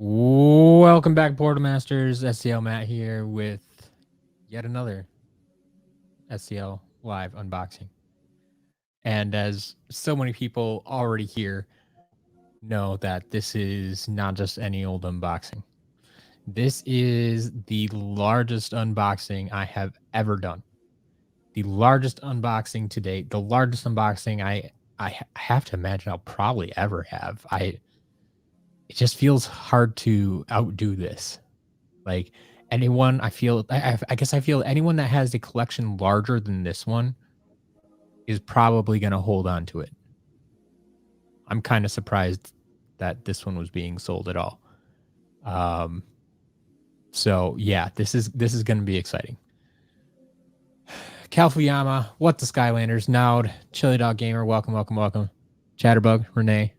Welcome back, Portal Masters. SCL Matt here with yet another SCL live unboxing. And as so many people already here know, that this is not just any old unboxing. This is the largest unboxing I have ever done. The largest unboxing to date. The largest unboxing I have to imagine I'll probably ever have. It just feels hard to outdo this. Like anyone, I guess I feel anyone that has a collection larger than this one is probably going to hold on to it. I'm kind of surprised that this one was being sold at all. So yeah, this is going to be exciting. Calfuyama, what the Skylanders, Naud, Chili Dog Gamer, welcome. Chatterbug, Renee,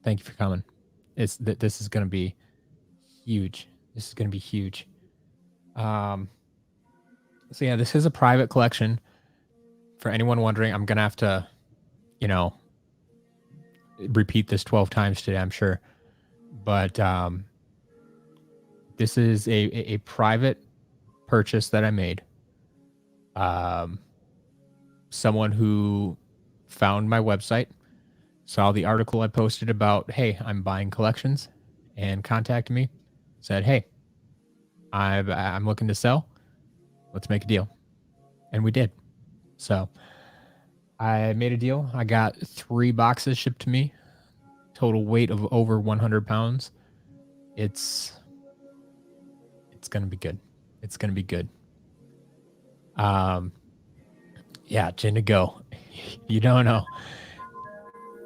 thank you for coming. This is going to be huge. This is going to be huge. So yeah, this is a private collection. For anyone wondering, I'm going to have to, repeat this 12 times today, I'm sure. But this is a private purchase that I made. Someone who found my website, saw the article I posted about, hey, I'm buying collections, and contacted me, said, hey, I'm looking to sell. Let's make a deal. And we did. So I made a deal. I got 3 boxes shipped to me, total weight of over 100 pounds. It's going to be good. It's going to be good. Yeah, Gin to go. You don't know.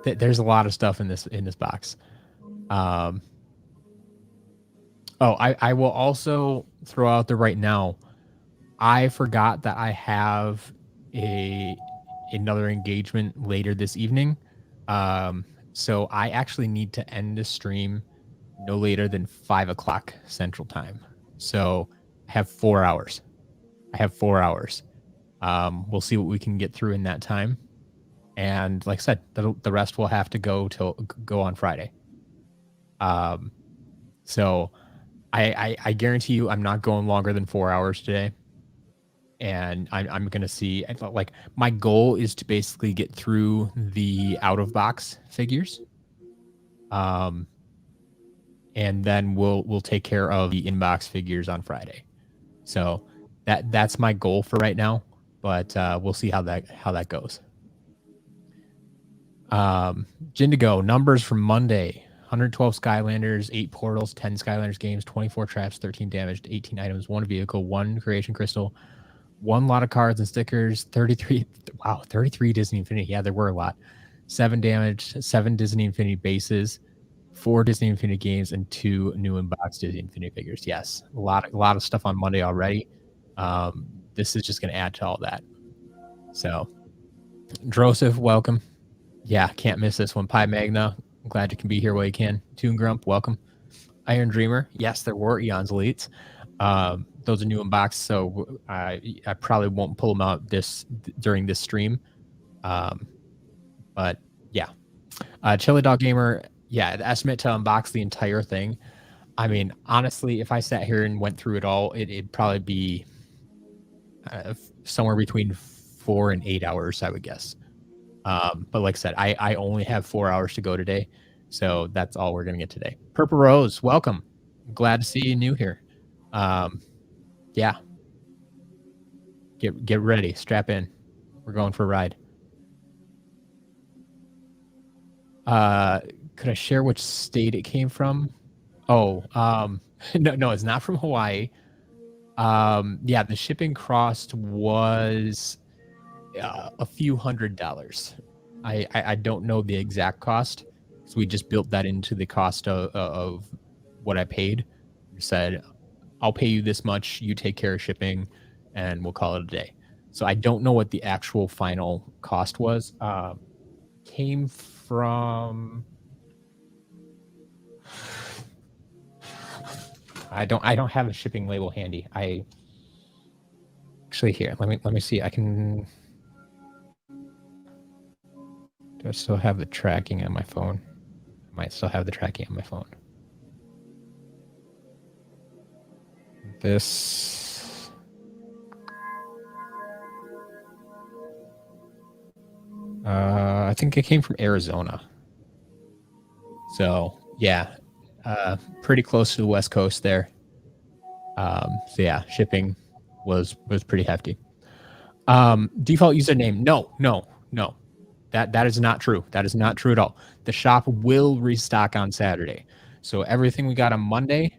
There's a lot of stuff in this box. I will also throw out there right now, I forgot that I have another engagement later this evening. So I actually need to end the stream no later than 5 o'clock Central Time. So I have 4 hours. We'll see what we can get through in that time. And like I said, the rest will have to go on Friday. So I guarantee you I'm not going longer than 4 hours today. And I'm going to see, like, my goal is to basically get through the out-of-box figures. And then we'll take care of the in-box figures on Friday. So that's my goal for right now, but we'll see how that goes. Jindigo, numbers from Monday: 112 Skylanders, 8 portals, 10 Skylanders games, 24 traps, 13 damaged, 18 items, 1 vehicle, 1 creation crystal, 1 lot of cards and stickers, 33 Disney Infinity. Yeah, there were a lot. 7 damage, 7 Disney Infinity bases, 4 Disney Infinity games, and 2 new in-box Disney Infinity figures. Yes, a lot of stuff on Monday already. This is just going to add to all that. So, Drosif, welcome. Yeah, can't miss this one. Pi Magna, I'm glad you can be here while you can. Toon Grump, welcome. Iron Dreamer, yes, there were Eons Elites. Those are new in box, so I probably won't pull them out during this stream. But yeah, Chili Dog Gamer, yeah, the estimate to unbox the entire thing. I mean, honestly, if I sat here and went through it all, it'd probably be somewhere between 4 and 8 hours, I would guess. But like I said, I only have 4 hours to go today, so that's all we're gonna get today. Purple Rose, welcome. Glad to see you new here. Yeah. Get ready, strap in. We're going for a ride. Could I share which state it came from? Oh, no, it's not from Hawaii. Yeah, the shipping cost was a few $100s. I don't know the exact cost, so we just built that into the cost of what I paid. We said, I'll pay you this much, you take care of shipping, and we'll call it a day. So I don't know what the actual final cost was. Came from... I don't have a shipping label handy. Actually, here, let me see. I can... Do I still have the tracking on my phone? I might still have the tracking on my phone. This. I think it came from Arizona. So yeah, pretty close to the West Coast there. So yeah, shipping was pretty hefty. Default username? No. That is not true. That is not true at all. The shop will restock on Saturday. So everything we got on Monday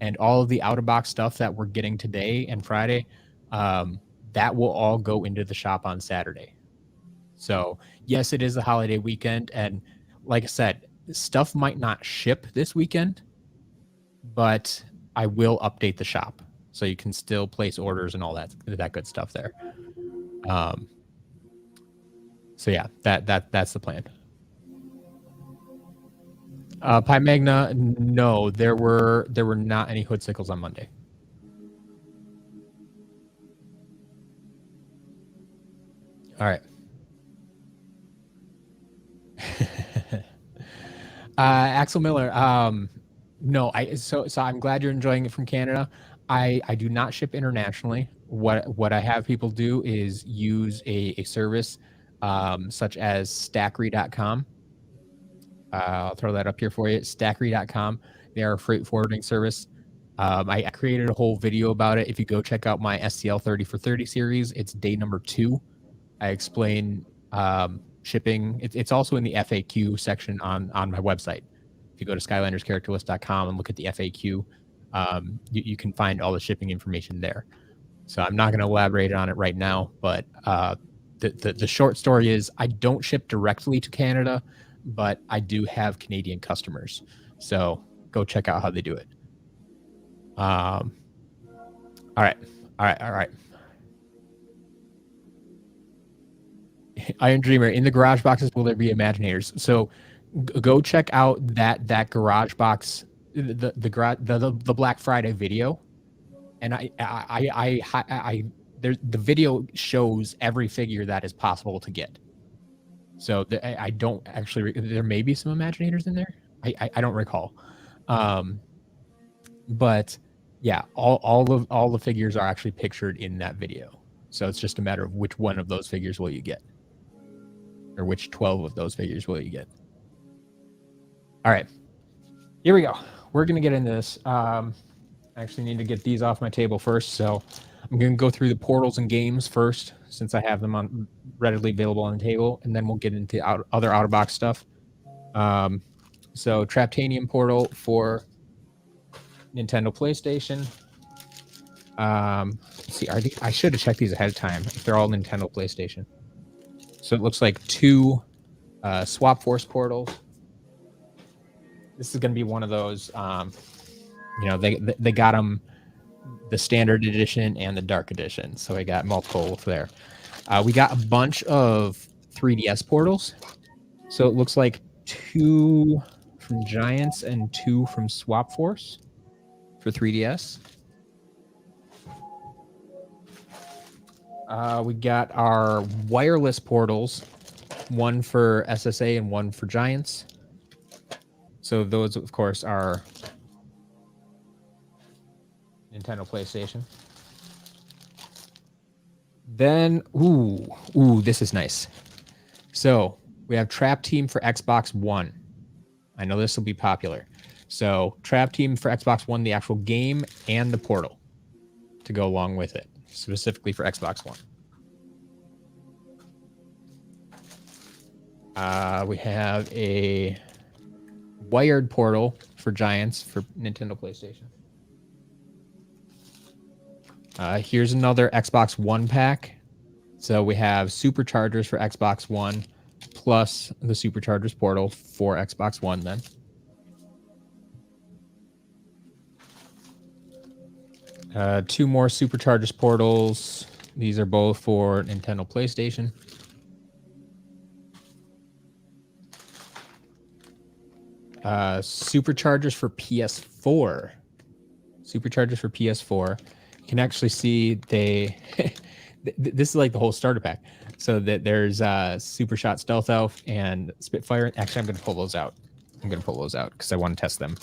and all of the out-of-box stuff that we're getting today and Friday, that will all go into the shop on Saturday. So yes, it is a holiday weekend. And like I said, stuff might not ship this weekend, but I will update the shop. So you can still place orders and all that good stuff there. So yeah, that's the plan. Pi Magna, no, there were not any hood sickles on Monday. All right. Axel Miller, no, so I'm glad you're enjoying it from Canada. I do not ship internationally. What I have people do is use a service such as Stackery.com. I'll throw that up here for you. Stackery.com. They are a freight forwarding service. I created a whole video about it. If you go check out my STL 30 for 30 series, it's day number 2. I explain shipping. It's also in the FAQ section on my website. If you go to SkylandersCharacterList.com and look at the FAQ, you can find all the shipping information there. So I'm not going to elaborate on it right now, but the short story is I don't ship directly to Canada, but I do have Canadian customers. So go check out how they do it. All right. Iron Dreamer, in the garage boxes, will there be Imaginators? So go check out that garage box, the Black Friday video, and the video shows every figure that is possible to get. So I don't actually. There may be some Imaginators in there. I don't recall, but yeah, all the figures are actually pictured in that video. So it's just a matter of which one of those figures will you get, or which 12 of those figures will you get. All right, here we go. We're gonna get into this. I actually need to get these off my table first, so I'm gonna go through the portals and games first, since I have them on readily available on the table, and then we'll get into other out-of-box stuff. So Traptanium Portal for Nintendo PlayStation. Let's see, I should have checked these ahead of time if they're all Nintendo PlayStation. So it looks like 2 Swap Force portals. This is going to be one of those, they got them the standard edition and the dark edition. So we got multiple there. We got a bunch of 3DS portals. So it looks like 2 from Giants and 2 from Swap Force for 3DS. We got our wireless portals, 1 for SSA and 1 for Giants. So those, of course, are Nintendo PlayStation. Then, this is nice. So we have Trap Team for Xbox One. I know this will be popular. So Trap Team for Xbox One, the actual game, and the portal to go along with it, specifically for Xbox One. We have a wired portal for Giants for Nintendo PlayStation. Here's another Xbox One pack. So we have Superchargers for Xbox One, plus the Superchargers portal for Xbox One then. Two more Superchargers portals. These are both for Nintendo PlayStation. Superchargers for PS4. Superchargers for PS4. You can actually see they... this is like the whole starter pack. So that there's Super Shot Stealth Elf and Spitfire. Actually, I'm going to pull those out. Because I want to test them.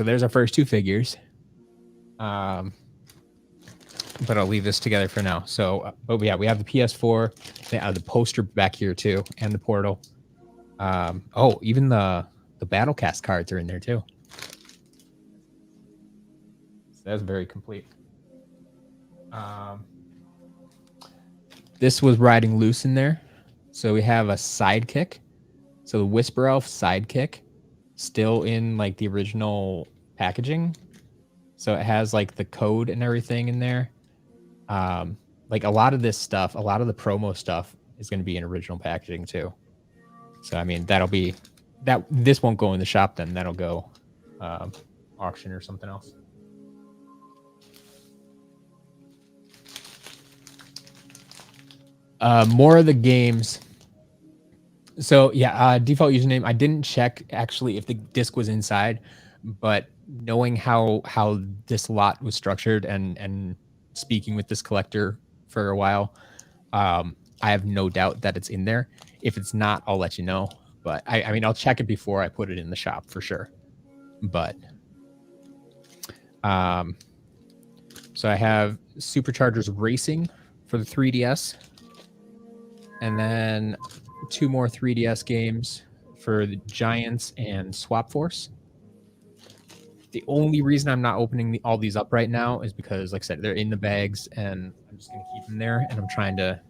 so there's our first two figures. But I'll leave this together for now. So, but yeah, we have the PS4, the poster back here too, and the portal. Oh, even the Battlecast cards are in there too. So that's very complete. This was riding loose in there. So we have a sidekick. So the Whisper Elf sidekick, still in like the original packaging. So it has like the code and everything in there. Like a lot of this stuff, a lot of the promo stuff is going to be in original packaging too. So I mean, that'll be that. This won't go in the shop then. That'll go auction or something else. More of the games. So yeah, default username. I didn't check actually if the disc was inside, but knowing how this lot was structured and speaking with this collector for a while, I have no doubt that it's in there. If it's not, I'll let you know. But I mean, I'll check it before I put it in the shop for sure. But so I have Superchargers Racing for the 3DS. And then 2 more 3DS games for the Giants and Swap Force. The only reason I'm not opening all these up right now is because, like I said, they're in the bags, and I'm just going to keep them there, and I'm trying to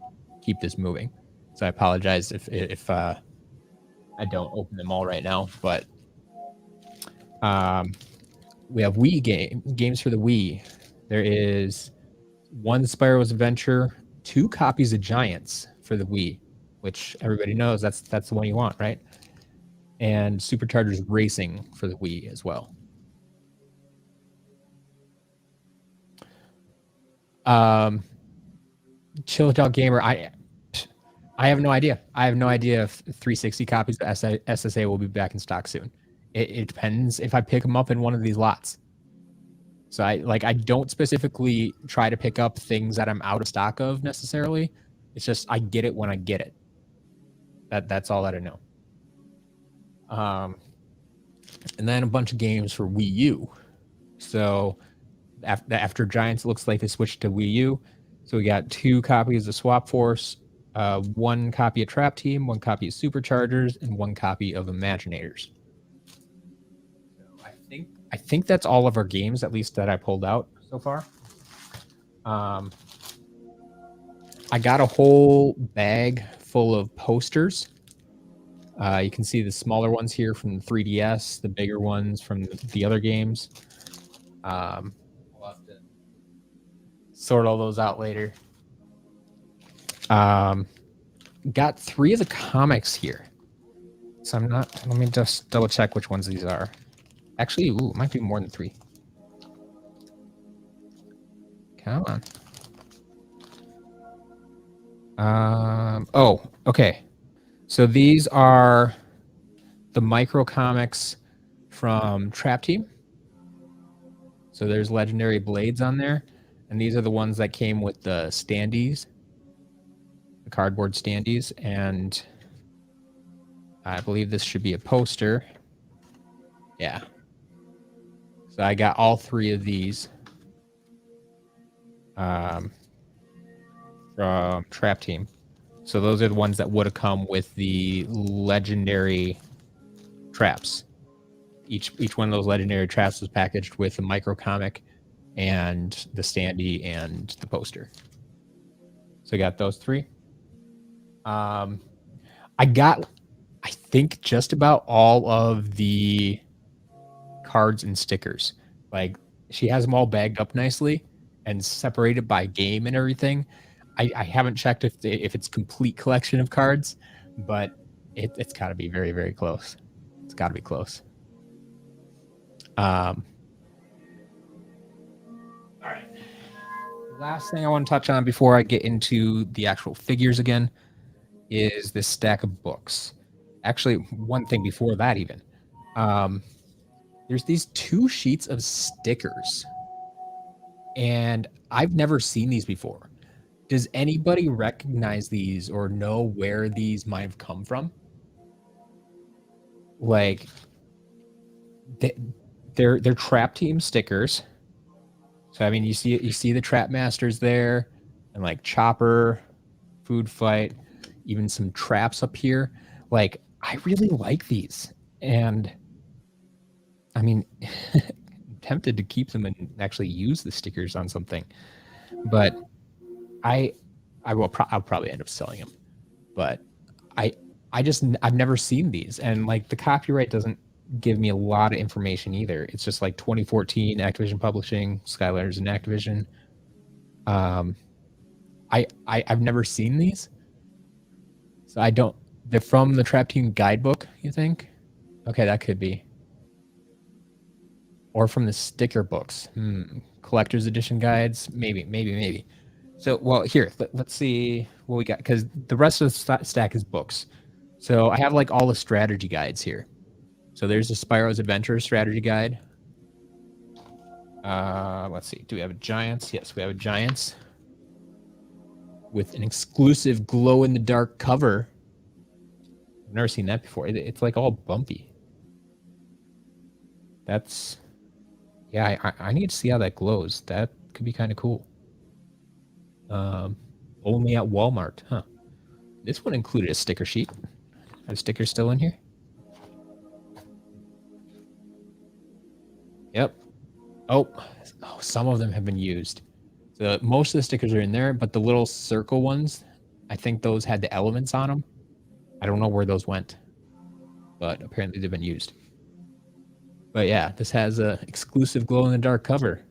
keep this moving. So I apologize if I don't open them all right now. But we have Wii games for the Wii. There is 1 Spyro's Adventure, 2 copies of Giants for the Wii, which everybody knows that's the one you want, right? And Superchargers Racing for the Wii as well. Chill Dog Gamer, I have no idea. I have no idea if 360 copies of SSA will be back in stock soon. It depends if I pick them up in one of these lots. So I don't specifically try to pick up things that I'm out of stock of necessarily. It's just I get it when I get it. That's all that I know. And then a bunch of games for Wii U. So after Giants, it looks like they switched to Wii U. So we got 2 copies of Swap Force, 1 copy of Trap Team, 1 copy of Superchargers, and 1 copy of Imaginators. So I think that's all of our games, at least that I pulled out so far. I got a whole bag full of posters. You can see the smaller ones here from the 3DS, the bigger ones from the other games. We'll have to sort all those out later. Got 3 of the comics here. So let me just double check which ones these are. Actually, it might be more than 3. Come on. Oh, okay. So these are the micro comics from Trap Team. So there's legendary blades on there. And these are the ones that came with the standees, the cardboard standees. And I believe this should be a poster. Yeah. So I got all 3 of these from Trap Team. So those are the ones that would have come with the legendary traps. Each one of those legendary traps was packaged with a micro comic and the standee and the poster. So I got those 3. I got, I think, just about all of the cards and stickers. Like, she has them all bagged up nicely and separated by game and everything. I haven't checked if it's complete collection of cards, but it's got to be very, very close. It's got to be close. All right. Last thing I want to touch on before I get into the actual figures again is this stack of books. Actually, one thing before that even. There's these 2 sheets of stickers, and I've never seen these before. Does anybody recognize these or know where these might have come from? Like, they're Trap Team stickers. So I mean, you see the Trap Masters there, and like Chopper, Food Fight, even some traps up here. Like, I really like these, and I mean, I'm tempted to keep them and actually use the stickers on something, but I'll probably end up selling them. But I've never seen these, and like the copyright doesn't give me a lot of information either. It's just like 2014 Activision Publishing, Skylanders and Activision. I've never seen these, so I don't. They're from the Trap Team guidebook, you think? Okay, that could be. Or from the sticker books. Collector's edition guides, maybe. So, well, here, let's see what we got, because the rest of the stack is books. So I have like all the strategy guides here. So there's the Spyro's Adventure strategy guide. Let's see, do we have a Giants? Yes, we have a Giants with an exclusive glow-in-the-dark cover. I've never seen that before. It's like all bumpy. That's... yeah, I need to see how that glows. That could be kind of cool. Only at Walmart, huh? This one included a sticker sheet. Are the stickers still in here? Yep. Oh, some of them have been used. So most of the stickers are in there, but the little circle ones, I think those had the elements on them. I don't know where those went, but apparently they've been used. But yeah, this has a exclusive glow-in-the-dark cover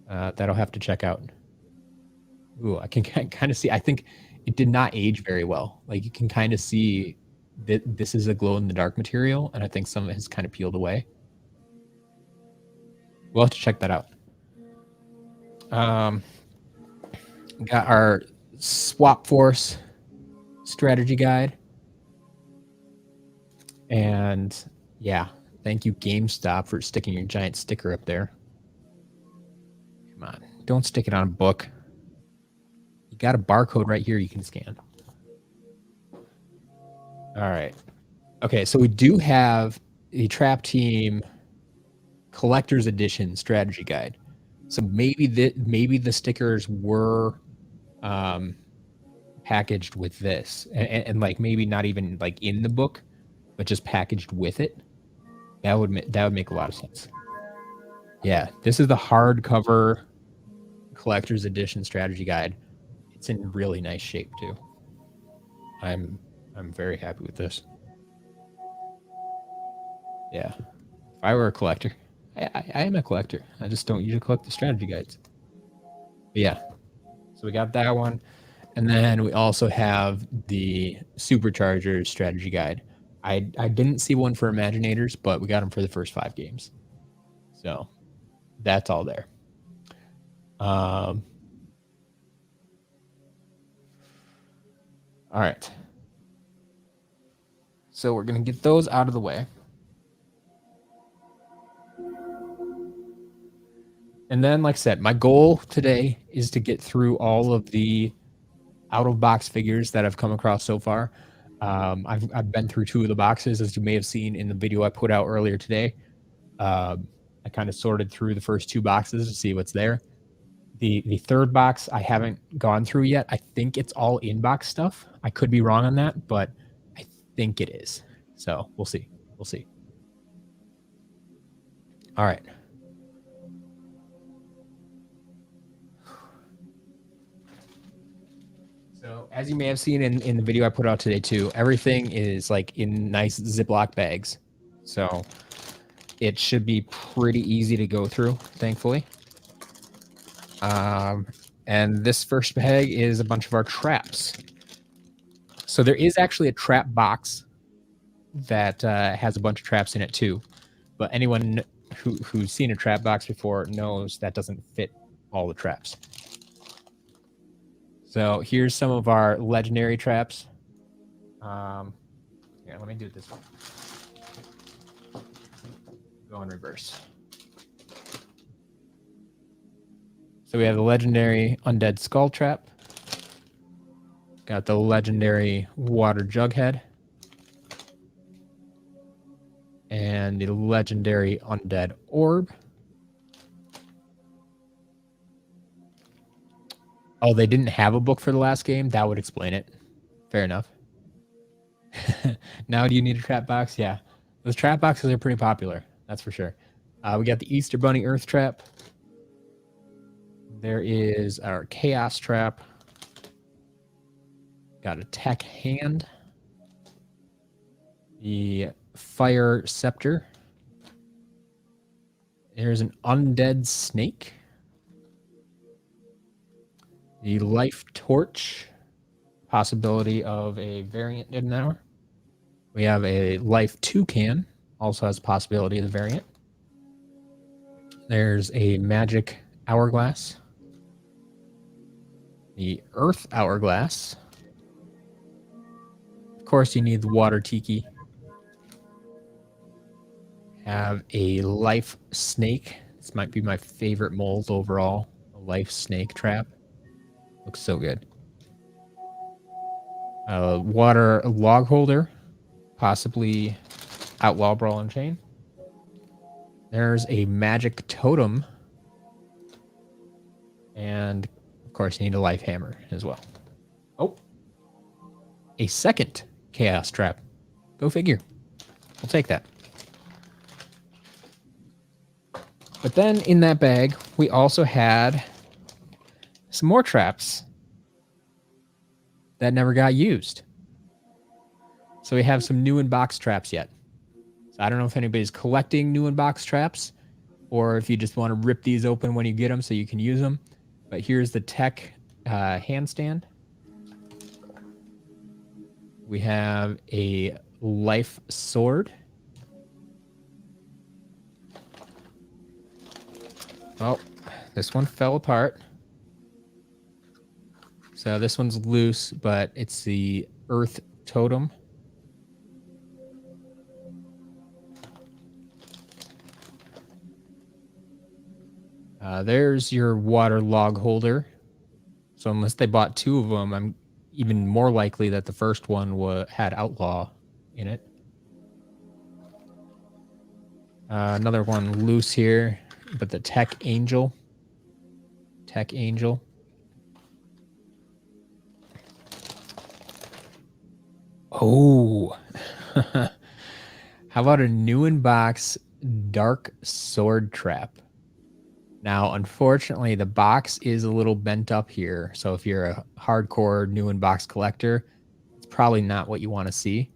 that I'll have to check out. Ooh, I can kind of see. I think it did not age very well. Like, you can kind of see that this is a glow-in-the-dark material, and I think some of it has kind of peeled away. We'll have to check that out. Got our Swap Force strategy guide. And yeah, thank you GameStop for sticking your giant sticker up there. Come on, don't stick it on a book. You got a barcode right here you can scan. All right. Okay, so we do have the Trap Team Collector's Edition strategy guide. So maybe the stickers were packaged with this, and like maybe not even like in the book, but just packaged with it. That would make a lot of sense. Yeah, this is the hardcover Collector's Edition strategy guide. It's in really nice shape too. I'm very happy with this. Yeah, if I were a collector, I am a collector. I just don't usually collect the strategy guides. But yeah, so we got that one. And then we also have the Superchargers strategy guide. I didn't see one for Imaginators, but we got them for the first 5 games. So that's all there. All right. So we're going to get those out of the way. And then, like I said, my goal today is to get through all of the out-of-box figures that I've come across so far. I've been through 2 of the boxes, as you may have seen in the video I put out earlier today. I kind of sorted through the first 2 boxes to see what's there. The third box I haven't gone through yet. I think it's all in-box stuff. I could be wrong on that, but I think it is. So we'll see. We'll see. All right. So as you may have seen in the video I put out today too, everything is like in nice Ziploc bags. So it should be pretty easy to go through, thankfully. And this first bag is a bunch of our traps. So there is actually a trap box that has a bunch of traps in it too. But anyone who's seen a trap box before knows that doesn't fit all the traps. So here's some of our legendary traps. Here, let me do it this way. Go in reverse. So we have the legendary Undead Skull Trap. Got the legendary Water Jughead. And and the legendary Undead Orb. Oh, they didn't have a book for the last game? That would explain it. Fair enough. Now do you need a trap box? Yeah. Those trap boxes are pretty popular. That's for sure. We got the Easter Bunny Earth Trap. There is our Chaos Trap. Got a Tech Hand. The Fire Scepter. There's an Undead Snake. The Life Torch. Possibility of a variant in there. We have a Life Toucan. Also has a possibility of the variant. There's a Magic Hourglass. The Earth Hourglass. Of course, you need the Water Tiki. Have a Life Snake. This might be my favorite mold overall. A Life Snake Trap. Looks so good. Water Log Holder. Possibly Outlaw Brawl and Chain. There's a Magic Totem. And, of course, you need a Life Hammer as well. Oh. A second Chaos Trap. Go figure. We'll take that. But then in that bag, we also had some more traps that never got used. So we have some new in-box traps yet. So I don't know if anybody's collecting new in-box traps or if you just want to rip these open when you get them so you can use them. But here's the Tech handstand. We have a Life Sword. Oh, this one fell apart. So this one's loose, but it's the Earth Totem. There's your Water Log Holder. So unless they bought two of them, I'm even more likely that the first one had Outlaw in it. Another one loose here, but the Tech Angel. Tech Angel. Oh. How about a new in-box Dark Sword Trap? Now, unfortunately, the box is a little bent up here. So if you're a hardcore new in-box collector, it's probably not what you want to see.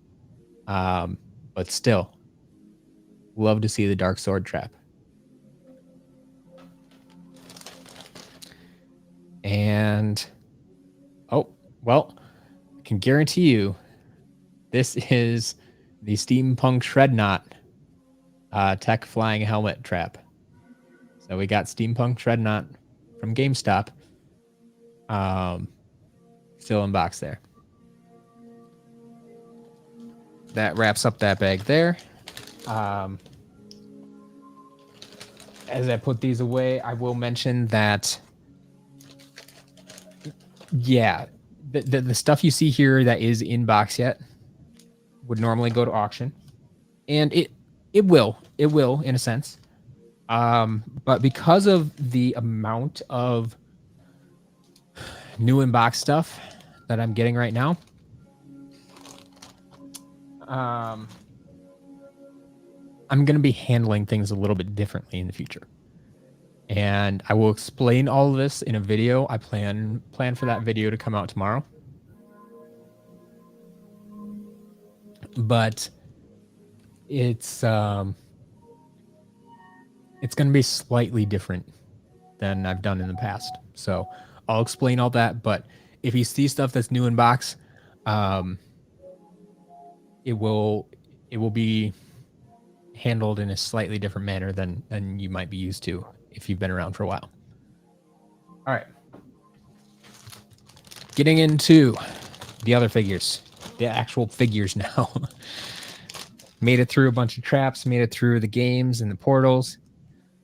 But still, love to see the Dark Sword Trap. And, oh, well, I can guarantee you this is the Steampunk Dreadnought Tech Flying Helmet Trap. So we got Steampunk Dreadnought from GameStop. Still in box there. That wraps up that bag there. As I put these away, I will mention that, yeah, the stuff you see here that is in box yet would normally go to auction. And it will in a sense. But because of the amount of new in-box stuff that I'm getting right now, I'm going to be handling things a little bit differently in the future. And I will explain all of this in a video. I plan for that video to come out tomorrow. But it's going to be slightly different than I've done in the past. So I'll explain all that. But if you see stuff that's new in box, it will be handled in a slightly different manner than you might be used to if you've been around for a while. All right. Getting into the other figures, the actual figures now. Made it through a bunch of traps, made it through the games and the portals.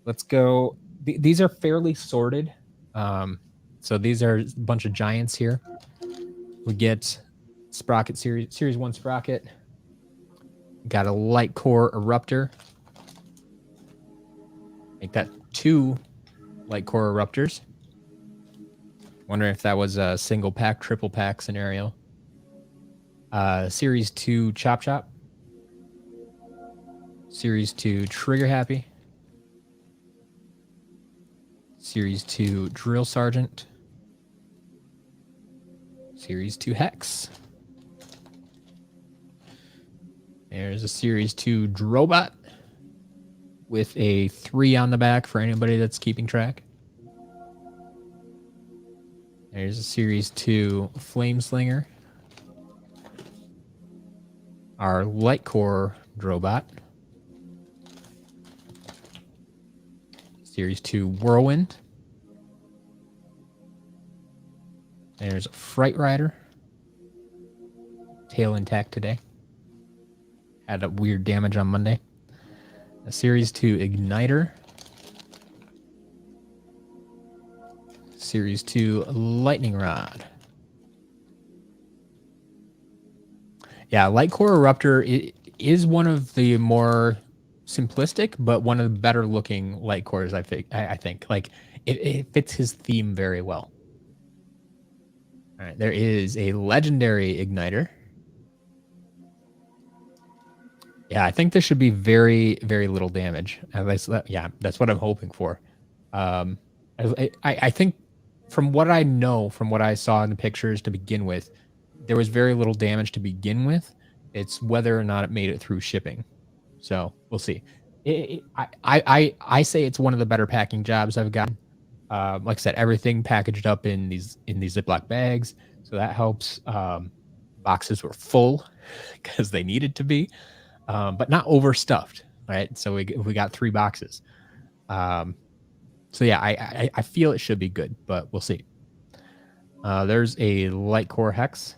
Let's go. These are fairly sorted. So these are a bunch of giants here. We get Sprocket Series 1 Sprocket. Got a Light Core Eruptor. Make that 2 light core eruptors. Wondering if that was a single pack, triple pack scenario. Series 2 Chop Chop. Series 2 Trigger Happy. Series 2 Drill Sergeant. Series 2 Hex. There's a Series 2 Drobot with a 3 on the back for anybody that's keeping track. There's a Series 2 Flame Slinger. Our Light Core Drobot. Series 2 Whirlwind. There's a Fright Rider. Tail intact today. Had a weird damage on Monday. A Series 2 Igniter. Series 2 Lightning Rod. Yeah, Light Core Eruptor is one of the more simplistic, but one of the better looking light cores, I think. Like, it fits his theme very well. All right, there is a Legendary Igniter. Yeah, I think this should be very, very little damage. Yeah, that's what I'm hoping for. I think from what I know, from what I saw in the pictures to begin with, there was very little damage to begin with. It's whether or not it made it through shipping. So we'll see. I say it's one of the better packing jobs I've gotten. Like I said, everything packaged up in these Ziploc bags, so that helps. Boxes were full because they needed to be, but not overstuffed. Right, so we got 3 boxes. So yeah, I feel it should be good, but we'll see. There's a Light Core Hex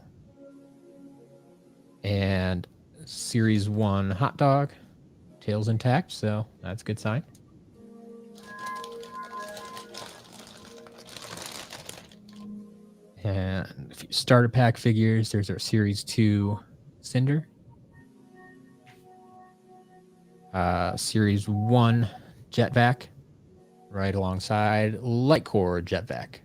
and Series 1 Hot Dog. Tail's intact, so that's a good sign. And a few starter pack figures. There's our Series 2 Cinder. Series 1 Jet Vac. Right alongside Light Core Jet Vac.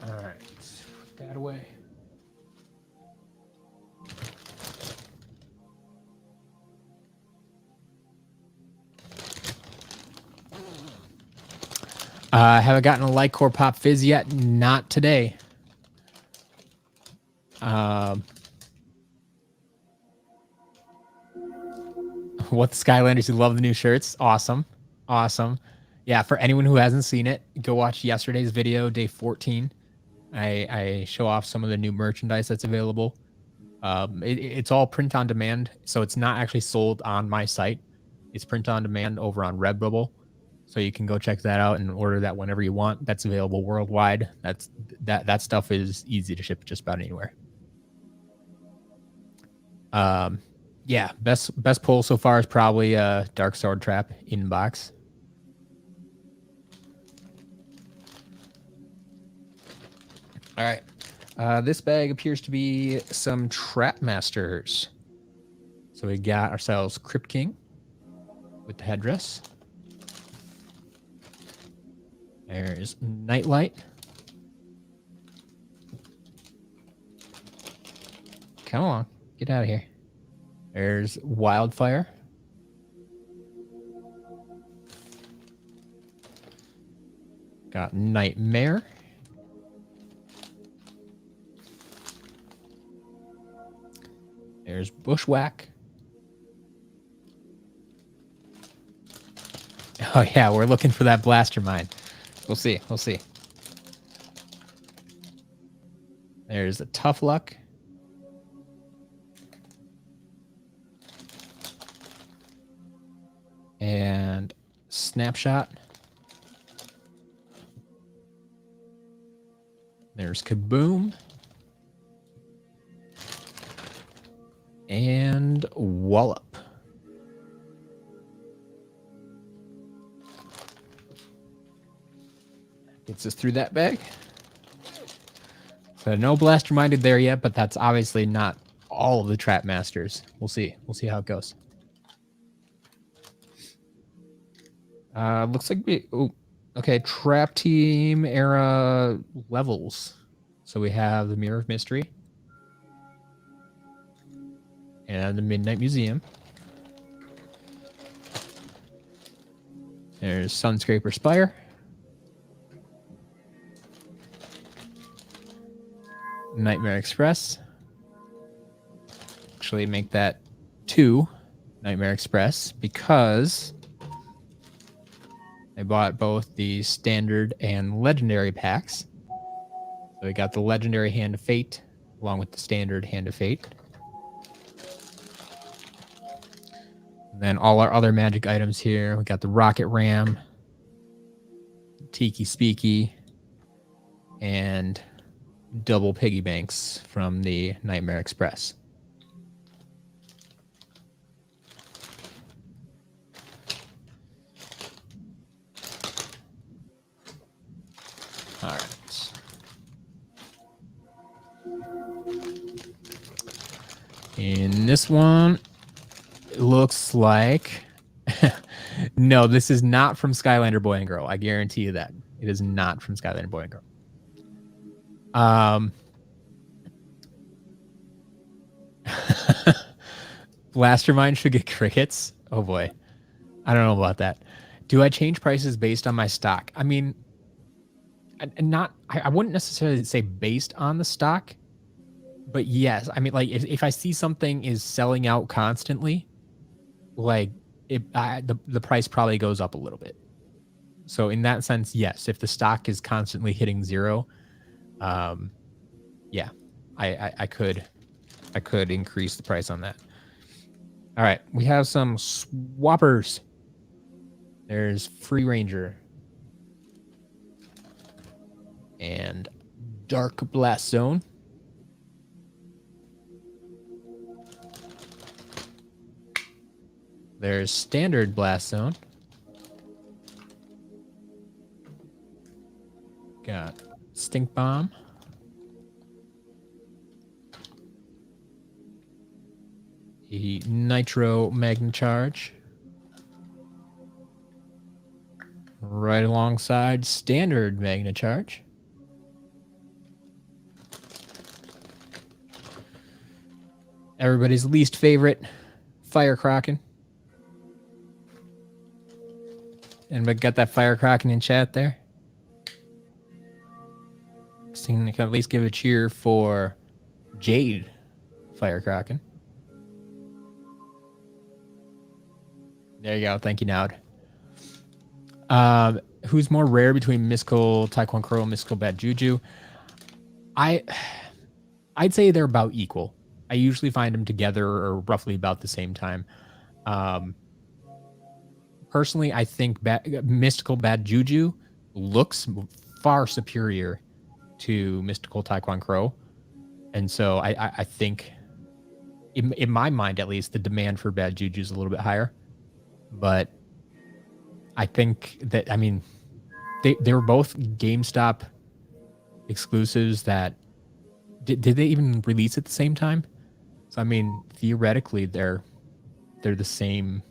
All right, put that away. I haven't gotten a Light Core Pop Fizz yet. Not today. What the Skylanders who love the new shirts. Awesome. Awesome. Yeah, for anyone who hasn't seen it, go watch yesterday's video, day 14. I show off some of the new merchandise that's available. It's all print on demand, so it's not actually sold on my site. It's print on demand over on Redbubble. So you can go check that out and order that whenever you want. That's available worldwide. That stuff is easy to ship just about anywhere. Yeah, best pull so far is probably Dark Sword Trap inbox. All right. This bag appears to be some Trap Masters. So we got ourselves Crypt King with the headdress. There's Nightlight. Come on, get out of here. There's Wildfire. Got Nightmare. There's Bushwhack. Oh yeah, we're looking for that blaster mine. We'll see. We'll see. There's a Tough Luck. And Snapshot. There's Kaboom. And Wallop. Gets us through that bag. So no blaster minded there yet, but that's obviously not all of the Trap Masters. We'll see. We'll see how it goes. Looks like we... Oh, okay, Trap Team era levels. So we have the Mirror of Mystery. And the Midnight Museum. There's Sunscraper Spire. Nightmare Express. Actually make that 2 Nightmare Express because I bought both the standard and legendary packs. So we got the legendary Hand of Fate along with the standard Hand of Fate. And then all our other magic items here. We got the Rocket Ram, Tiki Speaky, and double piggy banks from the Nightmare Express. All right. In this one, it looks like... No, this is not from Skylander Boy and Girl. I guarantee you that. It is not from Skylander Boy and Girl. Blastermind should get crickets. Oh boy. I don't know about that. Do I change prices based on my stock? I mean, I wouldn't necessarily say based on the stock, but yes. I mean, like if I see something is selling out constantly, like the price probably goes up a little bit. So in that sense, yes. If the stock is constantly hitting 0, yeah, I could increase the price on that. All right, we have some swappers. There's Free Ranger and Dark Blast Zone. There's Standard Blast Zone. Got Stink Bomb. The Nitro Magna Charge. Right alongside Standard Magna Charge. Everybody's least favorite, Fire Kraken. Anybody got that Fire Kraken in chat there? So you can at least give a cheer for Jade Fire Kraken. There you go. Thank you, Naud. Who's more rare between Mystical Taekwon Crow and Mystical Bad Juju? I'd say they're about equal. I usually find them together or roughly about the same time. Personally, I think Mystical Bad Juju looks far superior to Mystical Taekwon Crow. And so I think, in my mind at least, the demand for Bad Juju is a little bit higher. But I think that, I mean, they were both GameStop exclusives that... Did they even release at the same time? So, I mean, theoretically, they're the same...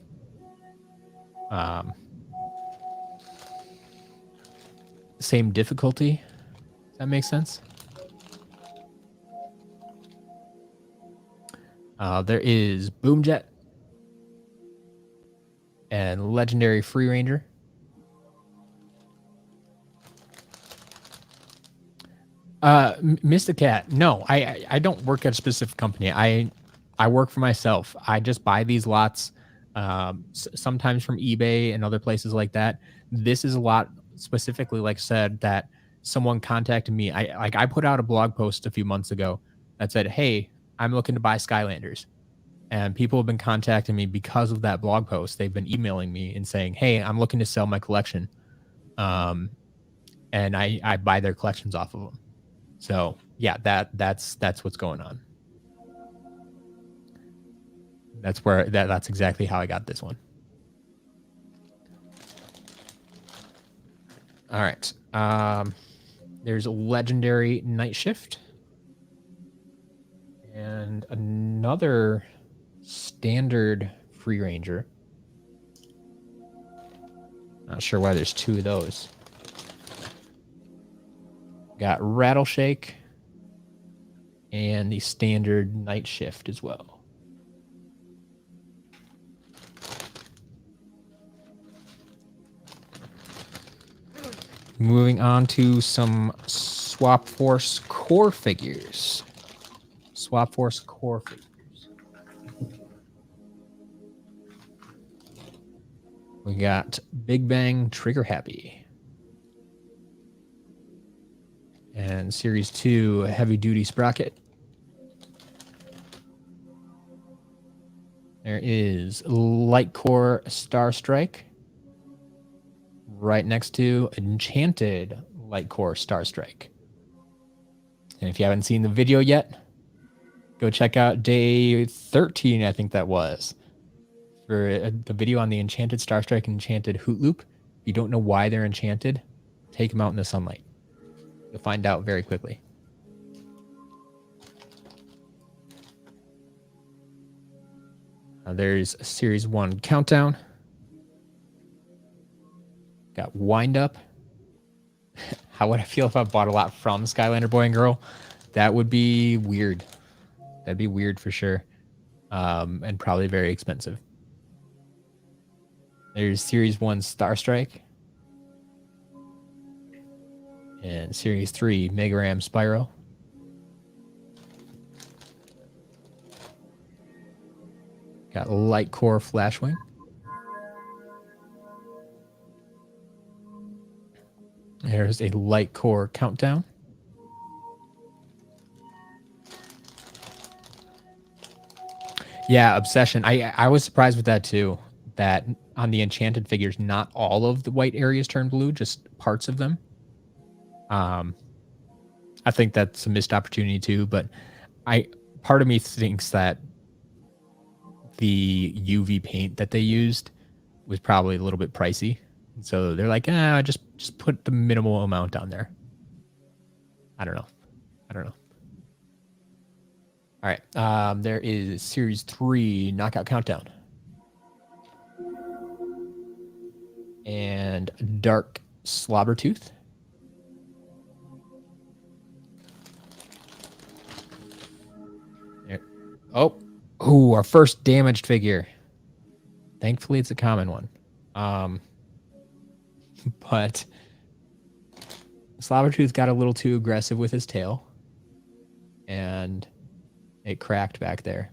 same difficulty. Does that make sense? There is Boomjet and Legendary Free Ranger. Mysticat. No, I don't work at a specific company. I work for myself. I just buy these lots, sometimes from eBay and other places like that. This is a lot specifically, like I said, that someone contacted me. I put out a blog post a few months ago that said, "Hey, I'm looking to buy Skylanders." And people have been contacting me because of that blog post. They've been emailing me and saying, "Hey, I'm looking to sell my collection." And I buy their collections off of them. So yeah, that's what's going on. That's exactly how I got this one. All right. There's a Legendary Night Shift. And another standard Free Ranger. Not sure why there's two of those. Got Rattleshake and the standard Night Shift as well. Moving on to some Swap Force core figures. Swap Force core figures. We got Big Bang Trigger Happy. And Series 2 Heavy Duty Sprocket. There is Light Core Star Strike. Right next to Enchanted Light Core Star Strike. And if you haven't seen the video yet, go check out day 13, I think that was, for the video on the Enchanted Star Strike and Enchanted Hoot Loop. If you don't know why they're enchanted, take them out in the sunlight. You'll find out very quickly. There's a Series 1 Countdown. Got Wind Up. How would I feel if I bought a lot from Skylander Boy and Girl? That would be weird. That'd be weird for sure. And probably very expensive. There's Series 1 Star Strike. And Series 3 Mega Ram Spyro. Got Light Core Flashwing. There's a Light Core Countdown. Yeah, Obsession. I was surprised with that too. That on the enchanted figures, not all of the white areas turn blue, just parts of them. I think that's a missed opportunity too, but part of me thinks that the UV paint that they used was probably a little bit pricey. So they're like, just put the minimal amount on there. I don't know. All right. There is Series 3 Knockout Countdown. And Dark Slobbertooth. There. Oh, our first damaged figure. Thankfully, it's a common one. But Slobbertooth got a little too aggressive with his tail. And it cracked back there.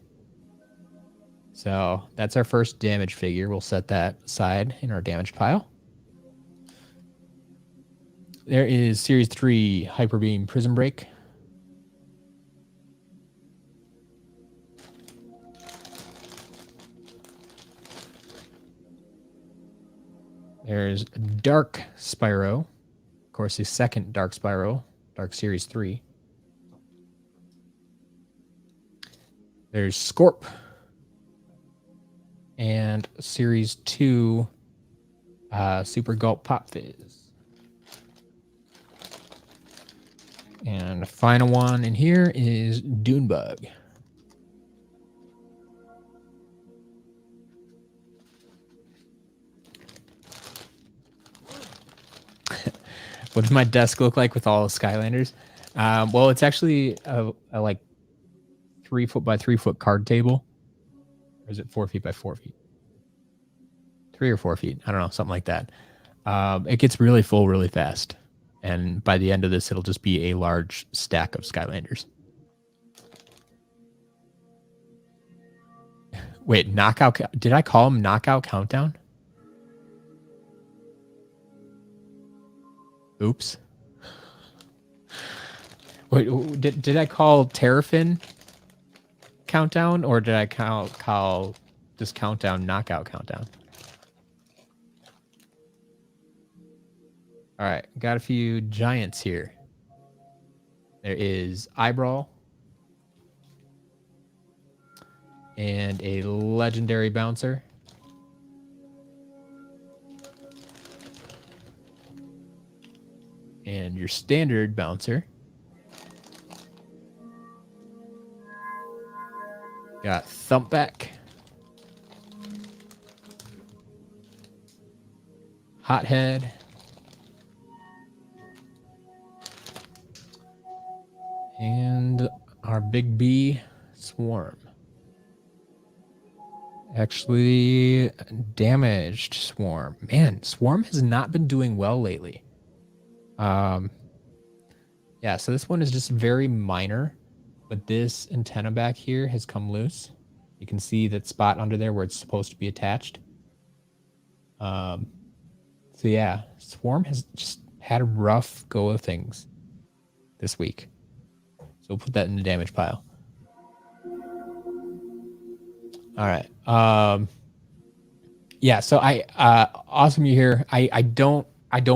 So that's our first damaged figure. We'll set that aside in our damaged pile. There is Series 3 Hyper Beam Prism Break. There's Dark Spyro. Of course, the second Dark Spyro, Dark Series 3. There's Scorp. And Series 2 Super Gulp Pop Fizz. And the final one in here is Dunebug. What does my desk look like with all the Skylanders? Well, it's actually a like 3 foot by 3 foot card table. Or is it 4 feet by 4 feet? 3 or 4 feet. I don't know, something like that. It gets really full really fast. And by the end of this, it'll just be a large stack of Skylanders. Wait, knockout. Did I call him Knockout Countdown? Oops. Wait, did I call Terrafin Countdown, or did I call this countdown Knockout Countdown? All right, got a few giants here. There is Eyebrawl and a legendary bouncer. And your standard bouncer. Got Thumpback. Hothead. And our big B, Swarm. Actually, damaged Swarm. Man, Swarm has not been doing well lately. Yeah, so this one is just very minor, but this antenna back here has come loose. You can see that spot under there where it's supposed to be attached. So yeah, Swarm has just had a rough go of things this week. So we'll put that in the damage pile. All right. Yeah, so awesome you here. I don't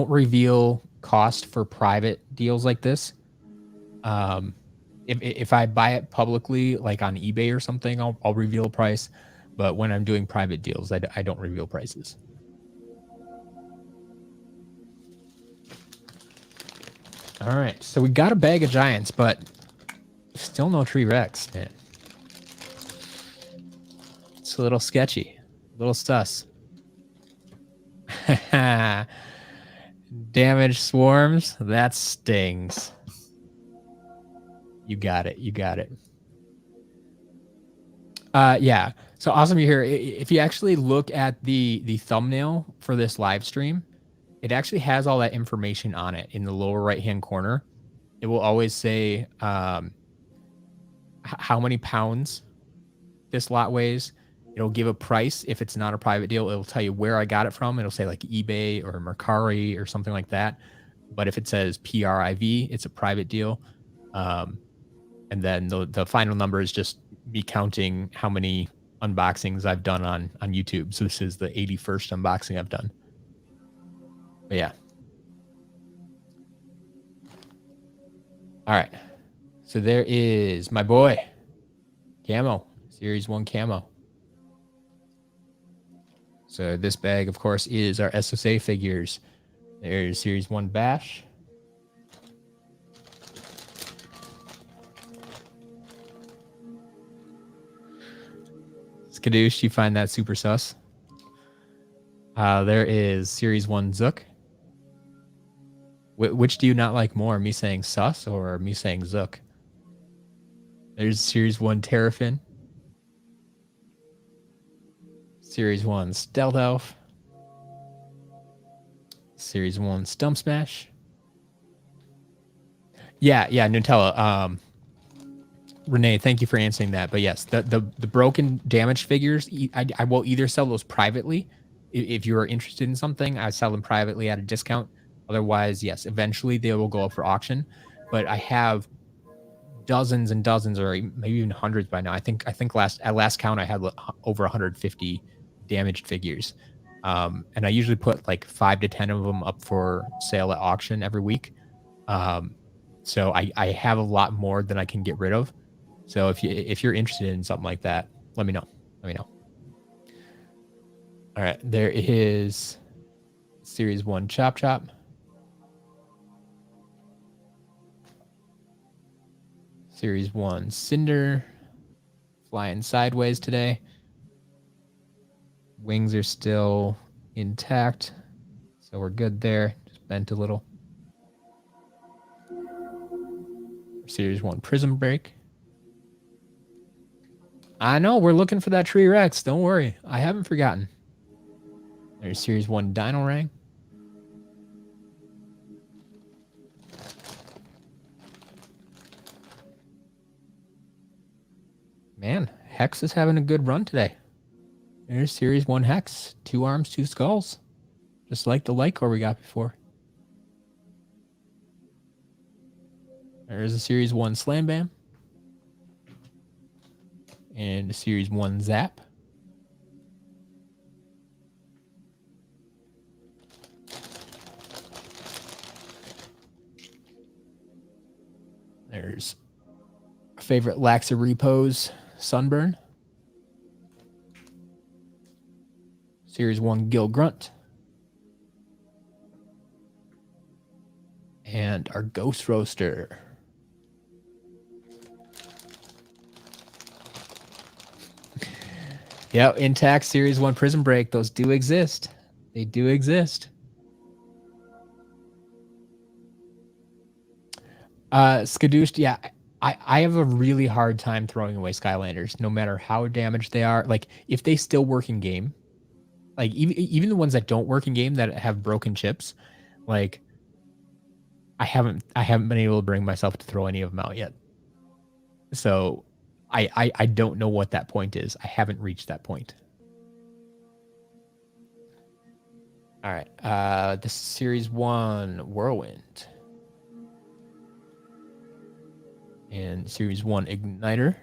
reveal cost for private deals like this. If I buy it publicly, like on eBay or something, I'll reveal a price. But when I'm doing private deals, I don't reveal prices. All right, so we got a bag of giants, but still no Tree Rex, man. It's a little sketchy, a little sus. Damage swarms, that stings. You got it. You got it. Yeah. So awesome you're here. If you actually look at the thumbnail for this live stream, it actually has all that information on it in the lower right-hand corner. It will always say how many pounds this lot weighs. It'll give a price. If it's not a private deal, it'll tell you where I got it from. It'll say like eBay or Mercari or something like that. But if it says PRIV, it's a private deal. And then the final number is just me counting how many unboxings I've done on YouTube. So this is the 81st unboxing I've done. But yeah. All right. So there is my boy, Camo, Series 1 Camo. So this bag, of course, is our SSA figures. There's Series 1 Bash. Skadoosh, you find that super sus. There is Series 1 Zook. Which do you not like more, me saying sus or me saying Zook? There's Series 1 Terrafin. Series 1 Stealth Elf. Series 1 Stump Smash. Yeah, Nutella. Renee, thank you for answering that. But yes, the broken damaged figures, I will either sell those privately. If you are interested in something, I sell them privately at a discount. Otherwise, yes, eventually they will go up for auction. But I have dozens and dozens, or maybe even hundreds by now. I think at last count I had over 150 damaged figures. And I usually put like 5 to 10 of them up for sale at auction every week. So I have a lot more than I can get rid of. So if you're interested in something like that, let me know. All right, there is Series 1 Chop Chop. Series 1 Cinder. Flying sideways today. Wings are still intact, so we're good there. Just bent a little. Series 1 Prism Break. I know, we're looking for that Tree Rex. Don't worry. I haven't forgotten. There's Series 1 Dino Rang. Man, Hex is having a good run today. There's Series 1 Hex. 2 arms, 2 skulls. Just like the light core we got before. There's a Series 1 Slam Bam. And a Series 1 Zap. There's a favorite Laxa Repose Sunburn. Series 1 Gil Grunt. And our Ghost Roaster. Yeah, intact Series 1 Prison Break. Those do exist. They do exist. Skadooshed, yeah. I have a really hard time throwing away Skylanders, no matter how damaged they are. Like, if they still work in game, like even the ones that don't work in game that have broken chips, like I haven't been able to bring myself to throw any of them out yet. So I don't know what that point is. I haven't reached that point. All right. This is Series 1 Whirlwind. And Series 1 Igniter.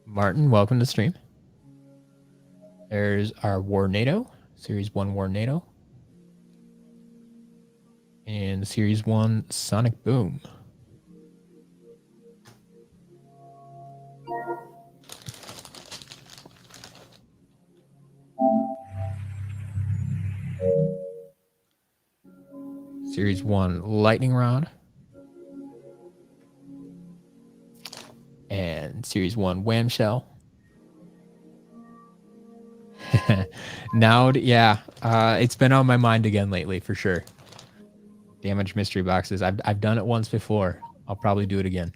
Martin, welcome to the stream. There's our Warnado, Series 1 Warnado. And Series 1 Sonic Boom. Series 1 Lightning Rod. And Series 1 Wham Shell. Now, yeah, it's been on my mind again lately for sure. Damaged mystery boxes. I've done it once before. I'll probably do it again.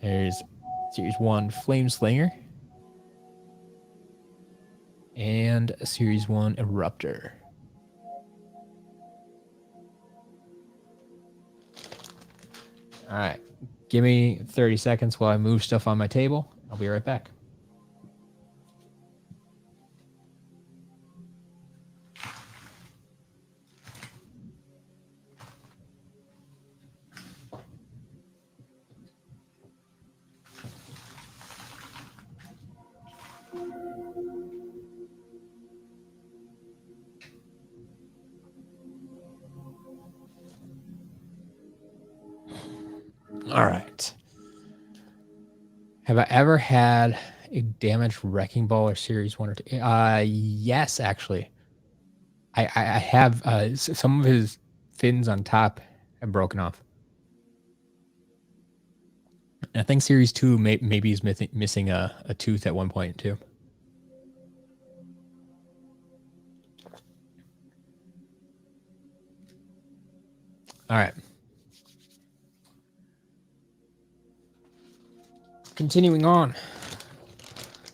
There's Series 1 Flame Slinger. And Series 1 Eruptor. All right. Give me 30 seconds while I move stuff on my table. I'll be right back. All right. Have I ever had a damaged wrecking ball or Series 1 or 2? Yes, actually. I have some of his fins on top have broken off. And I think Series 2 maybe he's missing a tooth at one point too. All right. Continuing on.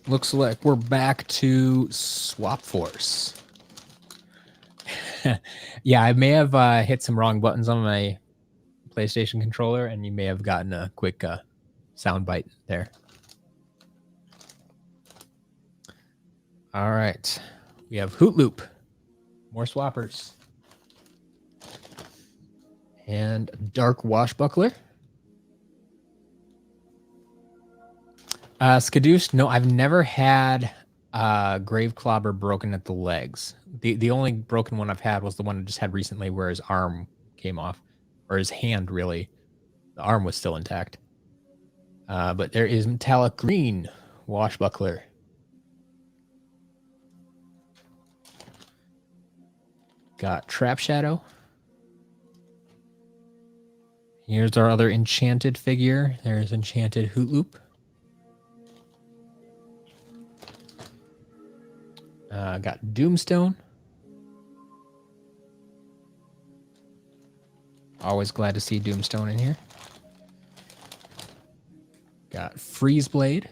Looks like we're back to Swap Force. Yeah, I may have hit some wrong buttons on my PlayStation controller, and you may have gotten a quick sound bite there. All right. We have Hoot Loop. More swappers. And Dark Washbuckler. Skadoosh, no, I've never had Grave Clobber broken at the legs. The only broken one I've had was the one I just had recently where his arm came off. Or his hand, really. The arm was still intact. But there is Metallic Green Washbuckler. Got Trap Shadow. Here's our other enchanted figure. There's Enchanted Hoot Loop. Got Doomstone. Always glad to see Doomstone in here. Got Freeze Blade.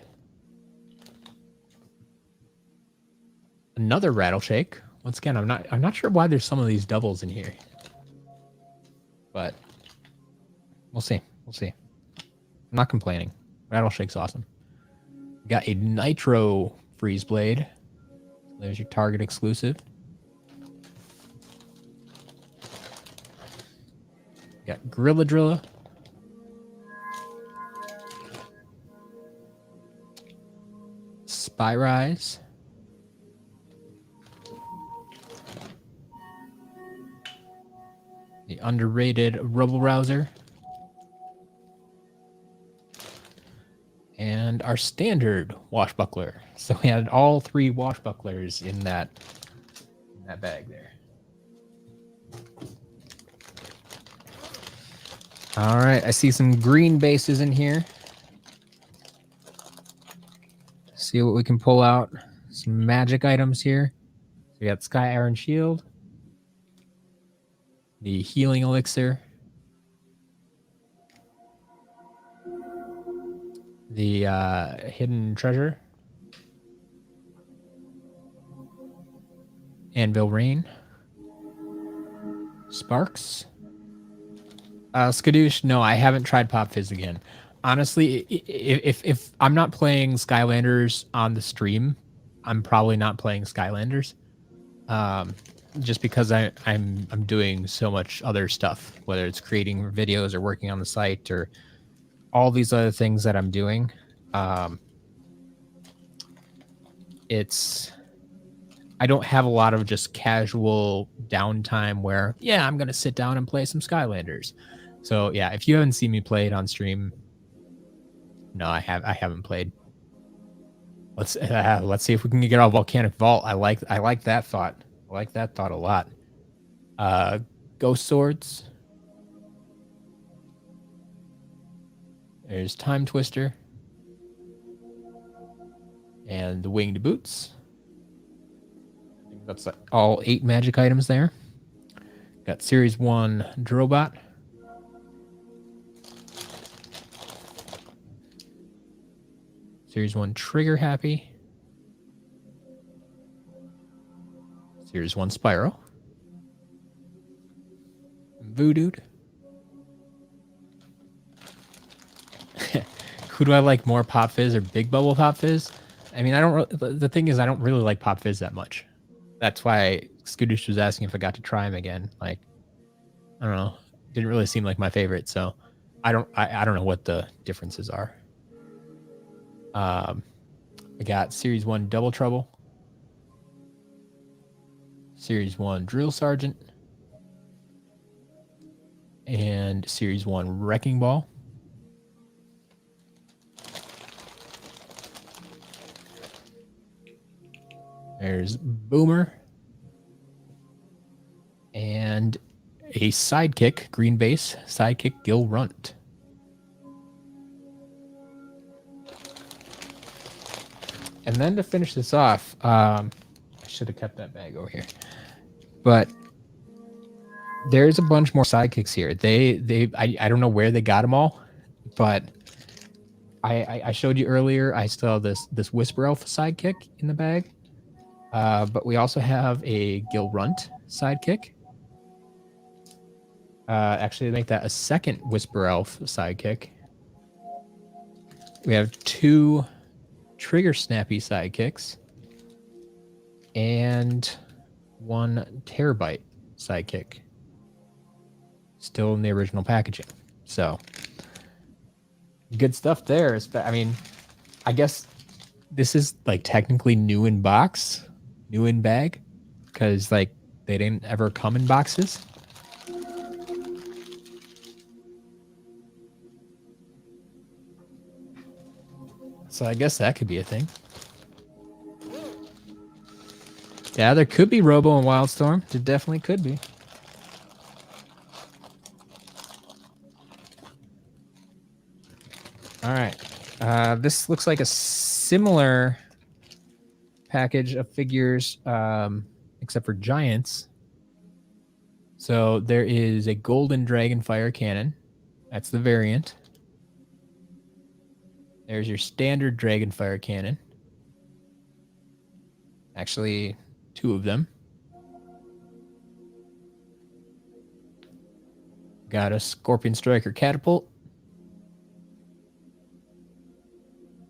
Another Rattleshake. Once again, I'm not sure why there's some of these doubles in here. But we'll see. We'll see. I'm not complaining. Rattleshake's awesome. Got a Nitro Freeze Blade. There's your Target exclusive. Got Gorilla Drilla. Spyrise. The underrated Rubble Rouser. And our standard Washbuckler. So we had all three Washbucklers in that bag there. All right, I see some green bases in here. see what we can pull out. Some magic items here. So we got Sky Iron Shield, the Healing Elixir, the Hidden Treasure, Anvil Rain, Sparks, Skadoosh. No, I haven't tried Pop Fizz again. Honestly, if I'm not playing Skylanders on the stream, I'm probably not playing Skylanders. Just because I'm doing so much other stuff, whether it's creating videos or working on the site or all these other things that I'm doing. I don't have a lot of just casual downtime where, yeah, I'm going to sit down and play some Skylanders. So yeah, if you haven't seen me play it on stream, no, I haven't played. Let's see if we can get our Volcanic Vault. I like that thought. I like that thought a lot. Ghost Swords. There's Time Twister. And the Winged Boots. I think that's all 8 magic items there. Got Series 1 Drillbot. Series 1 Trigger Happy. Series 1 Spyro. Voodooed. Who do I like more, Pop Fizz or Big Bubble Pop Fizz? I mean, the thing is, I don't really like Pop Fizz that much. That's why Skadoosh was asking if I got to try him again. Like, I don't know. Didn't really seem like my favorite, so I don't know what the differences are. I got Series 1 Double Trouble. Series 1 Drill Sergeant. And Series 1 Wrecking Ball. There's Boomer. And a sidekick, green base, sidekick Gil Runt. And then to finish this off, I should have kept that bag over here. But there's a bunch more sidekicks here. I don't know where they got them all, but I showed you earlier. I still have this Whisper Elf sidekick in the bag, but we also have a Gil Runt sidekick. Actually, make that a second Whisper Elf sidekick. We have 2 Trigger Snappy sidekicks and 1 Terabyte sidekick. Still in the original packaging. So good stuff there. I mean, I guess this is like technically new in box, new in bag, because like they didn't ever come in boxes. So I guess that could be a thing. Yeah, there could be Robo and Wildstorm. There definitely could be. All right. This looks like a similar package of figures, except for giants. So there is a golden Dragonfire Cannon. That's the variant. There's your standard Dragonfire Cannon. Actually, 2 of them. Got a Scorpion Striker Catapult.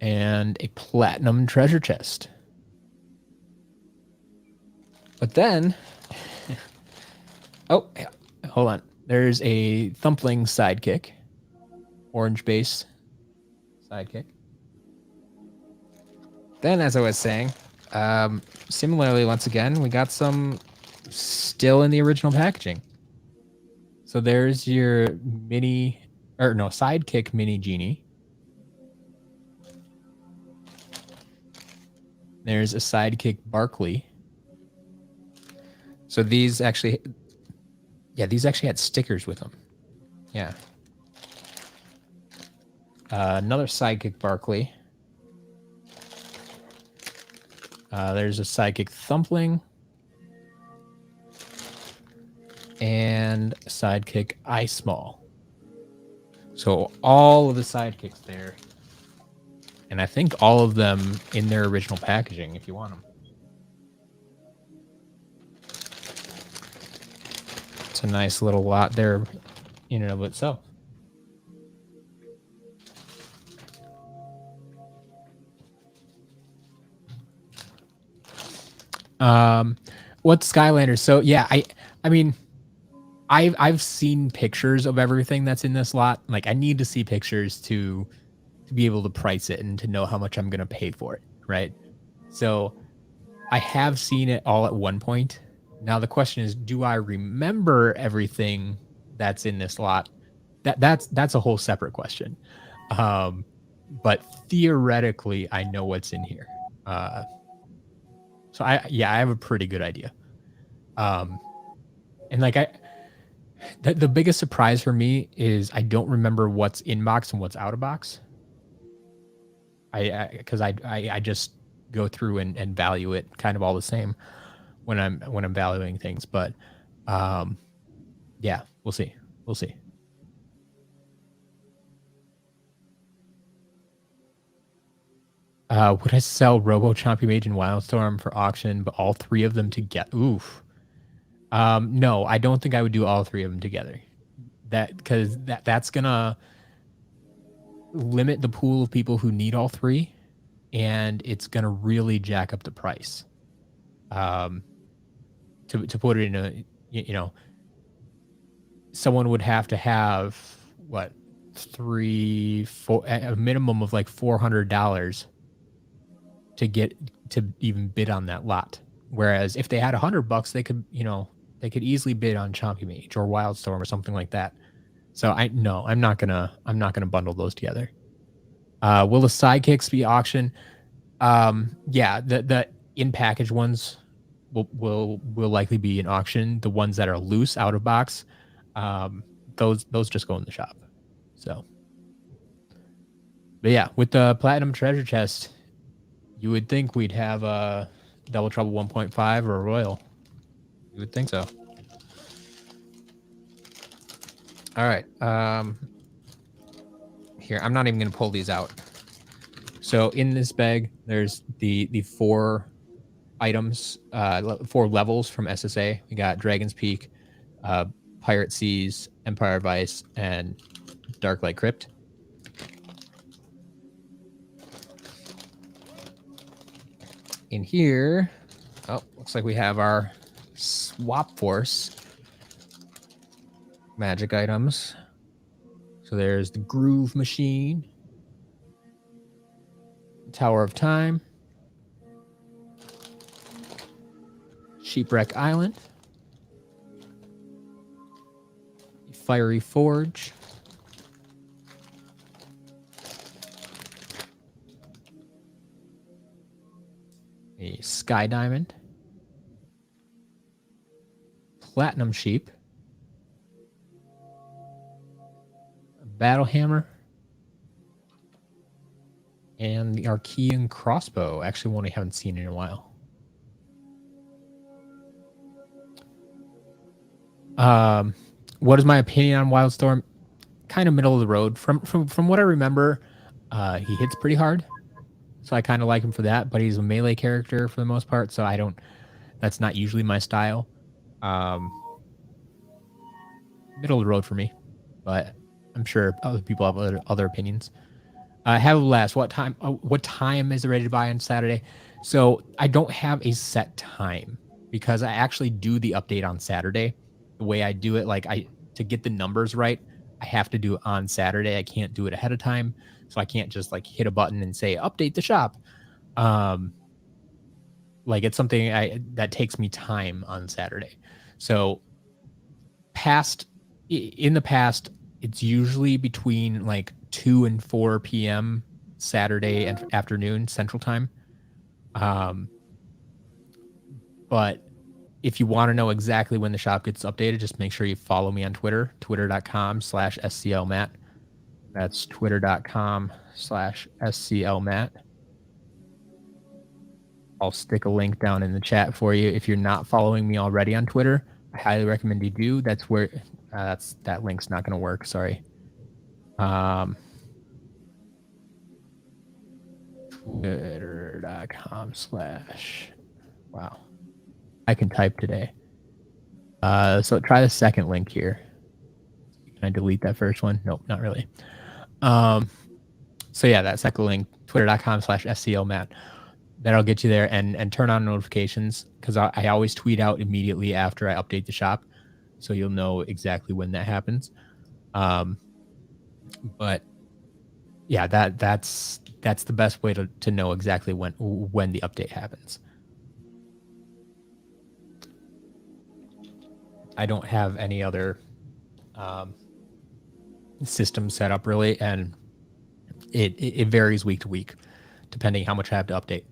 And a Platinum Treasure Chest. But then... oh, hold on. There's a Thumpling sidekick. Orange base sidekick. Then, as I was saying, similarly, once again, we got some still in the original packaging. So there's your sidekick mini genie. There's a sidekick Barkley. So these actually had stickers with them. Yeah. Another sidekick Barkley. There's a Sidekick Thumpling and Sidekick Ice Maul. So all of the sidekicks there. And I think all of them in their original packaging if you want them. It's a nice little lot there in and of itself. What's Skylanders? So yeah, I mean, I've seen pictures of everything that's in this lot. Like I need to see pictures to be able to price it and to know how much I'm gonna pay for it, right? So I have seen it all at one point. Now the question is, do I remember everything that's in this lot? That's a whole separate question. But theoretically, I know what's in here. So I have a pretty good idea. And like the biggest surprise for me is I don't remember what's in box and what's out of box. Because I just go through and value it kind of all the same when I'm valuing things. But yeah, we'll see. We'll see. Would I sell Robo Chompy Mage and Wildstorm for auction, but all three of them together? Oof. No, I don't think I would do all three of them together. Because that's gonna limit the pool of people who need all three, and it's gonna really jack up the price. To put it in a, someone would have to have what, a minimum of like $400 to get to even bid on that lot. Whereas if they had $100, they could, they could easily bid on Chompy Mage or Wildstorm or something like that. So I'm not gonna bundle those together. Will the sidekicks be auctioned? Yeah, the in package ones will likely be in auction. The ones that are loose out of box, those just go in the shop. So, but yeah, with the platinum treasure chest, you would think we'd have a Double Trouble 1.5 or a Royal. You would think so. All right. Here, I'm not even going to pull these out. So in this bag, there's the 4 items, 4 levels from SSA. We got Dragon's Peak, Pirate Seas, Empire Vice, and Darklight Crypt. In here, looks like we have our Swap Force magic items. So there's the Groove Machine, Tower of Time, Sheepwreck Island, Fiery Forge, a Sky Diamond, Platinum Sheep, a Battle Hammer, and the Archean Crossbow. Actually, one I haven't seen in a while. What is my opinion on Wildstorm? Kind of middle of the road. From what I remember, he hits pretty hard, so I kind of like him for that. But he's a melee character for the most part, so I don't. That's not usually my style. Middle of the road for me, but I'm sure other people have other opinions. Have last. What time is it ready to buy on Saturday? So I don't have a set time because I actually do the update on Saturday. The way I do it, to get the numbers right, I have to do it on Saturday. I can't do it ahead of time, so I can't just hit a button and say update the shop. It's something that takes me time on Saturday. So in the past, it's usually between 2 and 4 p.m. Saturday and afternoon Central Time. But if you want to know exactly when the shop gets updated, just make sure you follow me on Twitter, twitter.com/SCLMatt. That's twitter.com/SCLMatt. I'll stick a link down in the chat for you. If you're not following me already on Twitter, I highly recommend you do. That's where that link's not going to work. Sorry. Twitter.com/ wow. I can type today. So try the second link here. Can I delete that first one? Nope, not really. So yeah, that second link, twitter.com/FCLMatt. That'll get you there, and turn on notifications, because I always tweet out immediately after I update the shop, so you'll know exactly when that happens. But yeah, that's the best way to know exactly when the update happens. I don't have any other system set up really, and it varies week to week depending how much I have to update.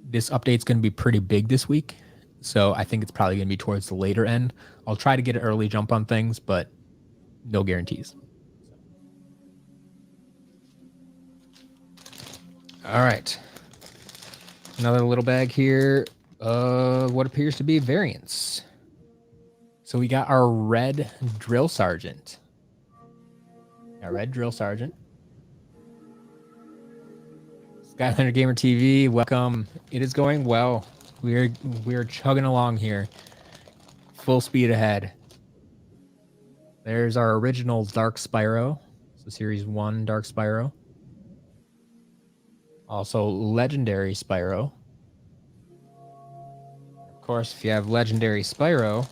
This update's going to be pretty big this week, so I think it's probably going to be towards the later end. I'll try to get an early jump on things, but no guarantees. All right. Another little bag here of what appears to be variants. So we got our red drill sergeant. Skylander Gamer TV, welcome. It is going well. We're chugging along here. Full speed ahead. There's our original Dark Spyro. So Series 1 Dark Spyro. Also Legendary Spyro. Of course, if you have Legendary Spyro,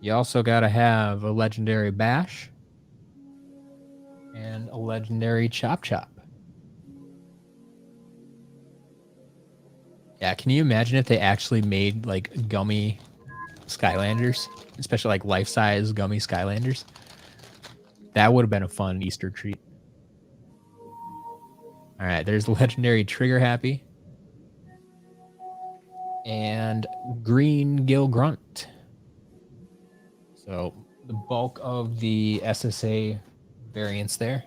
you also got to have a Legendary Bash and a Legendary Chop Chop. Yeah, can you imagine if they actually made like gummy Skylanders, especially like life-size gummy Skylanders? That would have been a fun Easter treat. All right, there's Legendary Trigger Happy and Green Gill Grunt. So the bulk of the SSA variants there.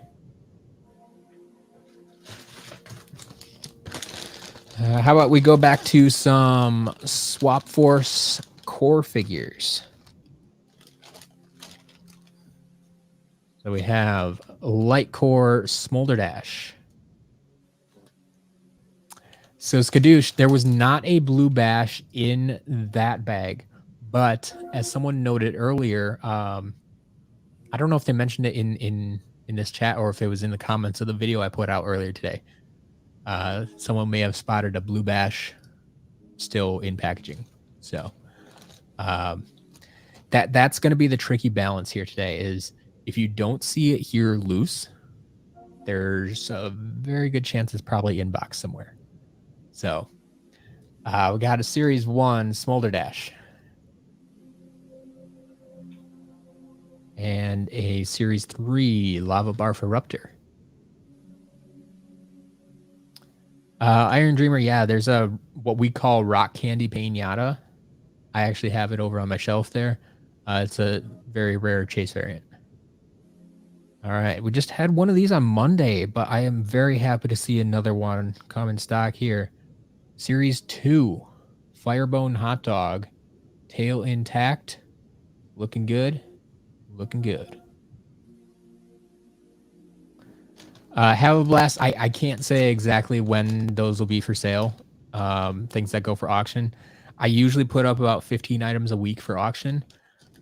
How about we go back to some Swap Force core figures? So we have Light Core Smolderdash. So Skadoosh, there was not a blue bash in that bag, but as someone noted earlier, I don't know if they mentioned it in this chat or if it was in the comments of the video I put out earlier today. Someone may have spotted a blue bash still in packaging. So that's going to be the tricky balance here today, is if you don't see it here loose, there's a very good chance it's probably in box somewhere. So we got a Series 1 Smolderdash and a Series 3 Lava Barf-Eruptor. Iron Dreamer, yeah, there's a what we call Rock Candy Pinata. I actually have it over on my shelf there. It's a very rare chase variant. All right, we just had one of these on Monday, but I am very happy to see another one come in stock here. Series 2, Firebone Hot Dog, tail intact, looking good, looking good. Have a blast. I can't say exactly when those will be for sale. Things that go for auction. I usually put up about 15 items a week for auction.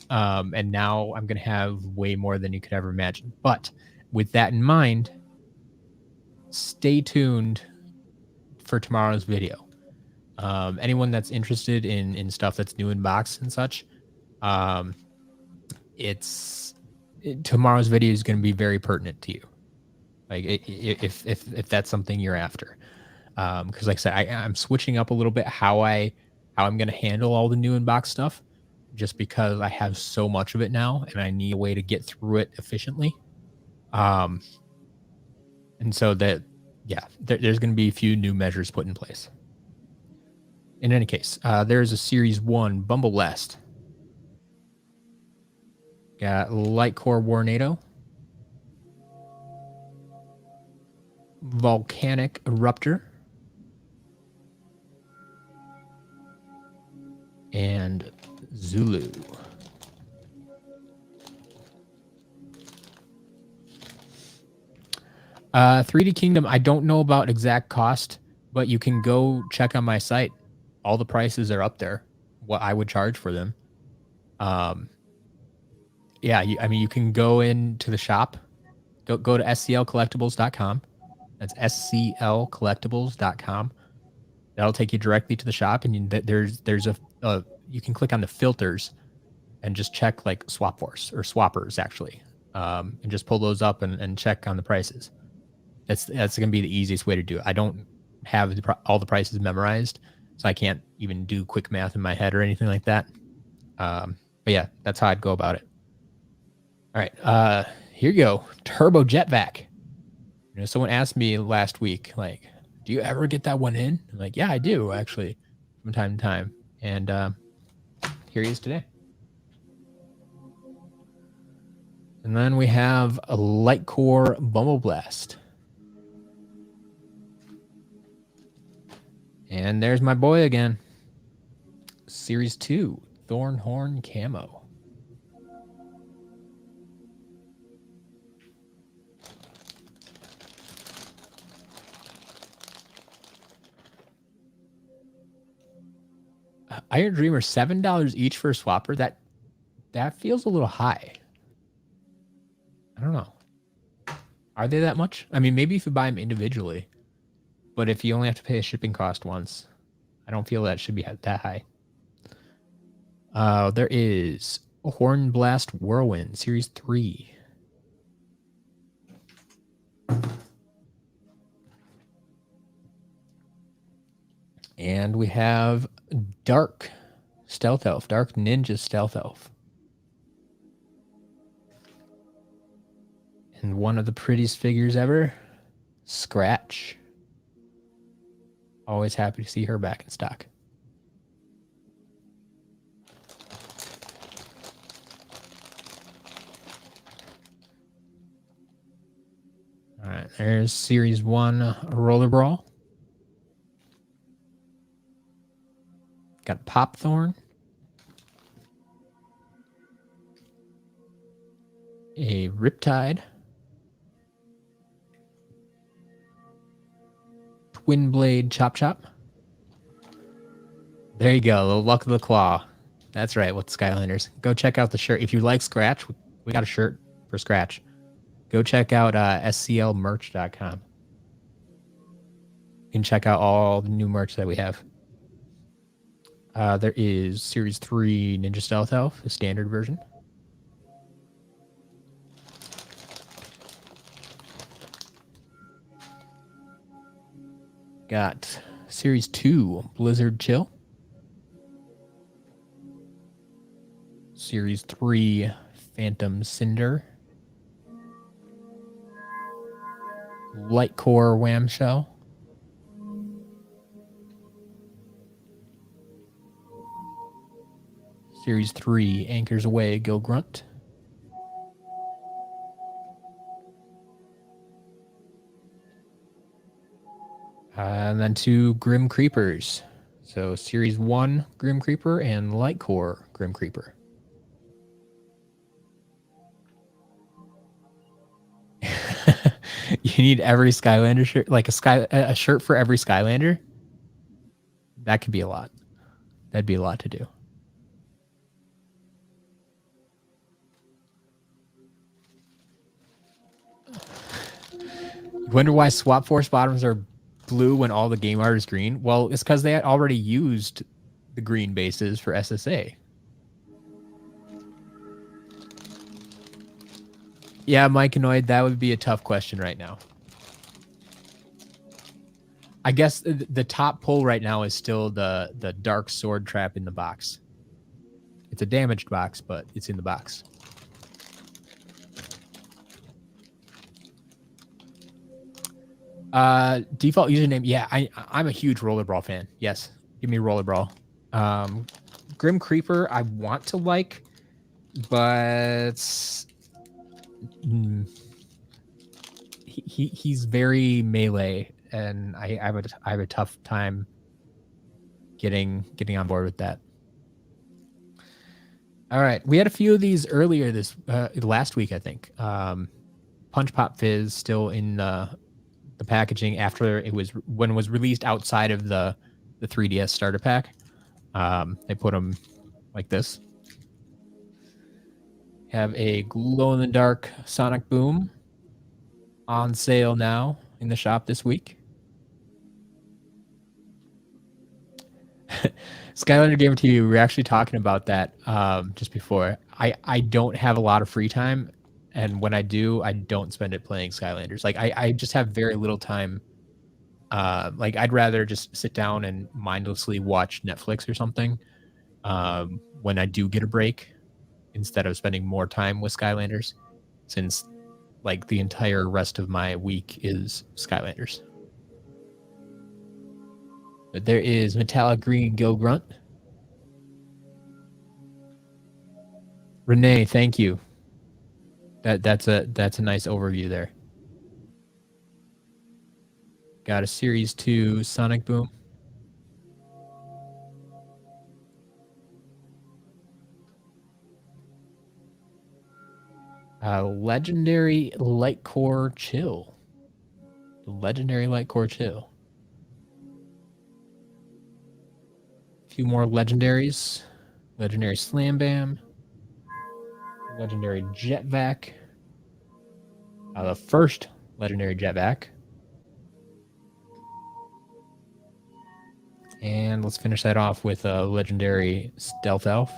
And now I'm going to have way more than you could ever imagine. But with that in mind, stay tuned for tomorrow's video. Anyone that's interested in stuff that's new in box and such, tomorrow's video is going to be very pertinent to you. Like if that's something you're after, because like I said, I'm switching up a little bit how I'm going to handle all the new in box stuff, just because I have so much of it now and I need a way to get through it efficiently. And so that, yeah, there's going to be a few new measures put in place. In any case, there's a Series 1 Bumblelast. Got Light Core Warnado. Volcanic Eruptor. And Zulu. Uh, 3D Kingdom, I don't know about exact cost, but you can go check on my site. All the prices are up there, what I would charge for them. Yeah, I mean, you can go into the shop, go to sclcollectibles.com. That's sclcollectibles.com. That'll take you directly to the shop, and there's you can click on the filters and just check like Swap Force or Swappers actually, and just pull those up and check on the prices. That's going to be the easiest way to do it. I don't have all the prices memorized, so I can't even do quick math in my head or anything like that. But yeah, that's how I'd go about it. All right, here you go. Turbo Jet Vac. You know, someone asked me last week, like, do you ever get that one in? I'm like, yeah, I do actually, from time to time. And here he is today. And then we have a Light Core Bumble Blast. And there's my boy again. Series 2, Thornhorn Camo. Iron Dreamer, $7 each for a swapper. That feels a little high. I don't know. Are they that much? I mean, maybe if you buy them individually. But if you only have to pay a shipping cost once, I don't feel that should be that high. There is Horn Blast Whirlwind, Series 3. And we have Dark Stealth Elf, Dark Ninja Stealth Elf. And one of the prettiest figures ever, Scratch. Always happy to see her back in stock. All right, there's Series 1 Roller Brawl. Got Popthorn. A Riptide. Twin Blade Chop Chop. There you go, the Luck of the Claw. That's right, with Skylanders. Go check out the shirt. If you like Scratch, we got a shirt for Scratch. Go check out sclmerch.com. You can check out all the new merch that we have. There is Series 3 Ninja Stealth Elf, the standard version. Got Series 2 Blizzard Chill. Series 3 Phantom Cinder. Light Core Wham Shell. Series 3 Anchors Away Gil Grunt. And then 2 Grim Creepers. So Series 1 Grim Creeper and Light Core Grim Creeper. You need every Skylander shirt, like a shirt for every Skylander. That could be a lot. That'd be a lot to do. You wonder why Swap Force bottoms are blue when all the game art is green? Well, it's because they had already used the green bases for SSA. Yeah, Mike Annoyed, that would be a tough question right now. I guess the top pull right now is still the Dark Sword Trap in the box. It's a damaged box, but it's in the box. Default username, yeah, I'm a huge Roller Brawl fan. Yes, give me Roller Brawl. Grim Creeper, I want to like, but he's very melee, and I have a tough time getting on board with that. All right, we had a few of these earlier this last week, I think. Punch Pop Fizz still in the packaging after when it was released outside of the 3DS starter pack. They put them like this. Have a glow-in-the-dark Sonic Boom on sale now in the shop this week. Skylander Gamer TV, we were actually talking about that just before. I don't have a lot of free time, and when I do, I don't spend it playing Skylanders. Like I just have very little time. Like I'd rather just sit down and mindlessly watch Netflix or something when I do get a break, instead of spending more time with Skylanders, since like the entire rest of my week is Skylanders. But there is Metallic Green Go Grunt. Renee, thank you. That's a nice overview there. Got a Series 2 Sonic Boom. Legendary Light Core Chill. Legendary Light Core Chill. A few more legendaries. Legendary Slam Bam. Legendary Jet Vac. The first legendary Jet Vac. And let's finish that off with a legendary Stealth Elf.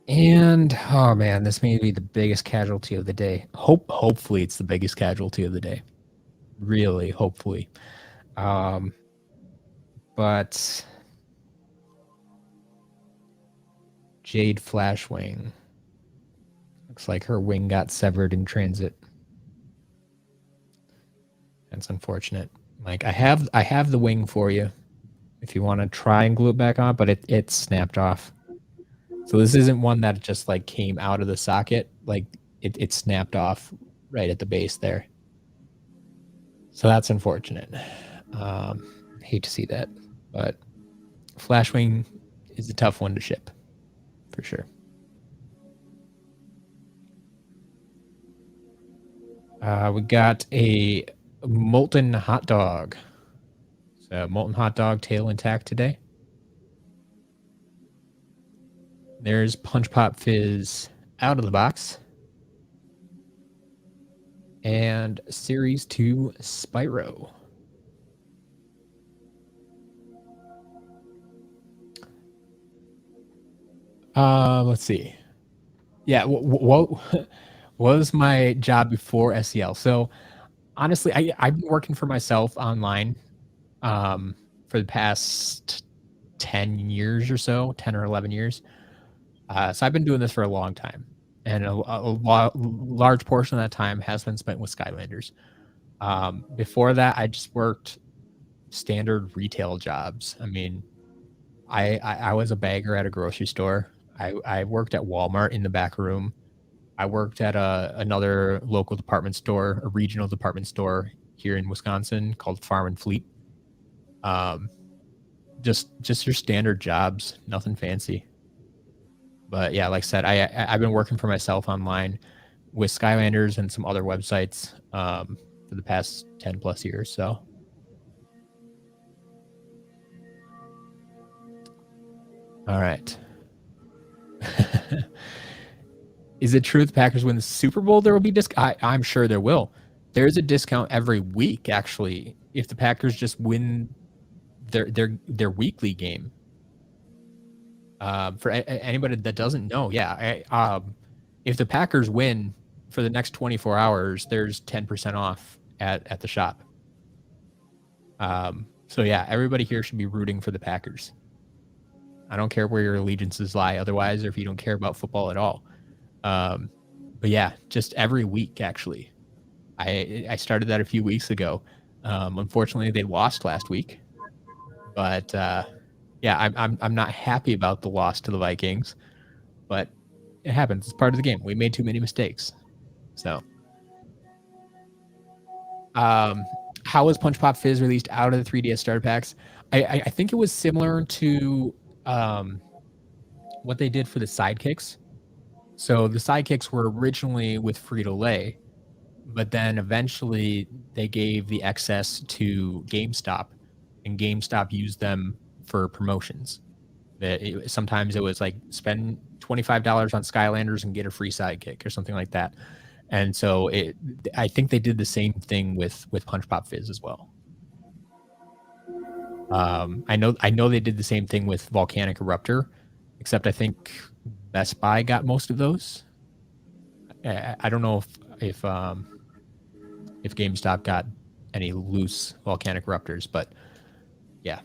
And oh man, this may be the biggest casualty of the day. Hopefully it's the biggest casualty of the day. Really, hopefully. But Jade Flashwing. Looks like her wing got severed in transit. That's unfortunate. Like I have the wing for you if you want to try and glue it back on, but it snapped off. So this isn't one that just like came out of the socket. Like it snapped off right at the base there. So that's unfortunate. Hate to see that, but Flashwing is a tough one to ship for sure. We got a Molten Hot Dog. So Molten Hot Dog tail intact today. There's Punch Pop Fizz out of the box. And Series 2 Spyro. Let's see. Yeah, what was my job before SEL? So honestly, I've been working for myself online for the past 10 years or so, 10 or 11 years. So I've been doing this for a long time. And a large portion of that time has been spent with Skylanders. Before that, I just worked standard retail jobs. I mean, I was a bagger at a grocery store. I worked at Walmart in the back room. I worked at another local department store, a regional department store here in Wisconsin called Farm and Fleet. Just your standard jobs, nothing fancy. But yeah, like I said, I've been working for myself online with Skylanders and some other websites for the past 10 plus years. So all right. Is it true the Packers win the Super Bowl? There will be I'm sure there will. There's a discount every week, actually, if the Packers just win their weekly game. For anybody that doesn't know, yeah, if the Packers win for the next 24 hours, there's 10% off at the shop. So yeah, everybody here should be rooting for the Packers. I don't care where your allegiances lie otherwise, or if you don't care about football at all. But yeah, just every week, actually. I started that a few weeks ago. Unfortunately, they lost last week. But yeah, I'm not happy about the loss to the Vikings. But it happens. It's part of the game. We made too many mistakes. So, how was Punch Pop Fizz released out of the 3DS starter packs? I think it was similar to what they did for the sidekicks. So the sidekicks were originally with Frito-Lay, but then eventually they gave the excess to GameStop, and GameStop used them for promotions. Sometimes it was like spend $25 on Skylanders and get a free sidekick or something like that. And so I think they did the same thing with Punch Pop Fizz as well. I know they did the same thing with Volcanic Eruptor, except I think Best Buy got most of those. I don't know if GameStop got any loose Volcanic Eruptors, but yeah.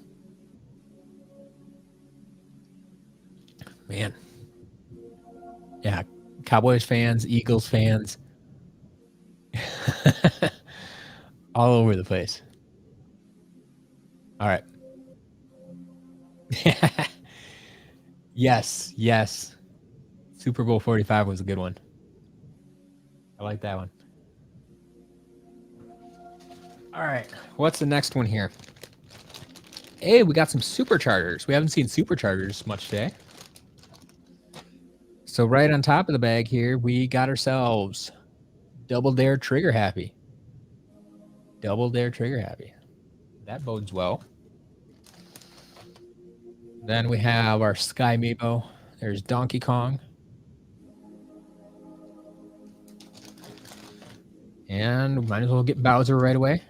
Man. Yeah, Cowboys fans, Eagles fans, all over the place. All right. Yes. Super Bowl 45 was a good one. I like that one. All right. What's the next one here? Hey, we got some Superchargers. We haven't seen Superchargers much today. So right on top of the bag here, we got ourselves Double Dare Trigger Happy. Double Dare Trigger Happy. That bodes well. Then we have our Sky Meepo. There's Donkey Kong. And we might as well get Bowser right away.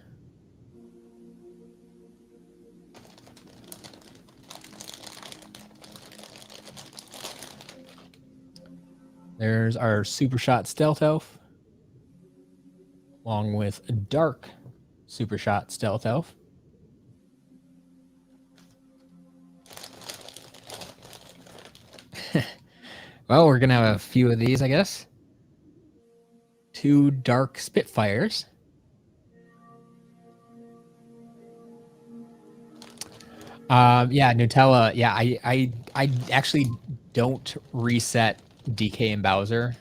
There's our Super Shot Stealth Elf, along with a Dark Super Shot Stealth Elf. Well, we're going to have a few of these, I guess. 2 Dark Spitfires. Yeah, Nutella. Yeah, I actually don't reset DK and Bowser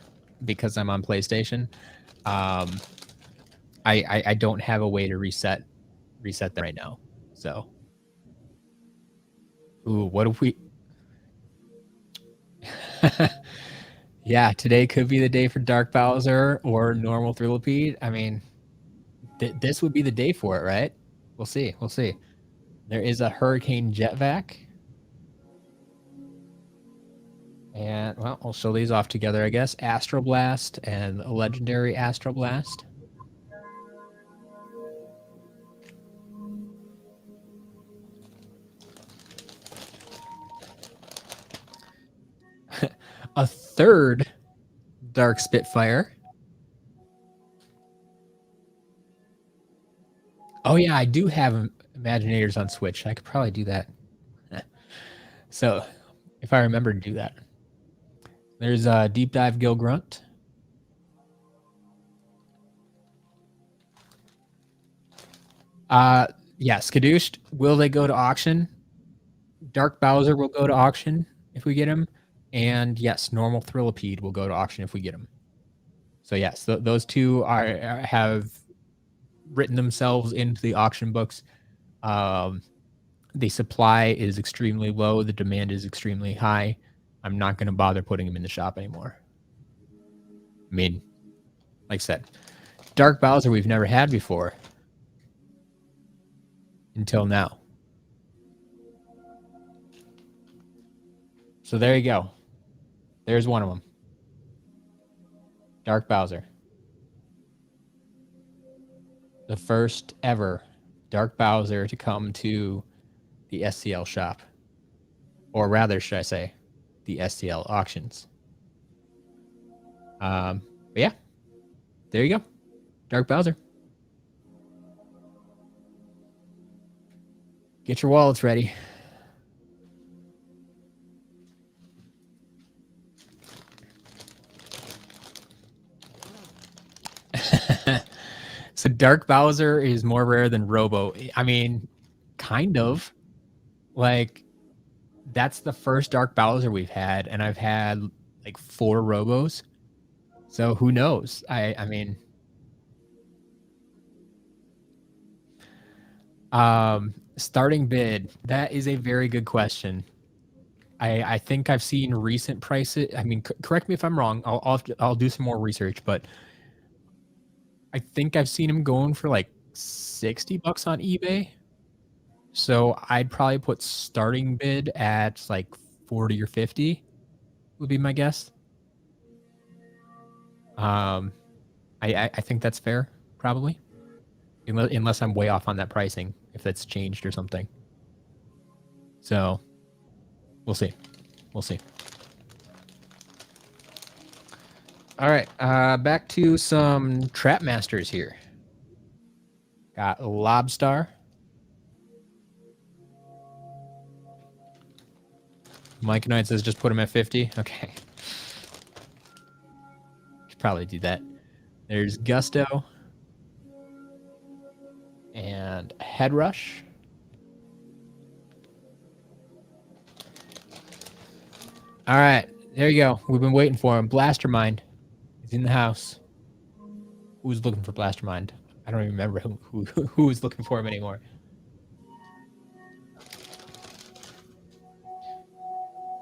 because I'm on PlayStation. I don't have a way to reset them right now. So, ooh, what if we? Yeah, today could be the day for Dark Bowser or normal Thrillipede. I mean, this would be the day for it, right? We'll see. We'll see. There is a Hurricane Jet Vac. And, well, I'll show these off together, I guess. Astro Blast and a legendary Astro Blast. A 3rd Dark Spitfire. Oh, yeah, I do have Imaginators on Switch. I could probably do that. So, if I remember to do that. There's a Deep Dive Gil Grunt. Yeah, Skadooshed. Will they go to auction? Dark Bowser will go to auction if we get him. And yes, normal Thrillipede will go to auction if we get him. So yes, those two have written themselves into the auction books. The supply is extremely low. The demand is extremely high. I'm not going to bother putting them in the shop anymore. I mean, like I said, Dark Bowser we've never had before. Until now. So there you go. There's one of them. Dark Bowser. The first ever Dark Bowser to come to the SCL shop. Or rather, should I say, the SCL auctions. But yeah, there you go. Dark Bowser. Get your wallets ready. So Dark Bowser is more rare than Robo. I mean, kind of. Like, that's the first Dark Bowser we've had, and I've had like 4 Robos. So who knows? I mean, starting bid. That is a very good question. I think I've seen recent prices. I mean, correct me if I'm wrong. I'll do some more research, but I think I've seen them going for like $60 on eBay. So I'd probably put starting bid at like 40 or 50 would be my guess. I think that's fair, probably, unless I'm way off on that pricing, if that's changed or something. So we'll see. We'll see. All right, back to some Trap Masters here. Got Lobstar. Mike Knight says just put him at 50. Okay. Should probably do that. There's Gusto. And Head Rush. All right, there you go. We've been waiting for him. Blastermind is in the house. Who's looking for Blastermind? I don't even remember who was looking for him anymore.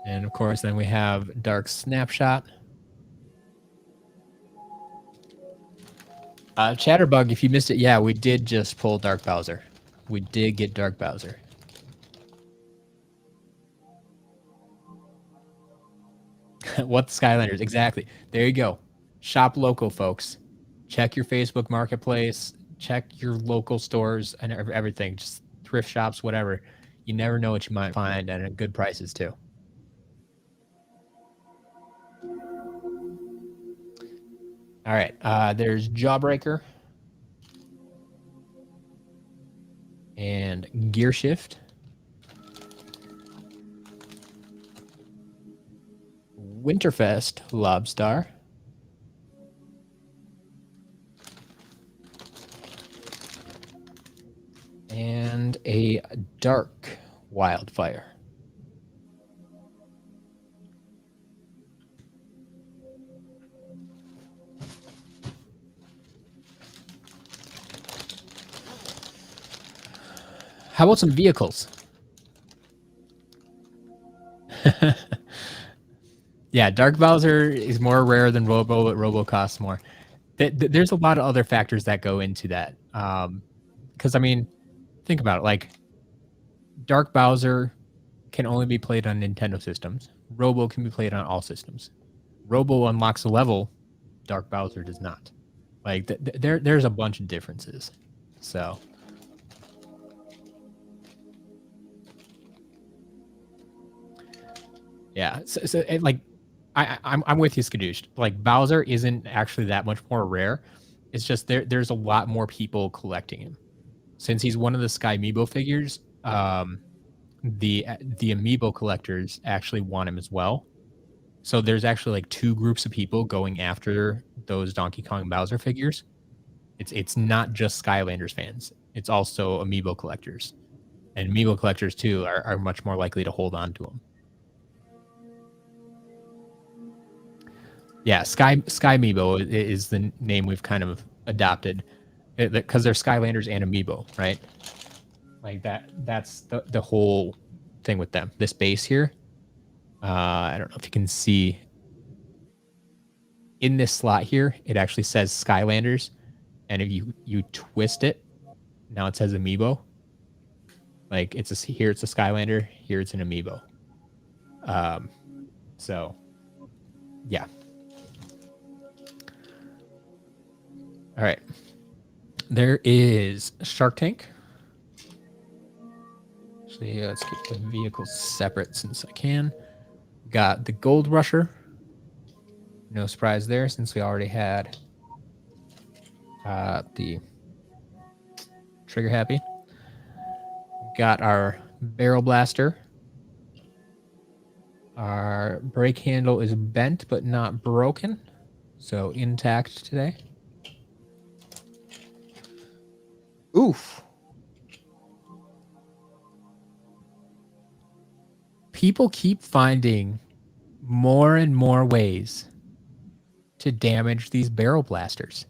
And of course, then we have Dark Snapshot. Chatterbug, if you missed it, yeah, we did just pull Dark Bowser. We did get Dark Bowser. What Skylanders? Exactly. There you go. Shop local, folks. Check your Facebook Marketplace. Check your local stores and everything. Just thrift shops, whatever. You never know what you might find, and at good prices too. All right. There's Jawbreaker and Gear Shift. Winterfest Lobstar. And a Dark Wildfire. How about some vehicles? Yeah, Dark Bowser is more rare than Robo, but Robo costs more. There's a lot of other factors that go into that. Because, I mean, think about it. Like, Dark Bowser can only be played on Nintendo systems. Robo can be played on all systems. Robo unlocks a level. Dark Bowser does not. Like, there's a bunch of differences. So... yeah, so like, I'm with you, Skadoosh. Like, Bowser isn't actually that much more rare. It's just there's a lot more people collecting him. Since he's one of the Sky Amiibo figures, the Amiibo collectors actually want him as well. So there's actually like two groups of people going after those Donkey Kong Bowser figures. It's not just Skylanders fans. It's also Amiibo collectors. And Amiibo collectors, too, are much more likely to hold on to them. Yeah, Sky Amiibo is the name we've kind of adopted, because they're Skylanders and Amiibo, right? Like that's the whole thing with them. This base here, I don't know if you can see in this slot here, it actually says Skylanders, and if you twist it, now it says Amiibo. Like, here it's a Skylander, here it's an Amiibo. So yeah. All right. There is Shark Tank. Actually, let's keep the vehicles separate since I can. Got the Gold Rusher. No surprise there, since we already had the Trigger Happy. Got our Barrel Blaster. Our brake handle is bent but not broken, so intact today. Oof. People keep finding more and more ways to damage these barrel blasters.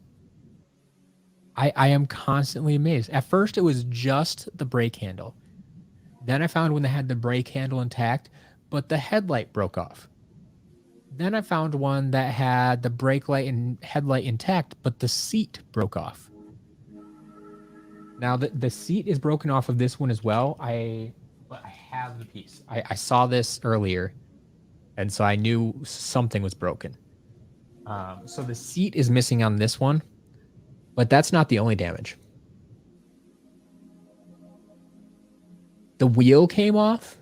I am constantly amazed. At first, it was just the brake handle. Then I found when they had the brake handle intact, but the headlight broke off. Then I found one that had the brake light and headlight intact, but the seat broke off. Now, the seat is broken off of this one as well. But I have the piece. I saw this earlier, and so I knew something was broken. So the seat is missing on this one, but that's not the only damage. The wheel came off?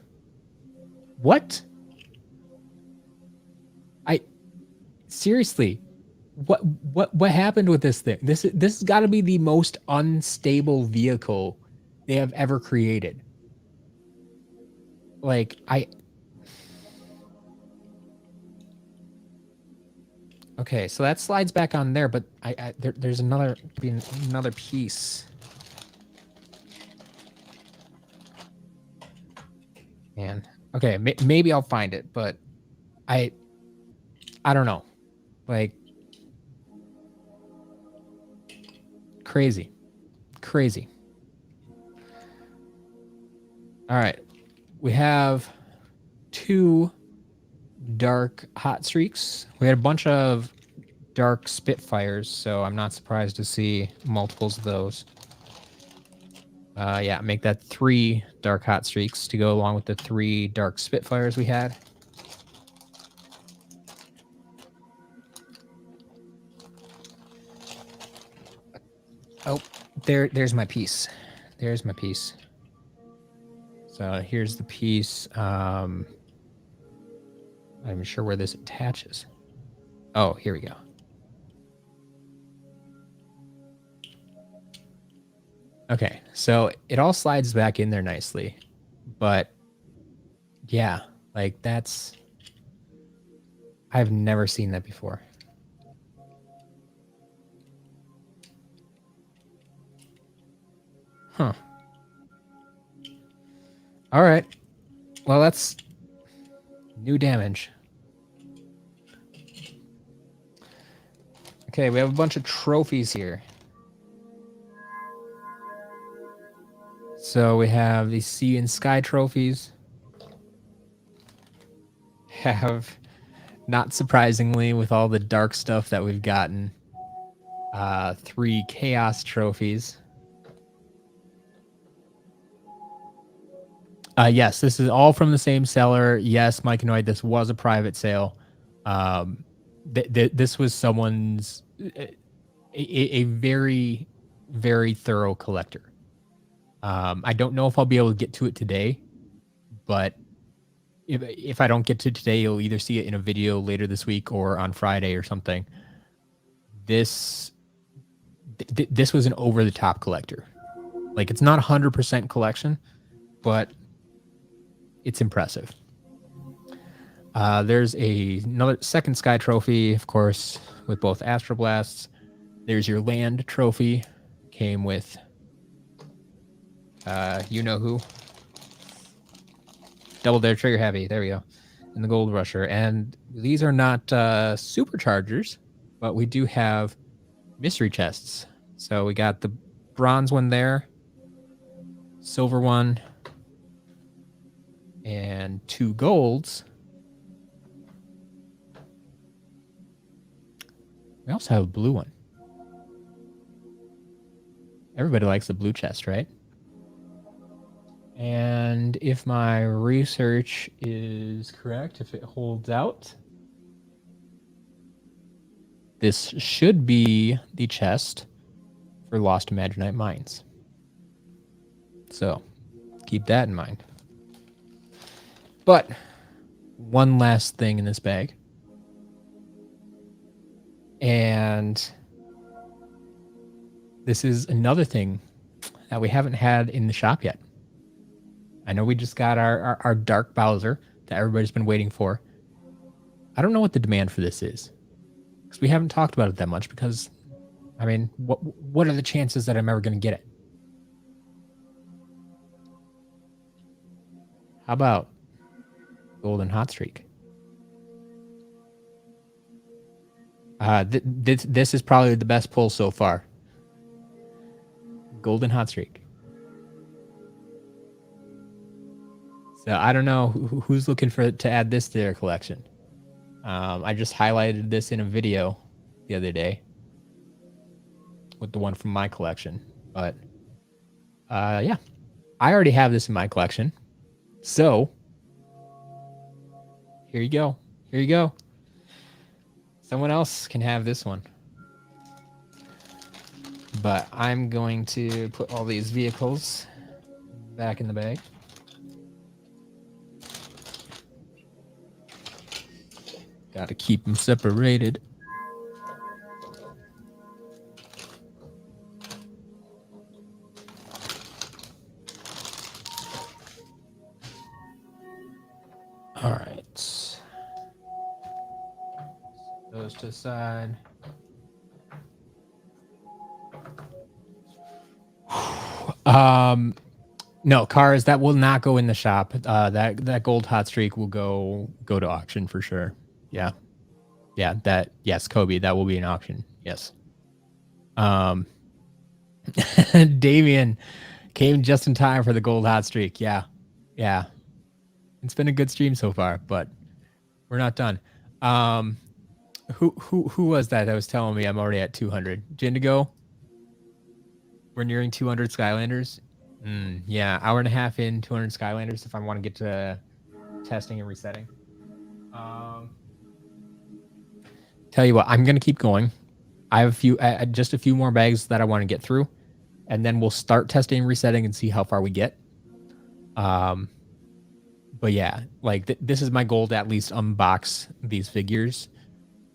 What? Seriously, what happened with this thing? This has got to be the most unstable vehicle they have ever created. Like, okay, so that slides back on there, but there's another piece. Man, okay, maybe I'll find it, but I don't know. Like, crazy. All right, we have 2 dark hot streaks. We had a bunch of dark Spitfires, so I'm not surprised to see multiples of those. Yeah, make that 3 dark hot streaks to go along with the 3 dark Spitfires we had. Oh, there's my piece. There's my piece. So here's the piece. I'm not even sure where this attaches. Oh, here we go. Okay, so it all slides back in there nicely. But yeah, like that's... I've never seen that before. Huh. All right. Well, that's new damage. Okay, we have a bunch of trophies here. So we have the Sea and Sky trophies. Have, not surprisingly, with all the dark stuff that we've gotten, 3 Chaos trophies. Yes, this is all from the same seller. Yes, Mike Annoyed, this was a private sale. This was someone's a very, very thorough collector. I don't know if I'll be able to get to it today, but if I don't get to it today, you'll either see it in a video later this week or on Friday or something. This was an over-the-top collector. Like, it's not 100% collection, but it's impressive. There's another second Sky trophy, of course, with both Astro Blasts. There's your Land trophy. Came with, you know who. Double Dare Trigger Happy. There we go. And the Gold Rusher. And these are not Superchargers, but we do have mystery chests. So we got the bronze one there, silver one, and 2 golds. We also have a blue one. Everybody likes the blue chest, right? And if my research is correct, if it holds out, this should be the chest for Lost Imaginite Mines. So keep that in mind. But one last thing in this bag. And this is another thing that we haven't had in the shop yet. I know we just got our Dark Bowser that everybody's been waiting for. I don't know what the demand for this is, because we haven't talked about it that much, because, I mean, what are the chances that I'm ever going to get it? How about Golden Hot Streak? This is probably the best pull so far. Golden Hot Streak. So I don't know who's looking to add this to their collection. I just highlighted this in a video the other day with the one from my collection. But yeah, I already have this in my collection. So here you go. Here you go. Someone else can have this one. But I'm going to put all these vehicles back in the bag. Got to keep them separated. All right. Those to the side. No, cars that will not go in the shop. That gold hot streak will go to auction for sure. Yeah. Yes, Kobe, that will be an auction. Yes. Damien came just in time for the gold hot streak. Yeah. It's been a good stream so far, but we're not done. Who was that was telling me I'm already at 200? Jindigo? We're nearing 200 Skylanders. Yeah, hour and a half in, 200 Skylanders if I want to get to testing and resetting. Tell you what, I'm going to keep going. I have just a few more bags that I want to get through, and then we'll start testing and resetting and see how far we get. But yeah, like this is my goal to at least unbox these figures,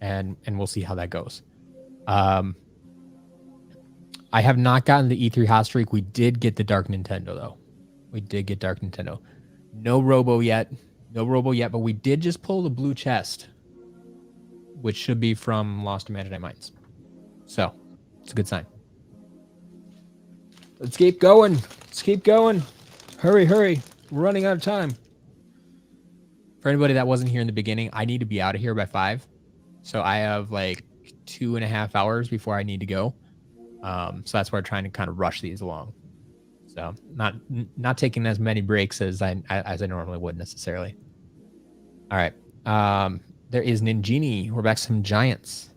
and we'll see how that goes. I have not gotten the E3 hot streak. We did get the Dark Nintendo though. We did get Dark Nintendo. No Robo yet, but we did just pull the blue chest, which should be from Lost Imaginary Minds. So it's a good sign. Let's keep going. Let's keep going. Hurry. We're running out of time. For anybody that wasn't here in the beginning, I need to be out of here by 5. So I have like 2.5 hours before I need to go. So that's why I'm trying to kind of rush these along. So not taking as many breaks as I normally would necessarily. All right. There is Ninjini. We're back to some giants.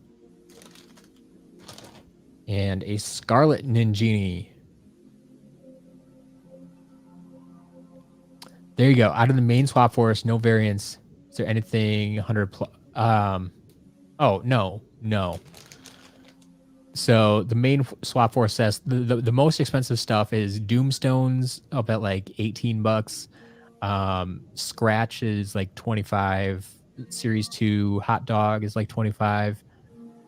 And a Scarlet Ninjini. There you go. Out of the main swap forest, no variants. Is there anything 100 plus? Oh, no. So the main swap forest says the most expensive stuff is Doomstones up at like $18. Scratch is like 25. Series 2 Hot Dog is like 25.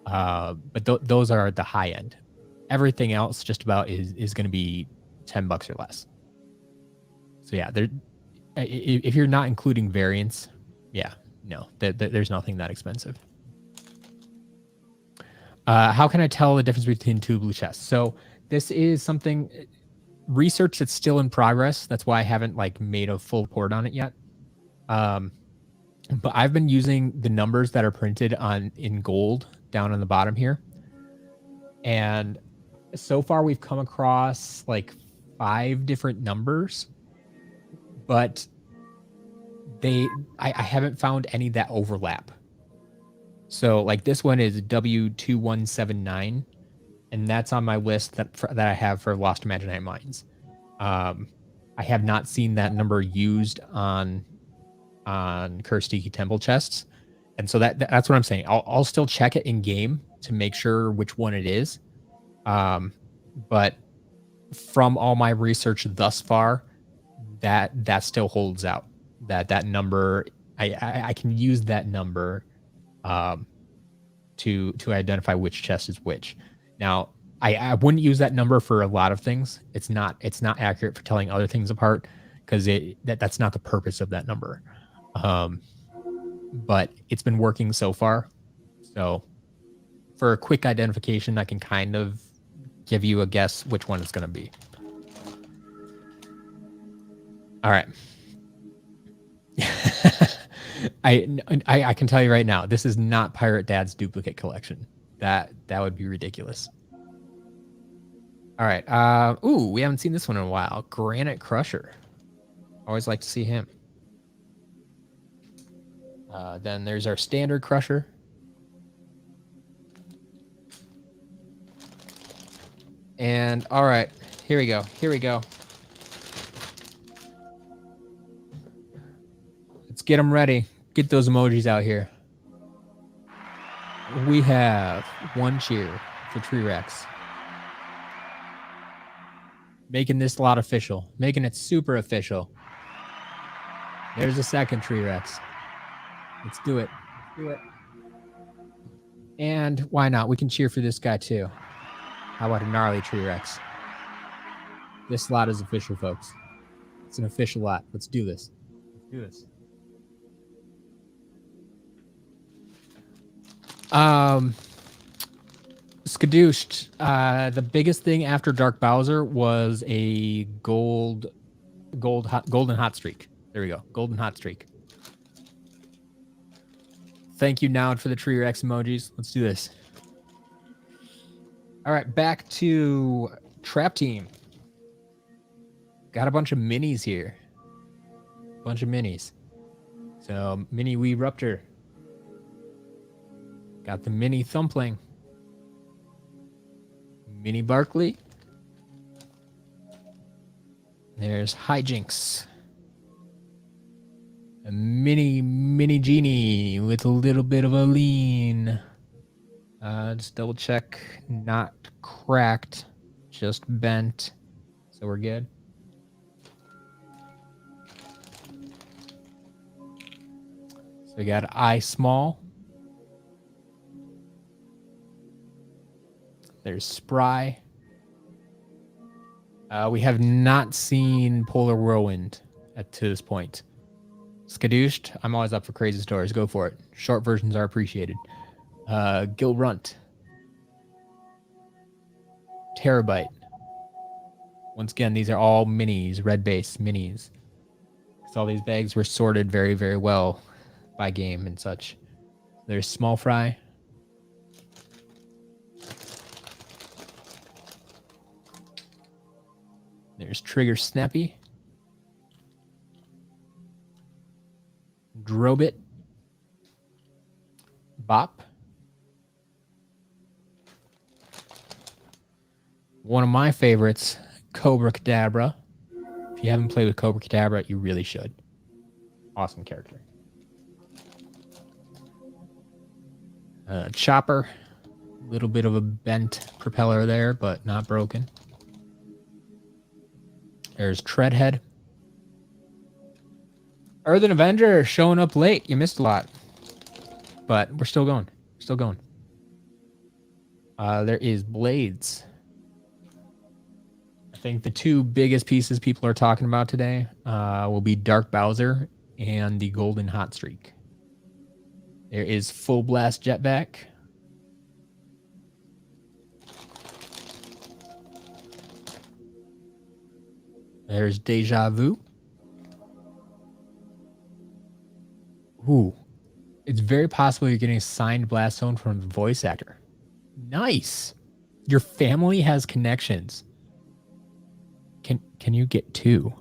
But those are at the high end. Everything else just about is going to be $10 or less. So yeah, if you're not including variants, yeah, no, there's nothing that expensive. How can I tell the difference between two blue chests? So this is something research that's still in progress. That's why I haven't like made a full report on it yet. But I've been using the numbers that are printed in gold down on the bottom here. And so far we've come across like 5 different numbers, but I haven't found any that overlap. So like this one is W2179, and that's on my list that I have for Lost Imaginary Minds. I have not seen that number used on Cursed Tiki Temple chests, and so that's what I'm saying. I'll still check it in game to make sure which one it is. But from all my research thus far, that still holds out. That number, I can use that number to identify which chest is which. Now, I wouldn't use that number for a lot of things. It's not accurate for telling other things apart, because that's not the purpose of that number. But it's been working so far. So for a quick identification, I can kind of give you a guess which one it's going to be. All right. I can tell you right now, this is not Pirate Dad's duplicate collection. That would be ridiculous. All right. Ooh, we haven't seen this one in a while. Granite Crusher. Always like to see him. Then there's our standard Crusher. And all right, here we go. Here we go. Let's get them ready. Get those emojis out here. We have one cheer for Tree Rex. Making this lot official. Making it super official. There's a second Tree Rex. Let's do it. Let's do it. And why not? We can cheer for this guy too. How about a gnarly Tree Rex? This lot is official, folks. It's an official lot. Let's do this. Let's do this. Skadooshed. The biggest thing after Dark Bowser was a golden hot streak. There we go. Golden hot streak. Thank you, Noud, for the Tree Rex emojis. Let's do this. All right, back to Trap Team. Got a bunch of minis here. Bunch of minis. So, mini Wee Ruptor. Got the mini Thumpling. Mini Barkley. There's Hijinks. A mini Genie with a little bit of a lean. Just double check. Not cracked. Just bent. So we're good. So we got Eye Small. There's Spry. We have not seen Polar Whirlwind to this point. Skadooshed, I'm always up for crazy stories. Go for it. Short versions are appreciated. Gil Runt. Terabyte. Once again, these are all minis, red base minis. So all these bags were sorted very, very well by game and such. There's Small Fry. There's Trigger Snappy. Drobit. Bop. One of my favorites, Cobra Kadabra. If you haven't played with Cobra Kadabra, you really should. Awesome character. Chopper. A little bit of a bent propeller there, but not broken. There's Treadhead. Earthen Avenger showing up late. You missed a lot. But we're still going. Still going. There is Blades. I think the two biggest pieces people are talking about today will be Dark Bowser and the Golden Hot Streak. There is Full Blast Jet Vac. There's Deja Vu. Ooh. It's very possible you're getting a signed Blast Zone from the voice actor. Nice. Your family has connections. Can you get two?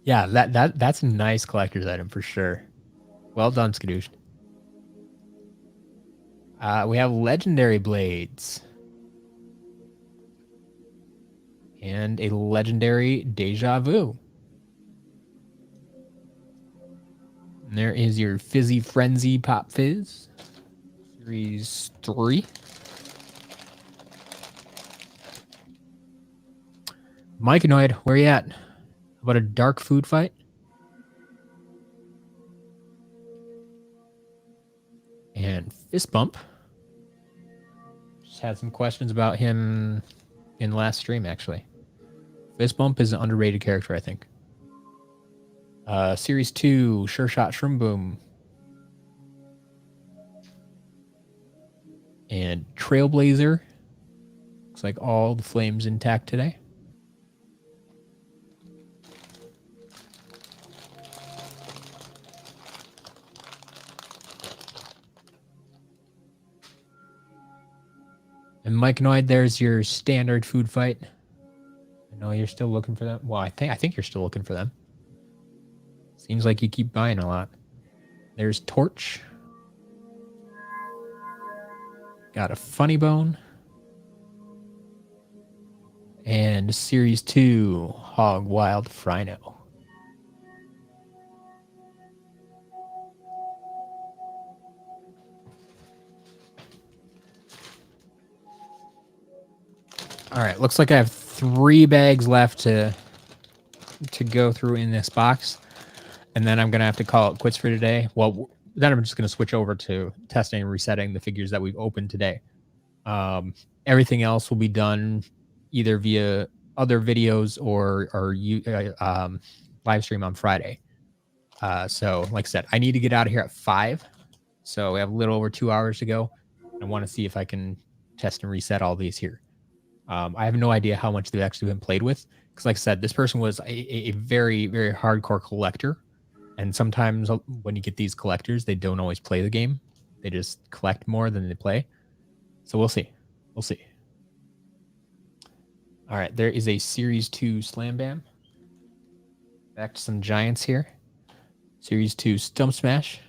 Yeah, that's a nice collector's item for sure. Well done, Skadoosh. We have Legendary Blades. And a Legendary Deja Vu. And there is your Fizzy Frenzy Pop Fizz. Series 3. Myconoid, where you at? How about a Dark Food Fight? And Fist Bump. Just had some questions about him in the last stream, actually. Fist Bump is an underrated character, I think. Series 2, Sure Shot Shroom Boom. And Trailblazer. Looks like all the flames intact today. And Myconoid, there's your standard food fight. I know you're still looking for them. Well, I think you're still looking for them. Seems like you keep buying a lot. There's Torch. Got a Funny Bone. And Series 2, Hog Wild Frino. All right, looks like I have 3 bags left to go through in this box. And then I'm going to have to call it quits for today. Well, then I'm just going to switch over to testing and resetting the figures that we've opened today. Everything else will be done either via other videos or live stream on Friday. So like I said, I need to get out of here at 5. So we have a little over 2 hours to go. I want to see if I can test and reset all these here. I have no idea how much they've actually been played with. Because like I said, this person was a very, very hardcore collector. And sometimes when you get these collectors, they don't always play the game. They just collect more than they play. So we'll see. We'll see. All right, there is a Series 2 Slam Bam. Back to some Giants here. Series 2 Stump Smash.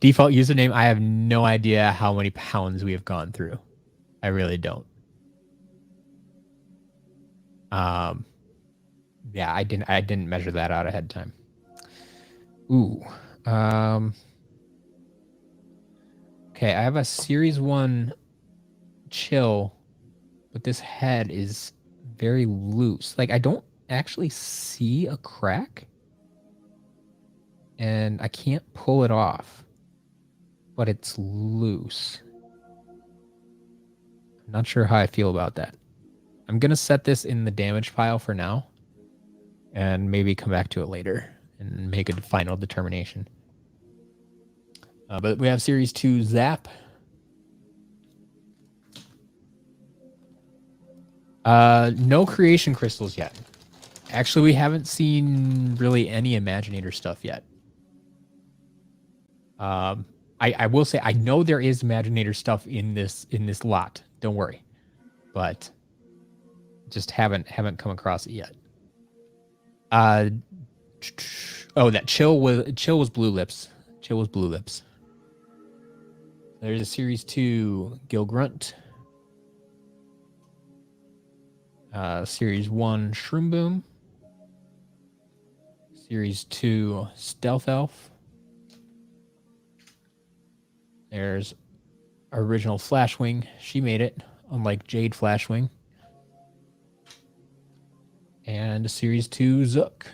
Default username, I have no idea how many pounds we have gone through. I really don't. Yeah, I didn't measure that out ahead of time. Ooh. Okay, I have a Series 1 Chill, but this head is very loose. Like, I don't actually see a crack. And I can't pull it off. But it's loose. I'm not sure how I feel about that. I'm going to set this in the damage pile for now. And maybe come back to it later and make a final determination. But we have Series 2 Zap. No creation crystals yet. Actually, we haven't seen really any Imaginator stuff yet. I will say I know there is Imaginator stuff in this lot. Don't worry, but just haven't come across it yet. Oh, that Chill was Blue Lips. Chill was Blue Lips. There's a Series 2 Gil Grunt. Series 1 Shroom Boom. Series 2 Stealth Elf. There's original Flashwing. She made it, unlike Jade Flashwing. And Series 2 Zook.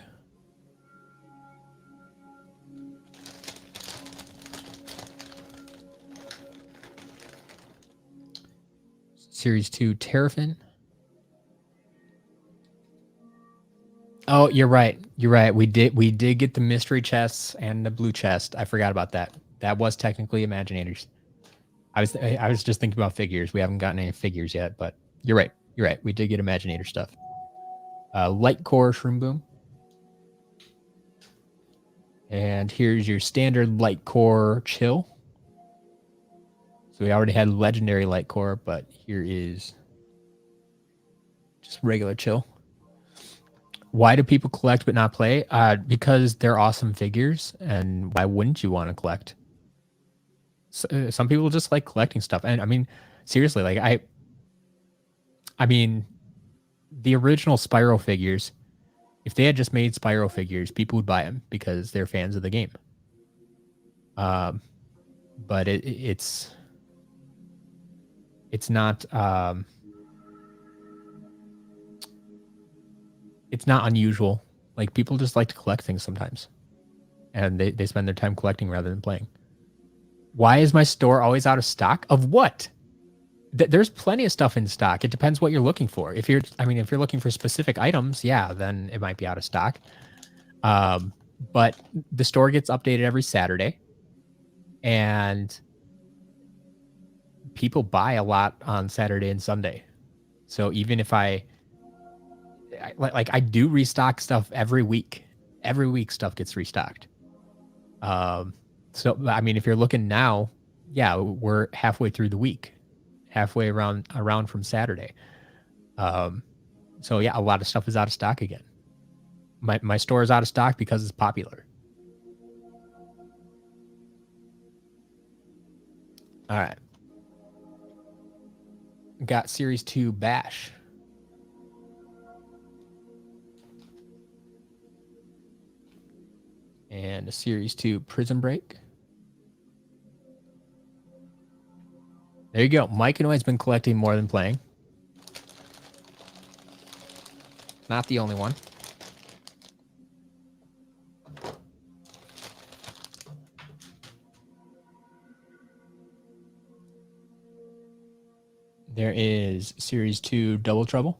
Series 2 Terrafin. Oh, you're right. You're right. We did get the mystery chests and the blue chest. I forgot about that. That was technically Imaginators. I was just thinking about figures. We haven't gotten any figures yet, but you're right. You're right. We did get Imaginator stuff. Light Core Shroom Boom. And here's your standard Light Core Chill. So we already had legendary Light Core, but here is just regular Chill. Why do people collect but not play? Because they're awesome figures, and why wouldn't you want to collect? So, some people just like collecting stuff, and I mean, seriously, like I mean, the original Spyro figures, if they had just made Spyro figures, people would buy them because they're fans of the game. But it's not it's not unusual. Like, people just like to collect things sometimes, and they spend their time collecting rather than playing. Why is my store always out of stock? Of what? There's plenty of stuff in stock. It depends what you're looking for. If you're looking for specific items, yeah, then it might be out of stock. But the store gets updated every Saturday, and people buy a lot on Saturday and Sunday. So even if I do restock stuff every week. Every week stuff gets restocked. So I mean, if you're looking now, yeah, we're halfway through the week, halfway around from Saturday. So yeah, a lot of stuff is out of stock again. My store is out of stock because it's popular. All right. Got Series 2 Bash. And a Series 2 Prison Break. There you go. Mike and I has been collecting more than playing. Not the only one. There is Series 2 Double Trouble.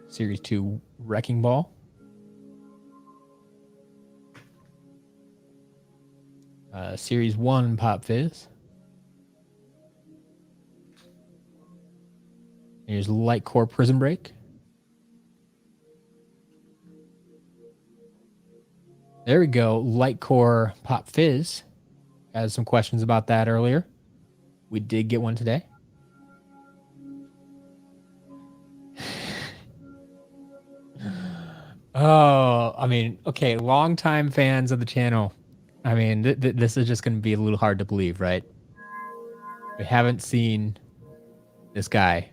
Series 2 Wrecking Ball. Series 1 Pop Fizz. Here's Light Core Prison Break. There we go. Light Core Pop Fizz. Had some questions about that earlier. We did get one today. Oh, I mean, okay, longtime fans of the channel. I mean, this is just going to be a little hard to believe, right? We haven't seen this guy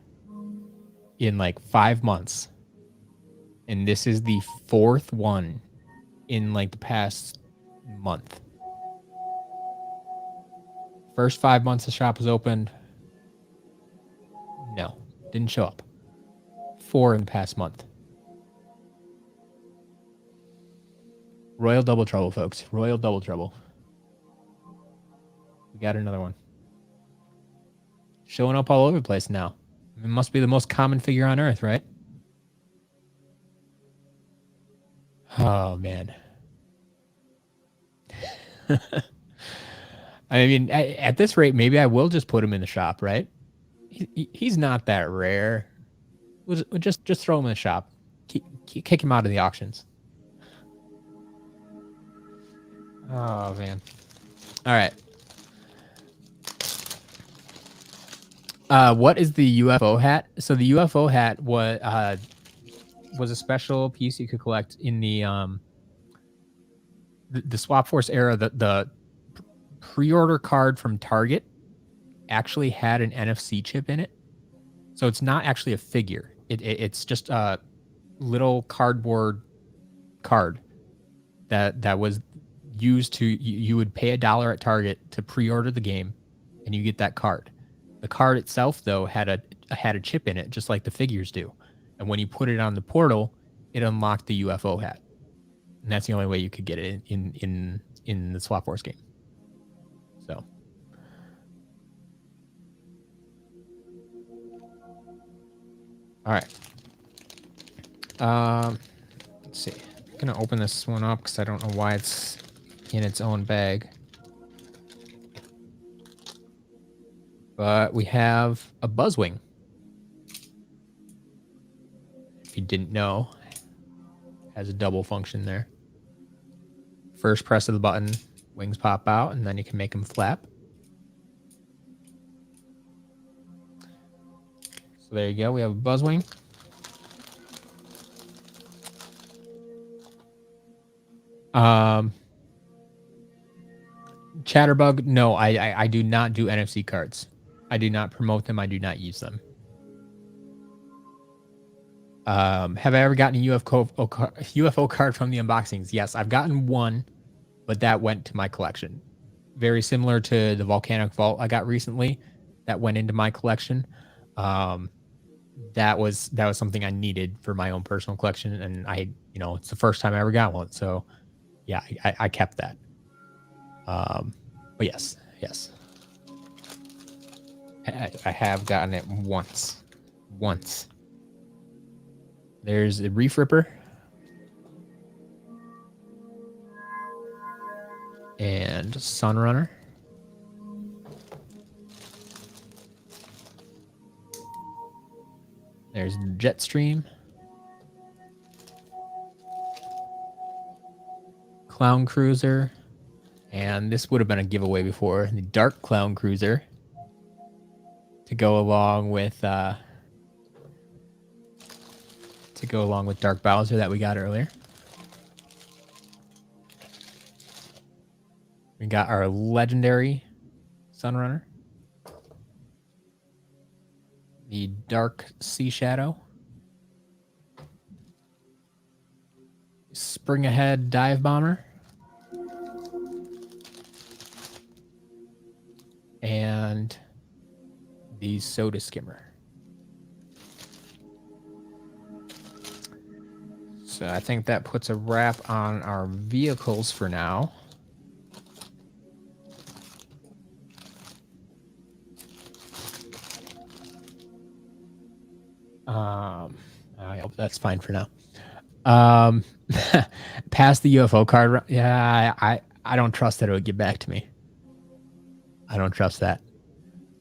in like 5 months. And this is the 4th one in like the past month. First 5 months the shop was opened. No, didn't show up. 4 in the past month. Royal Double Trouble, folks. Royal Double Trouble. We got another one. Showing up all over the place now. It must be the most common figure on Earth, right? Oh, man. I mean, at this rate, maybe I will just put him in the shop, right? He's not that rare. We'll just throw him in the shop. Kick him out of the auctions. Oh, man. All right. What is the UFO hat? So the UFO hat was a special piece you could collect in the Swap Force era. The pre-order card from Target actually had an NFC chip in it, so it's not actually a figure. It's just a little cardboard card that was used to you would pay $1 at Target to pre-order the game, and you get that card. The card itself, though, had a chip in it, just like the figures do. And when you put it on the portal, it unlocked the UFO hat, and that's the only way you could get it in the Swap Force game. So, all right. Let's see. I'm gonna open this one up because I don't know why it's in its own bag. But we have a Buzzwing. If you didn't know, has a double function there. First press of the button, wings pop out, and then you can make them flap. So there you go. We have a Buzzwing. Chatterbug, no, I do not do NFC cards. I do not promote them. I do not use them. Have I ever gotten a UFO card from the unboxings? Yes, I've gotten one, but that went to my collection. Very similar to the Volcanic Vault I got recently. That went into my collection. That was something I needed for my own personal collection, and it's the first time I ever got one. So, yeah, I kept that. But yes. I have gotten it once. There's a Reef Ripper. And Sunrunner. There's Jetstream. Clown Cruiser. And this would have been a giveaway before. The Dark Clown Cruiser. To go along with Dark Bowser that we got earlier. We got our legendary Sunrunner. The Dark Sea Shadow. Spring Ahead Dive Bomber. And the Soda Skimmer. So I think that puts a wrap on our vehicles for now. I hope that's fine for now. Past the UFO card. Yeah, I don't trust that it would get back to me. I don't trust that.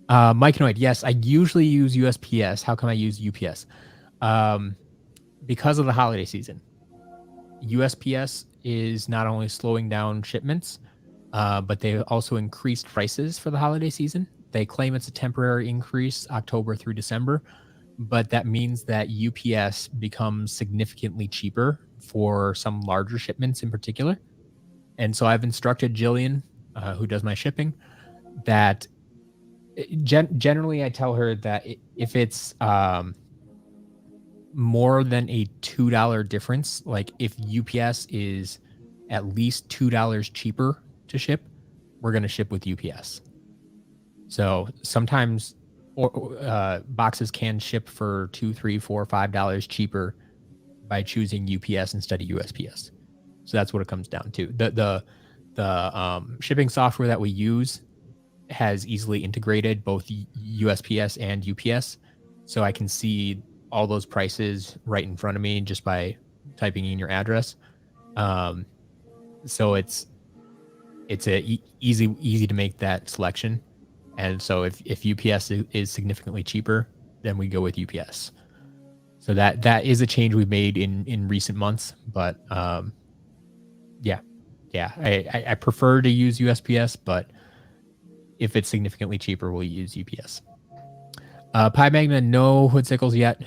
Mike Noid, yes, I usually use USPS. How come I use UPS? Because of the holiday season. USPS is not only slowing down shipments, but they also increased prices for the holiday season. They claim it's a temporary increase, October through December, but that means that UPS becomes significantly cheaper for some larger shipments in particular. And so I've instructed Jillian, who does my shipping, that generally I tell her that if it's more than a $2 difference, like if UPS is at least $2 cheaper to ship, we're going to ship with UPS. So sometimes boxes can ship for $2, $3, $4, $5 cheaper by choosing UPS instead of USPS. So that's what it comes down to. The shipping software that we use has easily integrated both USPS and UPS, so I can see all those prices right in front of me just by typing in your address. So it's easy to make that selection. And so if UPS is significantly cheaper, then we go with UPS. So that is a change we've made in recent months. But yeah, I prefer to use USPS, but if it's significantly cheaper, we'll use UPS. Pie Magna, no hood sickles yet.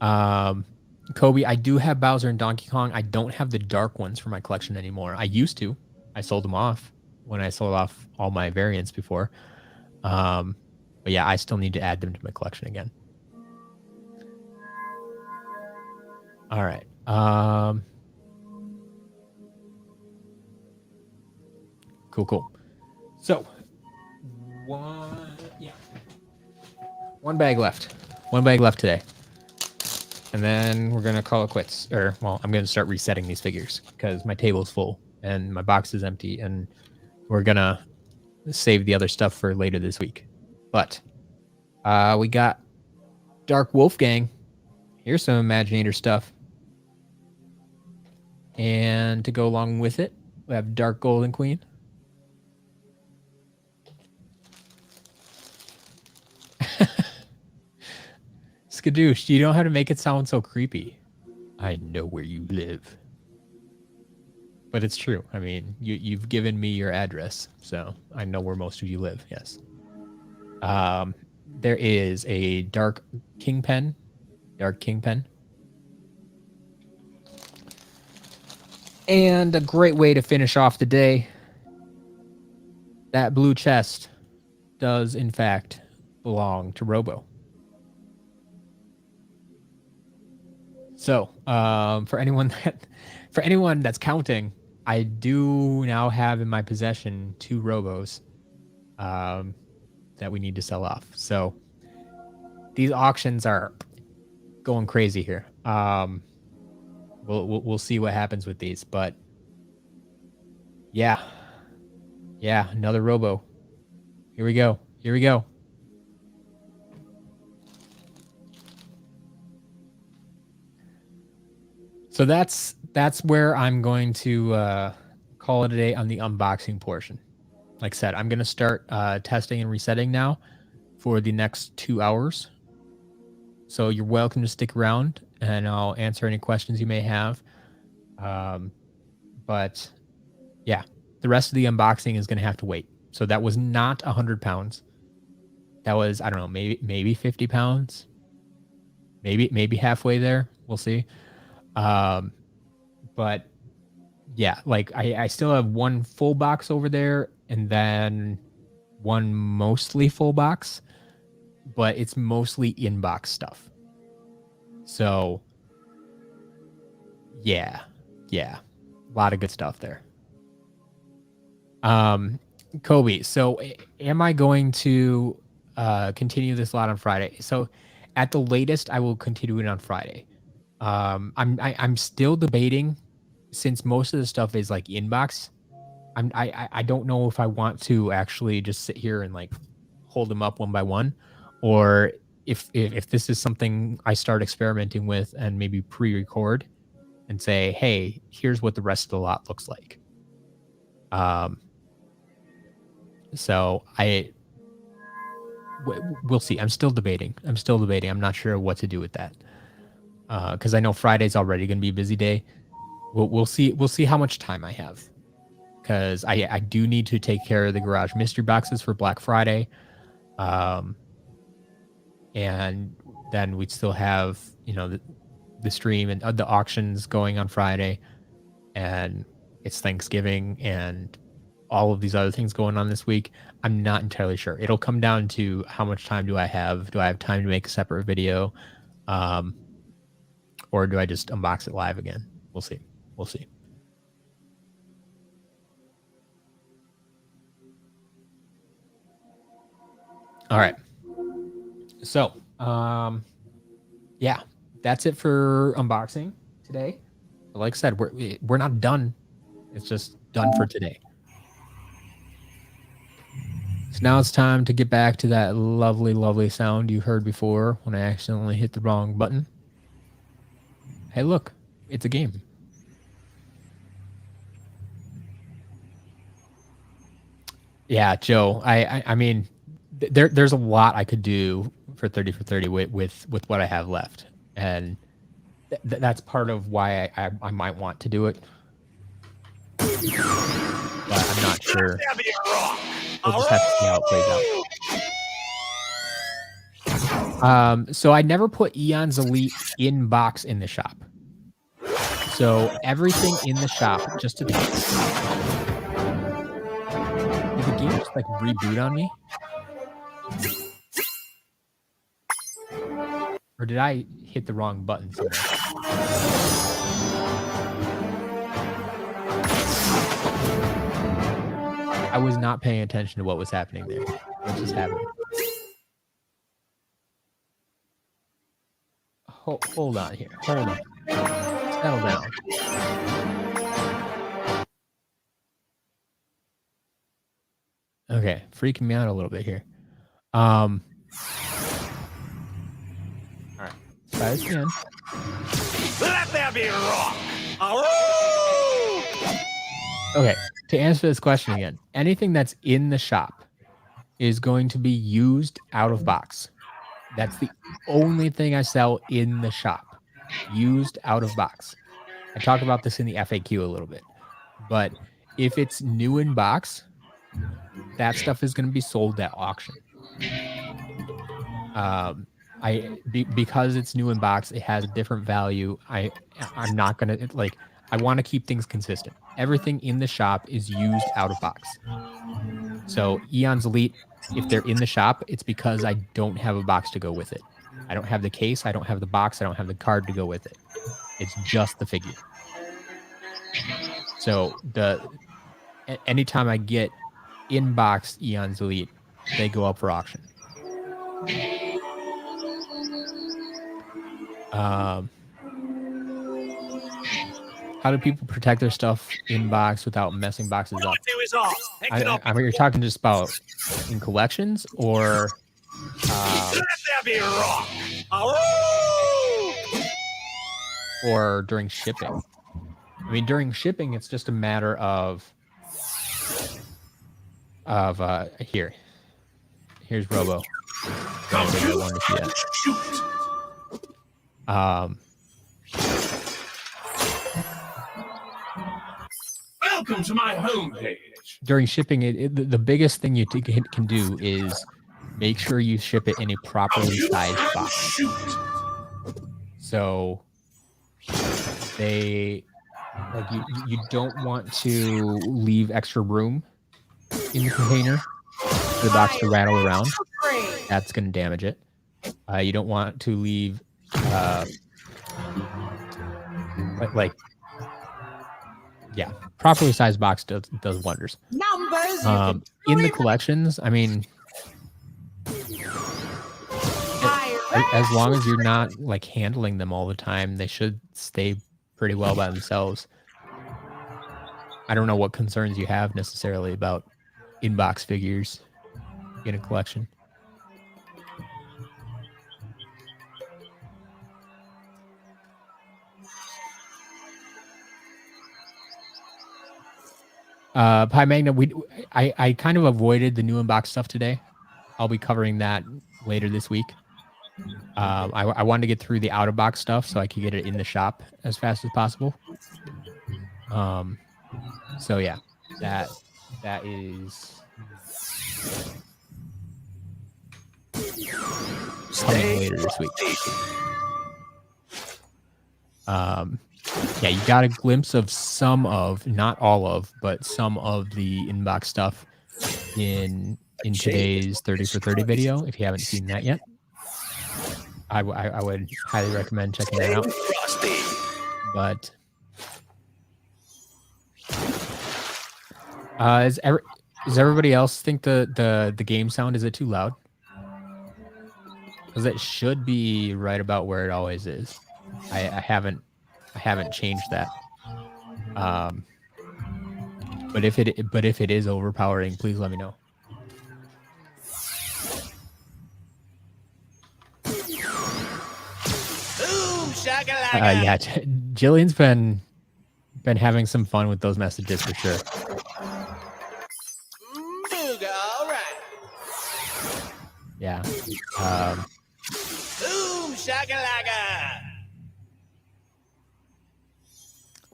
Kobe, I do have Bowser and Donkey Kong. I don't have the dark ones for my collection anymore. I used to. I sold them off when I sold off all my variants before. But yeah, I still need to add them to my collection again. All right. Cool. So, one bag left. One bag left today. And then we're going to call it quits. Or, well, I'm going to start resetting these figures because my table's full and my box is empty. And we're going to save the other stuff for later this week. But we got Dark Wolfgang. Here's some Imaginator stuff. And to go along with it, we have Dark Golden Queen. Skadoosh, you don't have to make it sound so creepy. I know where you live. But it's true. I mean, you've given me your address, so I know where most of you live, yes. There is a Dark Kingpin. And a great way to finish off the day. That blue chest does, in fact, belong to Robo. So, for anyone that's counting, I do now have in my possession 2 Robos that we need to sell off. So, these auctions are going crazy here. We'll see what happens with these, but yeah, another Robo. Here we go. So that's where I'm going to call it a day on the unboxing portion. Like I said, I'm going to start testing and resetting now for the next 2 hours. So you're welcome to stick around, and I'll answer any questions you may have. But yeah, the rest of the unboxing is going to have to wait. So that was not 100 pounds. That was, I don't know, maybe 50 pounds. Maybe halfway there. We'll see. But yeah, like I still have one full box over there and then one mostly full box, but it's mostly in-box stuff. So yeah, a lot of good stuff there. Kobe, so am I going to continue this lot on Friday? So at the latest, I will continue it on Friday. I'm still debating, since most of the stuff is like inbox. I don't know if I want to actually just sit here and like hold them up one by one, or if this is something I start experimenting with and maybe pre-record and say, hey, here's what the rest of the lot looks like. So we'll see. I'm still debating. I'm not sure what to do with that. Because I know Friday's already going to be a busy day. We'll see. We'll see how much time I have. Because I do need to take care of the garage mystery boxes for Black Friday. And then we'd still have, the stream and the auctions going on Friday. And it's Thanksgiving and all of these other things going on this week. I'm not entirely sure. It'll come down to how much time do I have? Do I have time to make a separate video? Or do I just unbox it live again? We'll see. All right. So, yeah, that's it for unboxing today. But like I said, we're not done. It's just done for today. So now it's time to get back to that lovely, lovely sound you heard before when I accidentally hit the wrong button. Hey, look, it's a game. Yeah, Joe, I mean, there's a lot I could do for 30 for 30 with what I have left. And that's part of why I might want to do it. But I'm not sure. We'll just have to see how it plays out. So I never put Eon's Elite in box in the shop. So everything in the shop, just to did the game just like reboot on me? Or did I hit the wrong button somewhere? I was not paying attention to what was happening there. What just happened? Hold on here. Hold on. Settle down. Okay, freaking me out a little bit here. All right, try this again. Let there be rock. Okay, to answer this question again, anything that's in the shop is going to be used out of box. That's the only thing I sell in the shop, used out of box. I talk about this in the FAQ a little bit, but if it's new in box, that stuff is going to be sold at auction. Because it's new in box, it has a different value. I'm not going to like. I want to keep things consistent. Everything in the shop is used out of box. So Eon's Elite, if they're in the shop, it's because I don't have a box to go with it. I don't have the case. I don't have the box. I don't have the card to go with it. It's just the figure. So anytime I get in-box Eon's Elite, they go up for auction. How do people protect their stuff in box without messing boxes up? I mean, you're talking just about in collections or or during shipping. I mean, during shipping, it's just a matter of here's Robo. Welcome to my homepage. During shipping, the biggest thing you can do is make sure you ship it in a properly sized box. So they like you don't want to leave extra room in the container for the box to rattle around. That's going to damage it. You don't want to leave properly sized box does wonders. Numbers. In the collections, I mean, as long as you're not like handling them all the time, they should stay pretty well by themselves. I don't know what concerns you have necessarily about in-box figures in a collection. Pi Magna, I kind of avoided the new in-box stuff today. I'll be covering that later this week. I wanted to get through the out-of-box stuff so I could get it in the shop as fast as possible. So yeah, that is coming later this week. Yeah, you got a glimpse of some of, not all of, but some of the inbox stuff in today's 30 for 30 video. If you haven't seen that yet, I would highly recommend checking that out. But does everybody else think the game sound, is it too loud? Because it should be right about where it always is. I haven't changed that. But if it is overpowering, please let me know. Yeah, Jillian's been having some fun with those messages for sure. Yeah.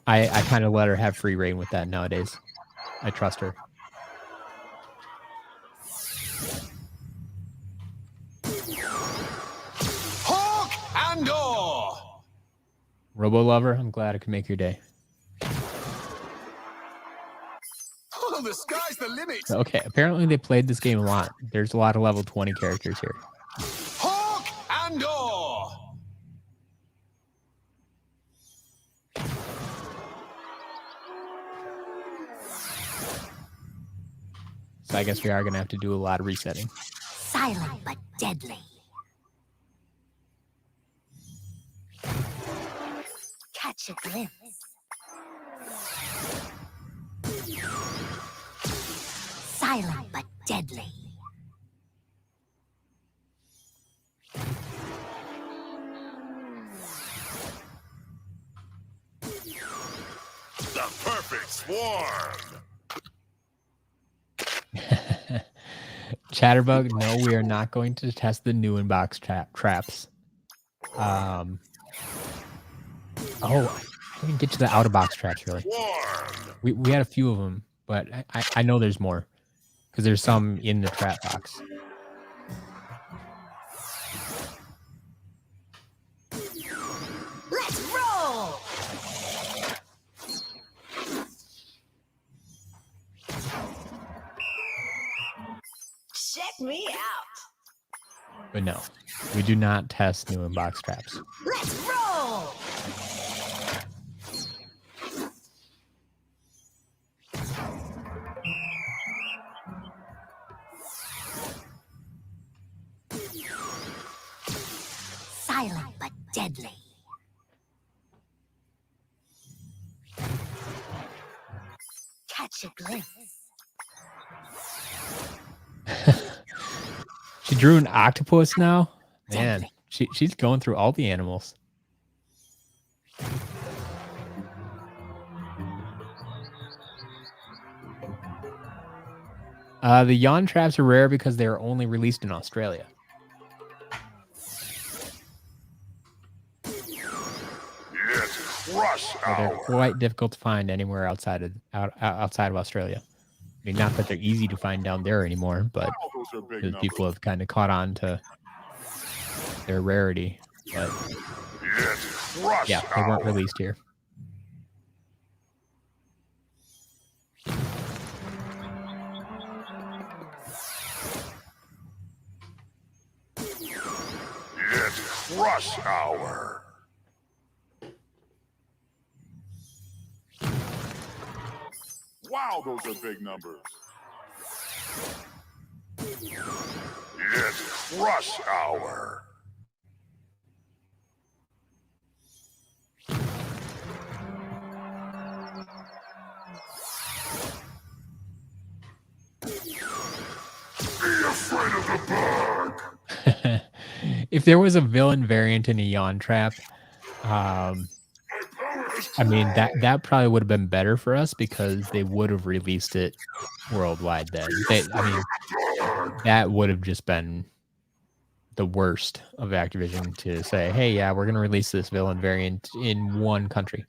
I kind of let her have free reign with that nowadays. I trust her. Hawk and Door. Robo Lover, I'm glad I could make your day. Oh, the sky's the limit. Okay, apparently they played this game a lot. There's a lot of level 20 characters here. Hawk and Door. So I guess we are going to have to do a lot of resetting. Silent but deadly. Catch a glimpse. Silent but deadly. The perfect swarm. Chatterbug, no, we are not going to test the new inbox traps. Oh, I didn't get to the out-of-box traps, really. We had a few of them, but I know there's more. Because there's some in the trap box. Let's roll! Check me out. But no, we do not test new inbox traps. Let's roll! Silent but deadly. Catch a glimpse. She drew an octopus now? Man, she's going through all the animals. The yawn traps are rare because they are only released in Australia. Yes, Rush So they're hour. quite difficult to find anywhere outside of Australia. I mean, not that they're easy to find down there anymore, but Those are big because numbers. people have kind of caught on to their rarity. But Yes. Rush yeah, they weren't hour. released here. Yes. Rush hour. Wow, those are big numbers. Yes. Rush hour. Be afraid of the bug. If there was a villain variant in a yawn trap, I mean that probably would have been better for us because they would have released it worldwide then. I mean, that would have just been the worst of Activision to say, hey, yeah, we're going to release this villain variant in one country.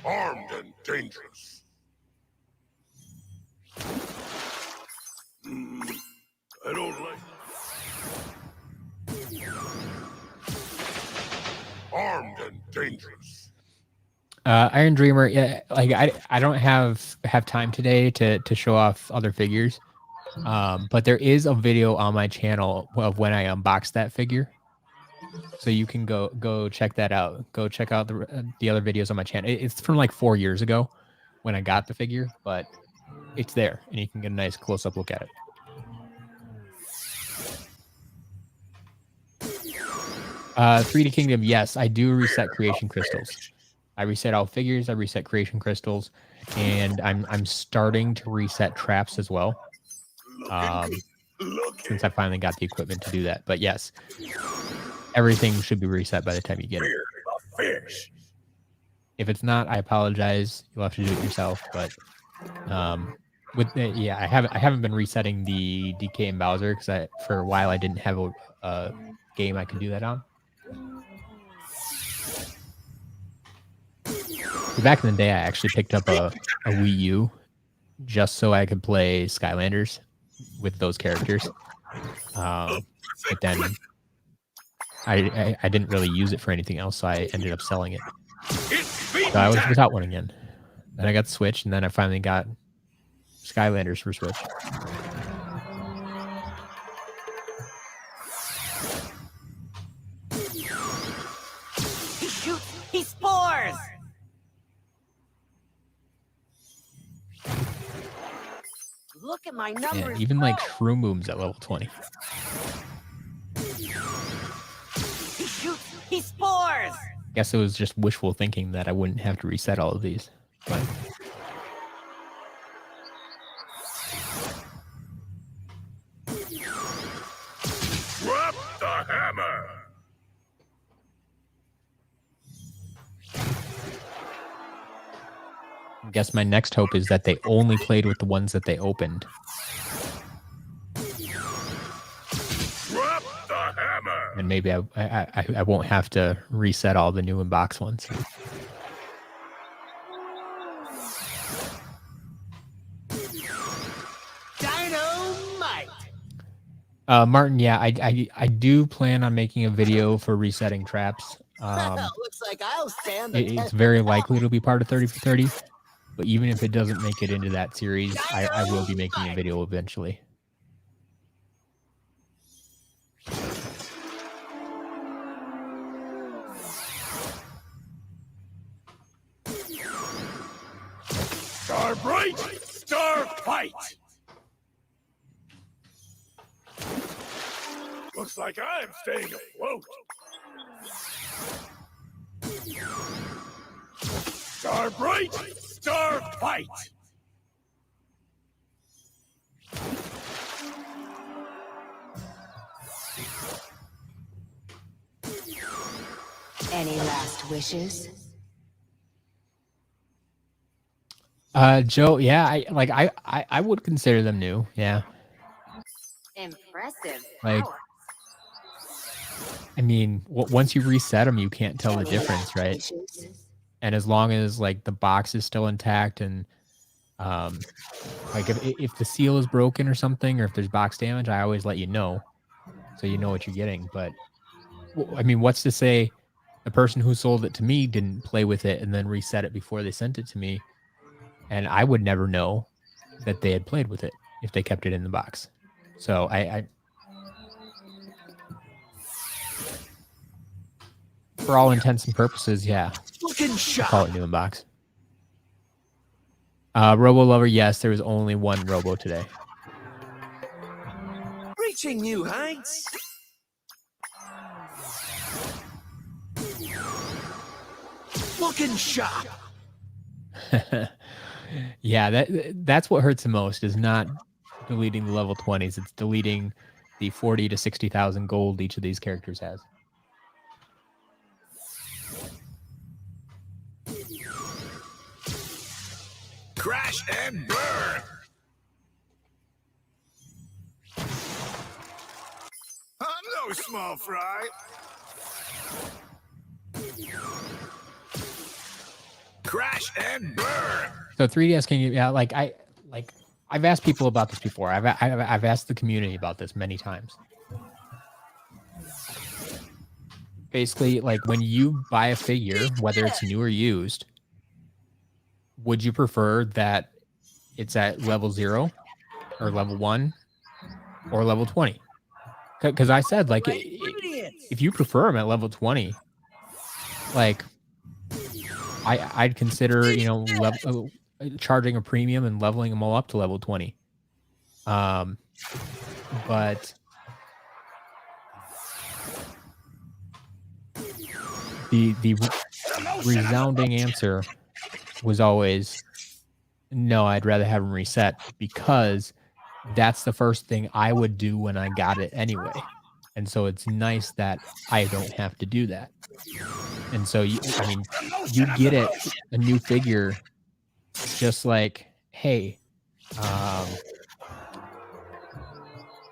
Armed and dangerous. I don't like armed and dangerous. Iron Dreamer, yeah, like I don't have time today to show off other figures, but there is a video on my channel of when I unboxed that figure, so you can go check that out. Go check out the other videos on my channel. It's from like 4 years ago when I got the figure, but it's there and you can get a nice close up look at it. 3D Kingdom, yes, I do reset creation crystals. I reset all figures, I reset creation crystals, and I'm starting to reset traps as well. Since I finally got the equipment to do that. But yes, everything should be reset by the time you get it. Fish. If it's not, I apologize. You'll have to do it yourself. But yeah, I haven't been resetting the DK and Bowser because for a while I didn't have a game I could do that on. So back in the day, I actually picked up a Wii U just so I could play Skylanders with those characters. But then I didn't really use it for anything else, so I ended up selling it. So I was without one again. Then I got the Switch, and then I finally got Skylanders for Switch. He shoots, he spores! Look at my Yeah, numbers. even like grow. Shroom Boom's at level 20. He shoots, he spores! Guess it was just wishful thinking that I wouldn't have to reset all of these. But Drop the hammer. I guess my next hope is that they only played with the ones that they opened. Drop the hammer. And maybe I won't have to reset all the new in-box ones. Dynamite! Martin, yeah, I do plan on making a video for resetting traps. Looks like I'll stand the It's test. very likely it'll be part of 30 for 30. But even if it doesn't make it into that series, I will be making a video eventually. Star bright, star fight. Looks like I'm staying afloat. Star bright, star fight. Any last wishes? Joe, yeah, I would consider them new. Yeah. Impressive. Like, Power. I mean, once you reset them, you can't tell the difference, right? Wishes. And as long as like the box is still intact and like if the seal is broken or something, or if there's box damage, I always let you know, so you know what you're getting. But I mean, what's to say the person who sold it to me didn't play with it and then reset it before they sent it to me, and I would never know that they had played with it if they kept it in the box. So I for all intents and purposes, yeah, Looking I'll sharp. call it new in box. Robo Lover, yes, there was only one Robo today. Reaching new heights. Looking sharp. Yeah, that's what hurts the most is not deleting the level 20s. It's deleting the 40 to 60,000 gold each of these characters has. Crash and burn. I'm no small fry. Crash and burn. So 3DS can you, yeah, I've asked people about this before. I've asked the community about this many times. Basically, like when you buy a figure, whether it's new or used, would you prefer that it's at level 0 or level 1 or level 20? Because I said, like, if you prefer them at level 20, like, I'd consider, you know, charging a premium and leveling them all up to level 20. But the resounding answer was always no. I'd rather have them reset because that's the first thing I would do when I got it anyway. And so it's nice that I don't have to do that. And so you get it a new figure, just like, hey,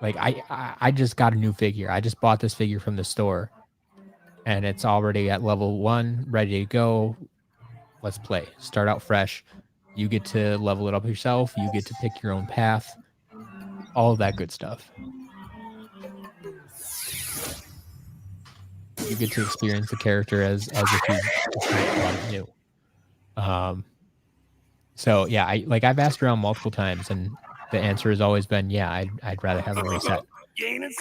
like I just got a new figure. I just bought this figure from the store, and it's already at level 1, ready to go. Let's play. Start out fresh. You get to level it up yourself. You get to pick your own path. All of that good stuff. You get to experience the character as if you bought it new. So yeah, I've asked around multiple times, and the answer has always been, yeah, I'd rather have a reset.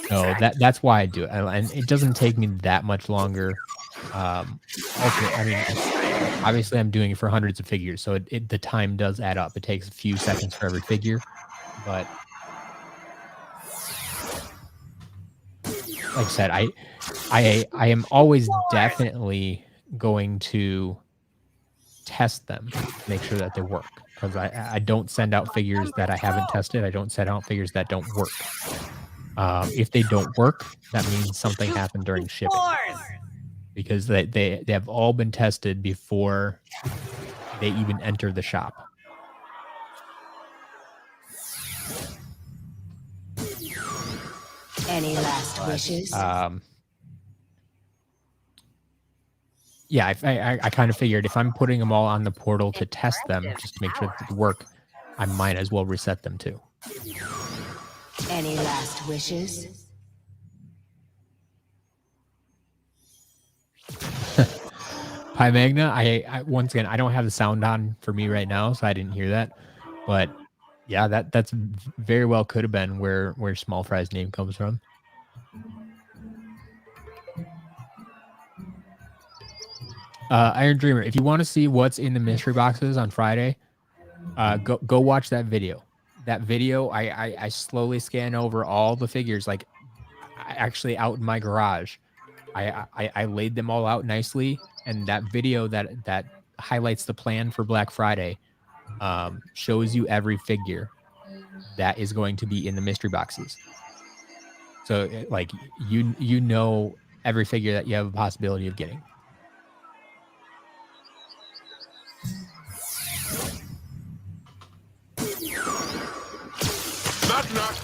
So that's why I do it, and it doesn't take me that much longer. I mean, obviously I'm doing it for hundreds of figures, so the time does add up. It takes a few seconds for every figure, but like I said, I am always definitely going to test them to make sure that they work, because I don't send out figures that I haven't tested. I don't send out figures that don't work. If they don't work, that means something happened during shipping, because they have all been tested before they even enter the shop. Any last wishes? Yeah, I kind of figured if I'm putting them all on the portal to test them, just to make sure that they work, I might as well reset them too. Any last wishes? Pi Magna, I once again, I don't have the sound on for me right now, so I didn't hear that. But yeah, that's very well could have been where Small Fry's name comes from. Iron Dreamer, if you want to see what's in the mystery boxes on Friday, go watch that video. That video, I slowly scan over all the figures, like actually out in my garage. I laid them all out nicely, and that video that highlights the plan for Black Friday shows you every figure that is going to be in the mystery boxes. So like you know every figure that you have a possibility of getting. Knock knock.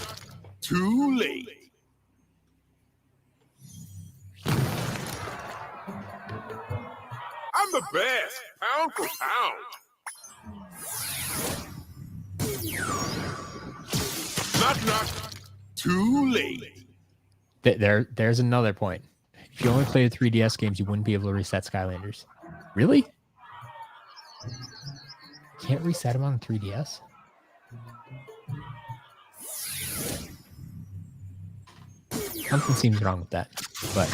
Too late. I'm the best, pound for pound. Knock, knock. Too late. There's another point. If you only play the 3DS games, you wouldn't be able to reset Skylanders. Really? Can't reset them on 3DS? Something seems wrong with that, but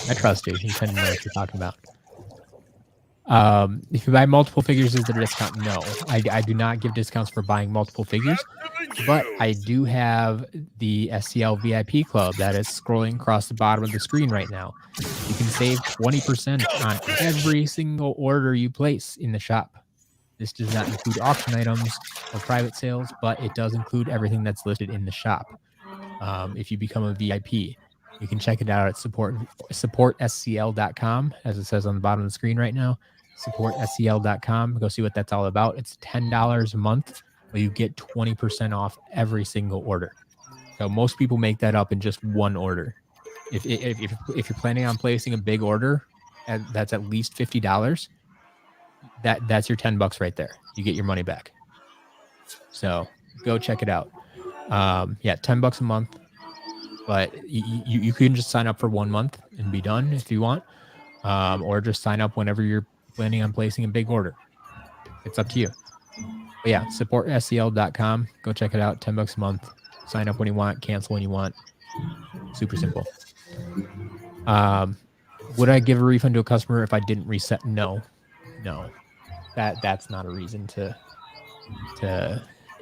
I trust you. You tend to know what you're talking about. If you buy multiple figures, is there a discount? No, I do not give discounts for buying multiple figures, but I do have the SCL VIP club that is scrolling across the bottom of the screen right now. You can save 20% on every single order you place in the shop. This does not include auction items or private sales, but it does include everything that's listed in the shop. If you become a VIP, you can check it out at supportscl.com, as it says on the bottom of the screen right now. Supportscl.com. Go see what that's all about. It's $10 a month, but you get 20% off every single order. So most people make that up in just one order. If you're planning on placing a big order, that's at least $50. That's your $10 right there. You get your money back. So go check it out. Yeah, $10 a month, but you can just sign up for 1 month and be done if you want, or just sign up whenever you're planning on placing a big order. It's up to you. But yeah, supportscl.com. Go check it out. $10 a month. Sign up when you want, cancel when you want. Super simple. Would I give a refund to a customer if I didn't reset? No. That's not a reason to.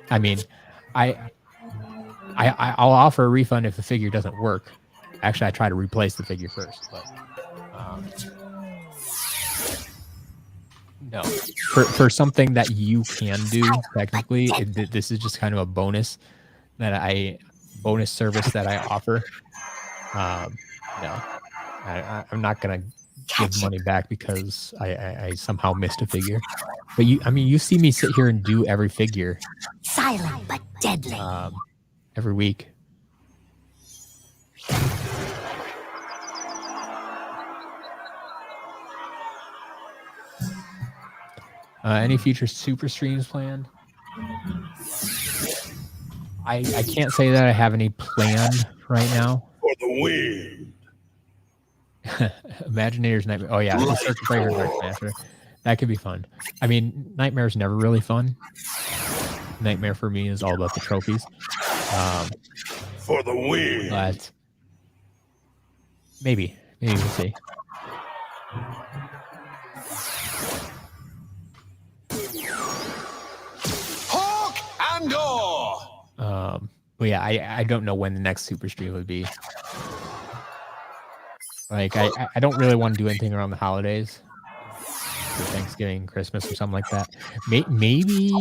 I mean, I'll offer a refund if the figure doesn't work. Actually, I try to replace the figure first, but no. For something that you can do technically, this is just kind of a bonus service that I offer. No, I'm not gonna give money back because I somehow missed a figure. But you see me sit here and do every figure. Silent but deadly. Every week. Any future super streams planned? I can't say that I have any planned right now. For the win. Imaginator's Nightmare. Oh yeah, the Circuit Breaker Dark Smasher. That could be fun. I mean, Nightmare's never really fun. Nightmare for me is all about the trophies. For the win. But maybe we'll see. Hawk and Door. But yeah, I don't know when the next super stream would be. Like I don't really want to do anything around the holidays. For Thanksgiving, Christmas, or something like that. Maybe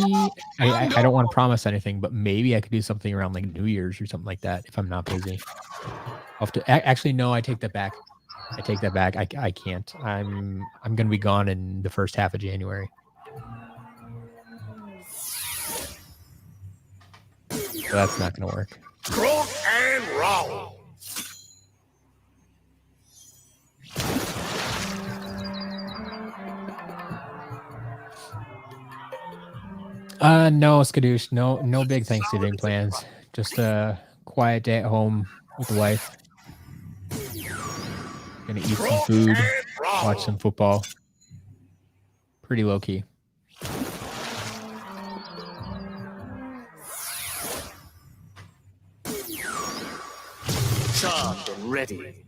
I don't want to promise anything, but maybe I could do something around like New Year's or something like that if I'm not busy. I'll have to actually no, I take that back. I can't. I'm gonna be gone in the first half of January. So that's not gonna work. Rock and roll. No, Skadoosh. No big Thanksgiving plans. Just a quiet day at home with the wife. Gonna eat some food, watch some football. Pretty low key. Charged and ready.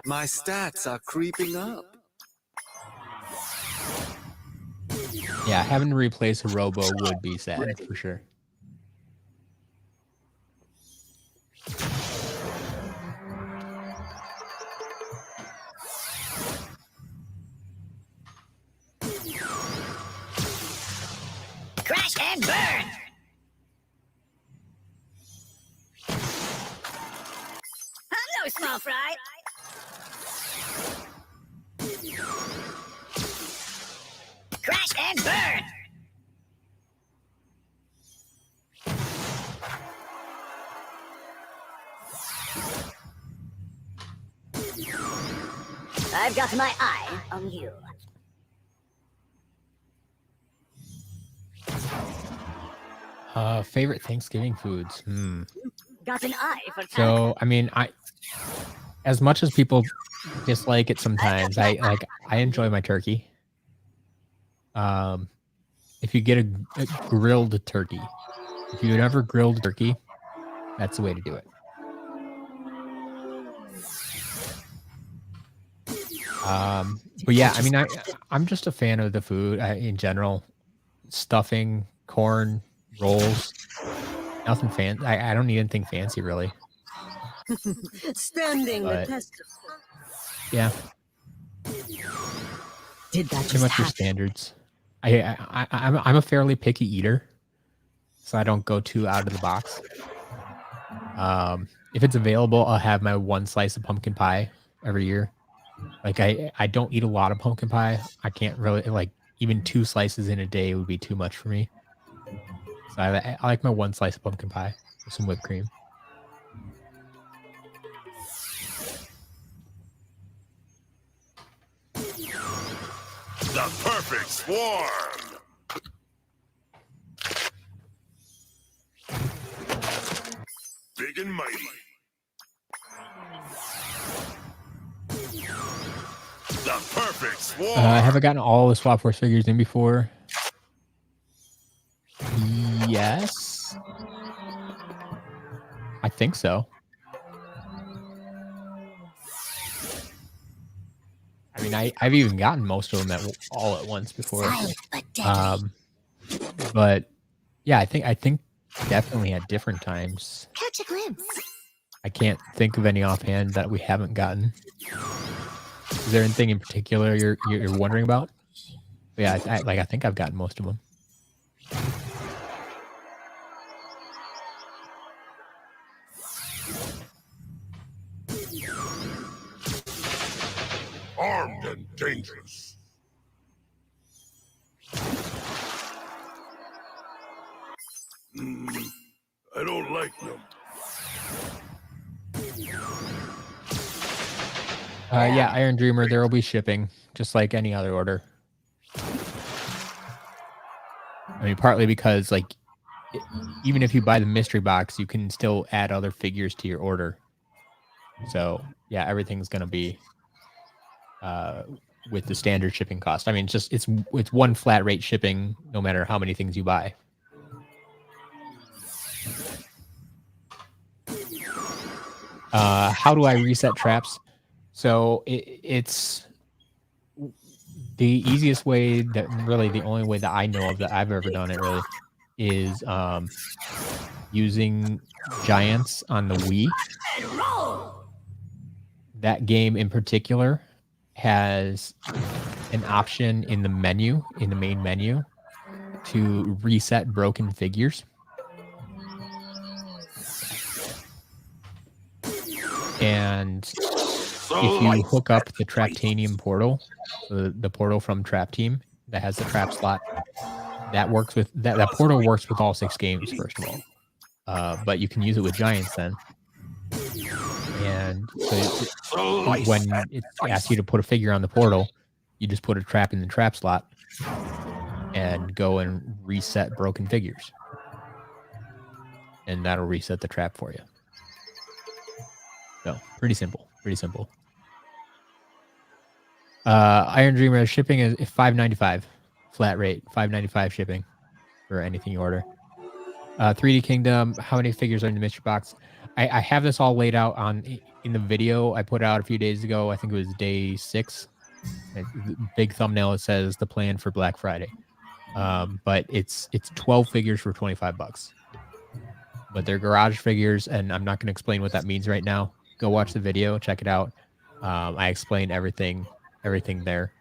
My stats are creeping up. Yeah, having to replace a Robo would be sad for sure. Crash and burn. I'm no small fry. Crash and burn. I've got my eye on you. Favorite Thanksgiving foods. Got an eye for talent. So, I mean, as much as people dislike it sometimes, I enjoy my turkey. If you get a grilled turkey, if you've never grilled turkey, that's the way to do it. But yeah, I mean, I'm just a fan of the food in general. Stuffing, corn, rolls, nothing fancy. I don't need anything fancy really. Standing the But test. yeah, Did that pretty just much your happen? standards. I'm a fairly picky eater, so I don't go too out of the box. If it's available, I'll have my one slice of pumpkin pie every year. Like I don't eat a lot of pumpkin pie. I can't really like even 2 slices in a day would be too much for me. So I like my one slice of pumpkin pie with some whipped cream. The perfect swarm. Big and mighty. The perfect swarm. Have I gotten all the Swap Force figures in before? Yes. I think so. I mean, I've even gotten most of them all at once before. Silent but deadly. But yeah, I think definitely at different times. Catch a glimpse. I can't think of any offhand that we haven't gotten. Is there anything in particular you're wondering about? But yeah, I think I've gotten most of them. Armed and dangerous. I don't like them. Yeah, Iron Dreamer, there will be shipping, just like any other order. I mean, partly because, like, even if you buy the mystery box, you can still add other figures to your order. So, yeah, everything's going to be with the standard shipping cost. I mean, it's one flat rate shipping, no matter how many things you buy. How do I reset traps? So it's the easiest way, that really the only way that I know of that I've ever done it really is using giants on the Wii. That game in particular has an option in the menu, in the main menu, to reset broken figures. And if you hook up the Traptanium Portal, the portal from Trap Team that has the trap slot, that works with that portal works with all 6 games, first of all. But you can use it with giants then. And so when it asks you to put a figure on the portal, you just put a trap in the trap slot and go and reset broken figures. And that'll reset the trap for you. So pretty simple. Iron Dreamer shipping is $5.95 flat rate, $5.95 shipping for anything you order. 3D Kingdom, how many figures are in the mystery box? I have this all laid out in the video I put out a few days ago. I think it was day 6. Big thumbnail, it says the plan for Black Friday. But it's 12 figures for $25. But they're garage figures, and I'm not going to explain what that means right now. Go watch the video, check it out. I explain everything there,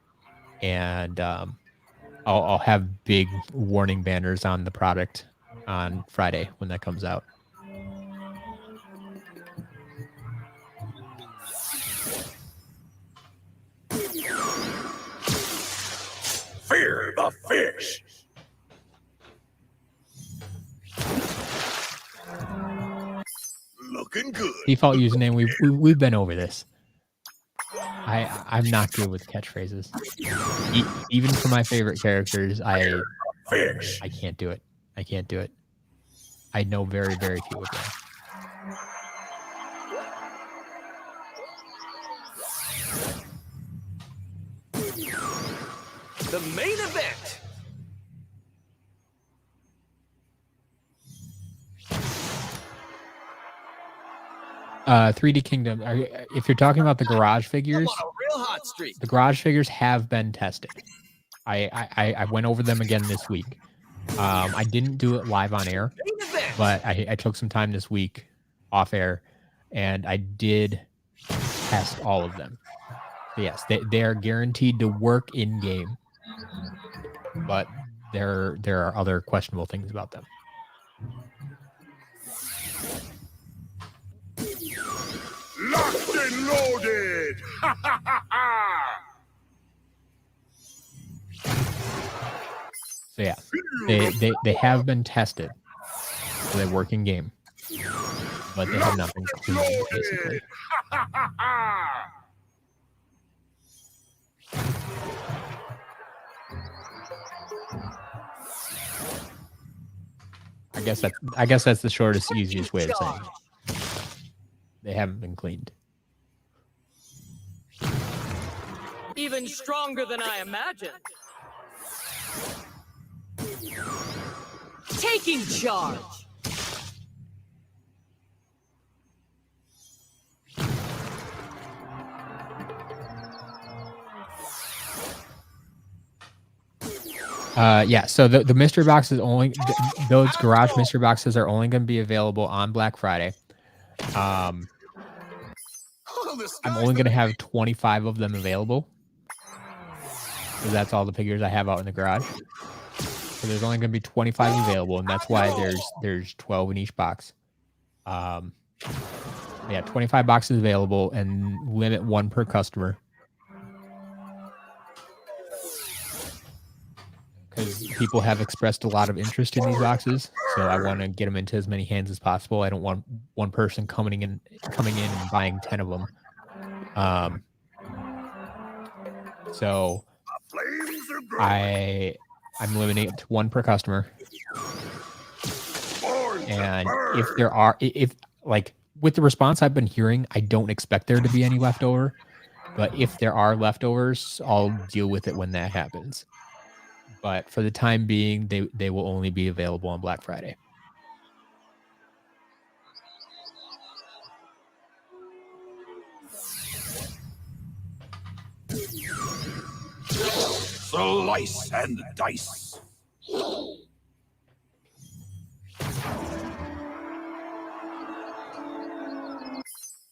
and I'll have big warning banners on the product on Friday when that comes out. Fear the fish. Looking good. Default username, we've been over this. I'm not good with catchphrases. Even for my favorite characters, I can't do it. I can't do it. I know very, very few of them. The main event. 3D Kingdom. If you're talking about the garage figures, I'm on a real hot streak. the garage figures have been tested. I went over them again this week. I didn't do it live on air, Main event. but I took some time this week off air, and I did test all of them. So yes, they are guaranteed to work in game, but there are other questionable things about them. Locked and loaded! Ha ha ha ha! So yeah, they have been tested, so they work in game, but they have not been cleaned, basically. Ha ha ha! I guess that's the shortest, easiest way of saying it. They haven't been cleaned. Even stronger than I imagined. Taking charge. Yeah, so the mystery boxes only, those garage mystery boxes are only going to be available on Black Friday. I'm only going to have 25 of them available, because that's all the figures I have out in the garage. So there's only going to be 25 available, and that's why there's 12 in each box. Yeah, 25 boxes available, and limit 1 per customer. Because people have expressed a lot of interest in these boxes, so I want to get them into as many hands as possible. I don't want one person coming in and buying 10 of them. So I'm limiting it to 1 per customer. And if like with the response I've been hearing, I don't expect there to be any leftover. But if there are leftovers, I'll deal with it when that happens. But for the time being, they will only be available on Black Friday. Slice and dice.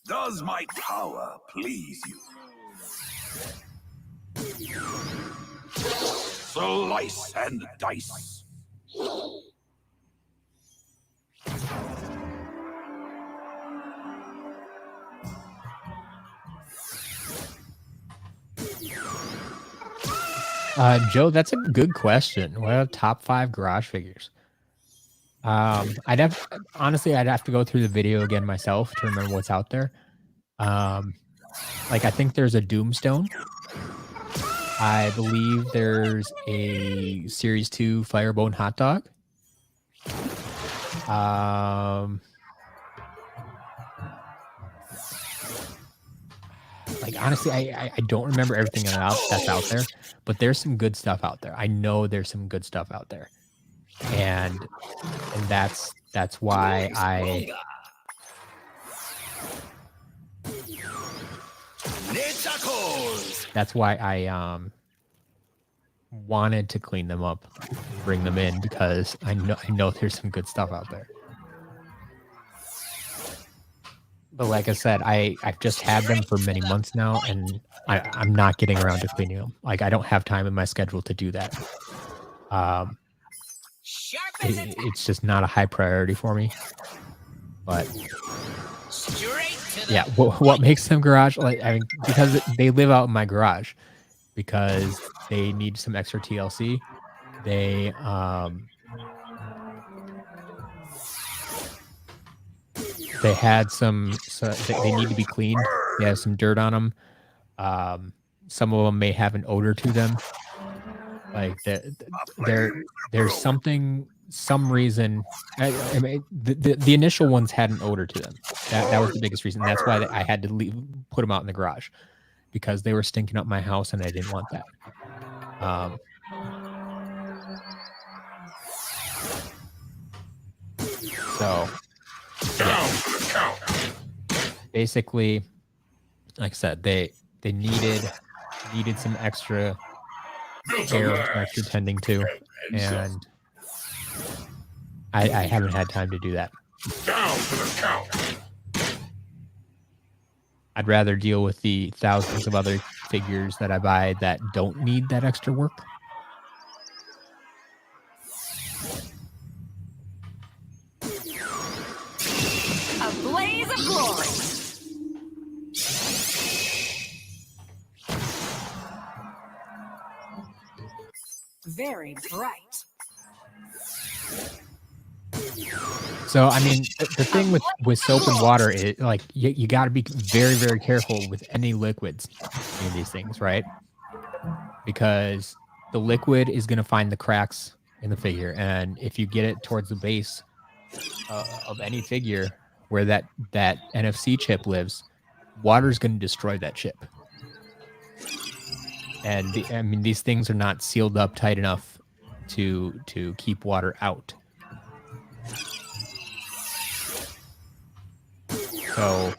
Does my power please you? Slice and dice. Joe, that's a good question. What are top 5 garage figures? I'd have to go through the video again myself to remember what's out there. Like I think there's a Doomstone. I believe there's a Series 2 Firebone hot dog. Like honestly, I don't remember everything that's out there, but there's some good stuff out there. I know there's some good stuff out there, and that's why I wanted to clean them up, bring them in, because I know there's some good stuff out there. But like I said, I've just had them for many months now, and I'm not getting around to cleaning them. Like I don't have time in my schedule to do that. It's just not a high priority for me. But yeah, what makes them garage? Like I mean, because they live out in my garage, because they need some extra TLC. They had they need to be cleaned. They have some dirt on them. Some of them may have an odor to them. Like there's some reason. I mean, the initial ones had an odor to them. That was the biggest reason. That's why I had to put them out in the garage, because they were stinking up my house and I didn't want that. So yeah. Basically, like I said, they needed some extra care, extra tending to, and I haven't had time to do that. Down to the count. I'd rather deal with the thousands of other figures that I buy that don't need that extra work. A blaze of glory. Very bright. So, I mean, the thing with soap and water is, like, you got to be very, very careful with any liquids in these things, right? Because the liquid is going to find the cracks in the figure, and if you get it towards the base of any figure where that NFC chip lives, water is going to destroy that chip. And I mean, these things are not sealed up tight enough to keep water out. So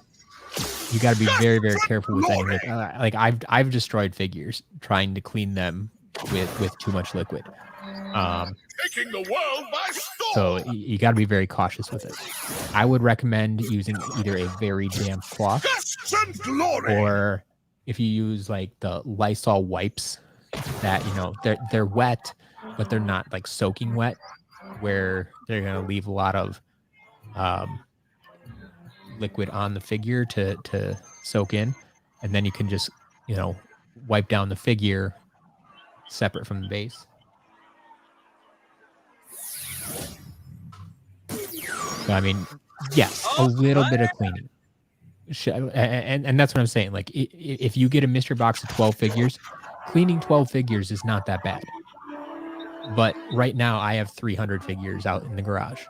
you got to be very, very careful with any like I've destroyed figures trying to clean them with too much liquid. Taking the world by storm. So you got to be very cautious with it. I would recommend using either a very damp cloth, And glory. or if you use like the Lysol wipes that, you know, they're wet, but they're not like soaking wet, where they're going to leave a lot of liquid on the figure to soak in, and then you can just, you know, wipe down the figure separate from the base. So, I mean, yes, a little bit of cleaning. And that's what I'm saying. Like, if you get a mystery box of 12 figures, cleaning 12 figures is not that bad. But right now, I have 300 figures out in the garage,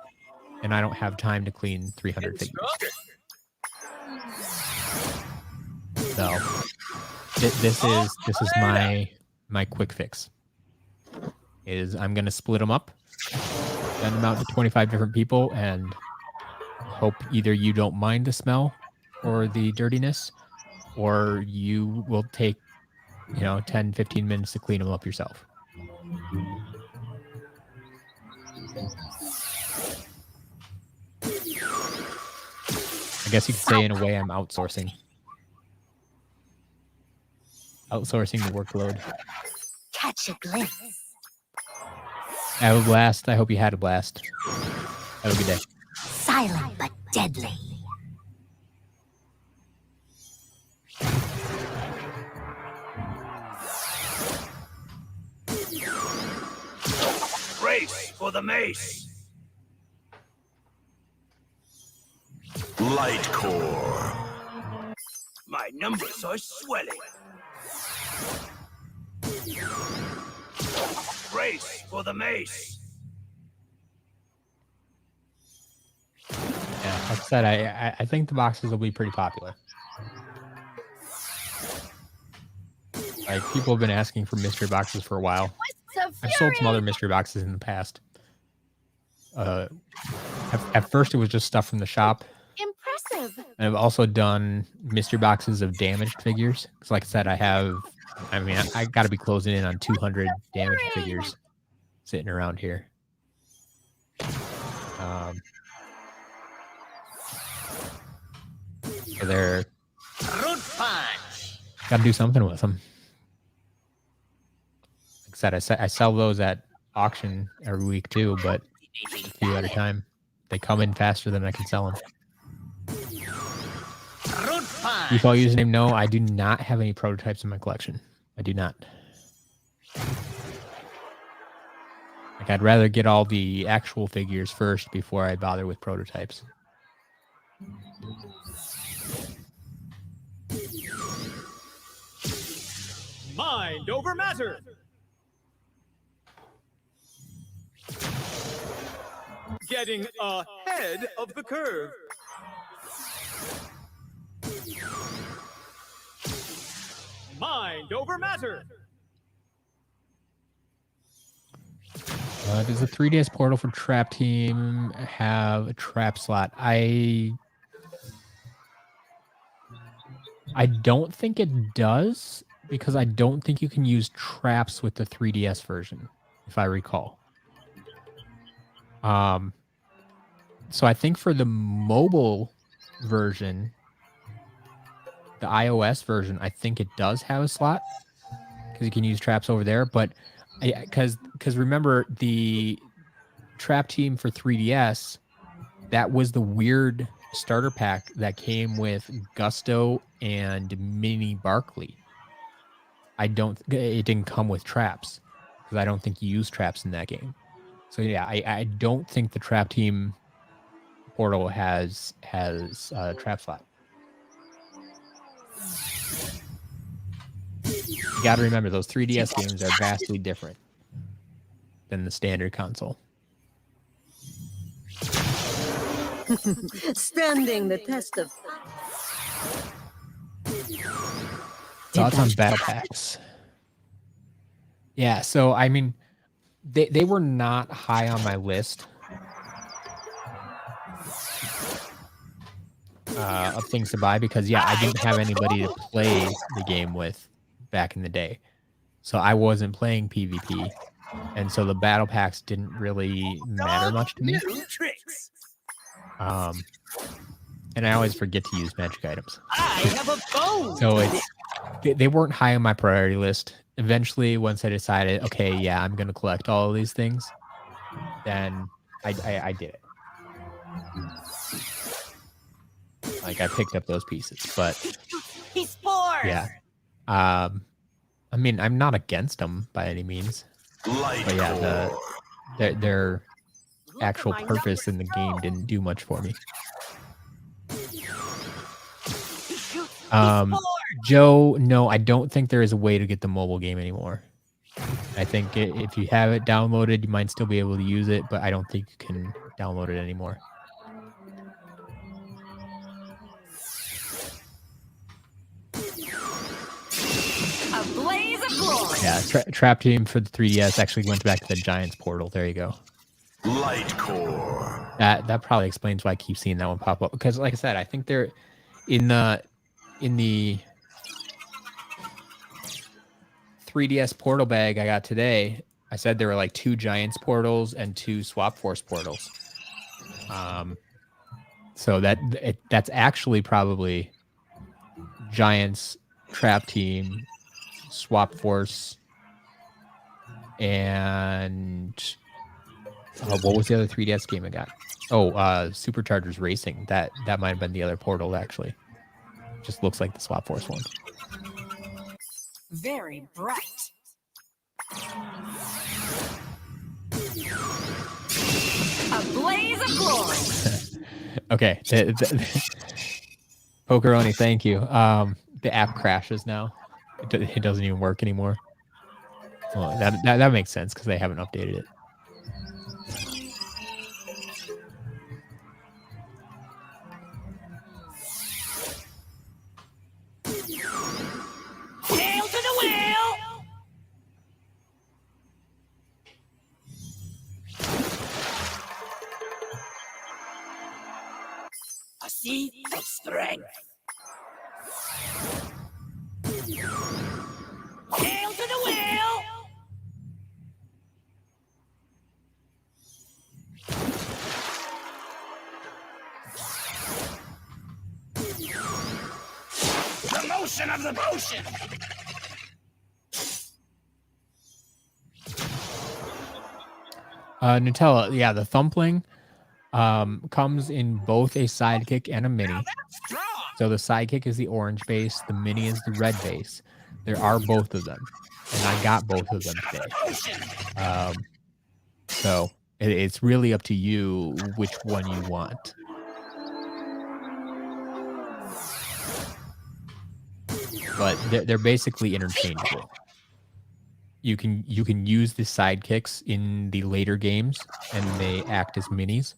and I don't have time to clean 300 figures. So this is my quick fix. Is I'm gonna split them up, send them out to 25 different people, and hope either you don't mind the smell or the dirtiness, or you will take, you know, 10-15 minutes to clean them up yourself. I guess you could say, in a way, I'm outsourcing the workload. Catch a glimpse. Have a blast. I hope you had a blast. Have a good day. Silent but deadly. Race for the mace. Light core. My numbers are swelling. Race for the mace. Yeah, like I said, I think the boxes will be pretty popular. Like, people have been asking for mystery boxes for a while. I've sold some other mystery boxes in the past. At first, it was just stuff from the shop. Impressive. And I've also done mystery boxes of damaged figures. Because, like I said, I got to be closing in on 200 damaged figures sitting around here. So they're Root punch. got to do something with them. Like I said, I sell those at auction every week too, but a few at a time. They come in faster than I can sell them. Root punch. Default username, no, I do not have any prototypes in my collection. I do not. Like, I'd rather get all the actual figures first before I bother with prototypes. Mind over matter. Getting ahead of the curve. Mind over matter. Does the 3DS portal for Trap Team have a trap slot? I don't think it does, because I don't think you can use traps with the 3DS version, if I recall. So I think for the mobile version, the iOS version, I think it does have a slot, because you can use traps over there. But because remember, the Trap Team for 3DS, that was the weird starter pack that came with Gusto and Mini Barkley. It didn't come with traps, because I don't think you use traps in that game. So yeah, I don't think the Trap Team portal has a trap slot. You got to remember, those 3DS games are vastly different than the standard console. Standing the test of... Thoughts on battle packs? Yeah, so I mean, they were not high on my list of things to buy, because yeah, I didn't have anybody to play the game with back in the day, so I wasn't playing PvP, and so the battle packs didn't really matter much to me. And I always forget to use magic items. I have a bone. So they weren't high on my priority list. Eventually, once I decided, okay, yeah, I'm going to collect all of these things, then I did it. Like, I picked up those pieces, but He's bored. yeah. I mean, I'm not against them by any means. But yeah, their actual purpose in the game didn't do much for me. Joe, no, I don't think there is a way to get the mobile game anymore. I think if you have it downloaded, you might still be able to use it, but I don't think you can download it anymore. A blaze of glory. Yeah, Trap Team for the 3DS actually went back to the Giants portal. There you go. Light core. That probably explains why I keep seeing that one pop up. Because, like I said, I think they're in the 3DS portal bag I got today. I said there were like 2 Giants portals and 2 Swap Force portals. So that's actually probably Giants, Trap Team, Swap Force, and what was the other 3DS game I got? Oh, Superchargers Racing. That might have been the other portal, actually. Just looks like the Swap Force one. Very bright. A blaze of glory. Okay. Pokeroni, thank you. The app crashes now. It doesn't even work anymore. Well, that makes sense, because they haven't updated it. Hail to the wheel. A seed of strength. Hail to the wheel. The motion of the motion. Nutella, yeah, the Thumpling comes in both a sidekick and a mini. So the sidekick is the orange base, the mini is the red base. There are both of them, and I got both of them today. So it's really up to you which one you want. But they're basically interchangeable. you can use the sidekicks in the later games, and they act as minis.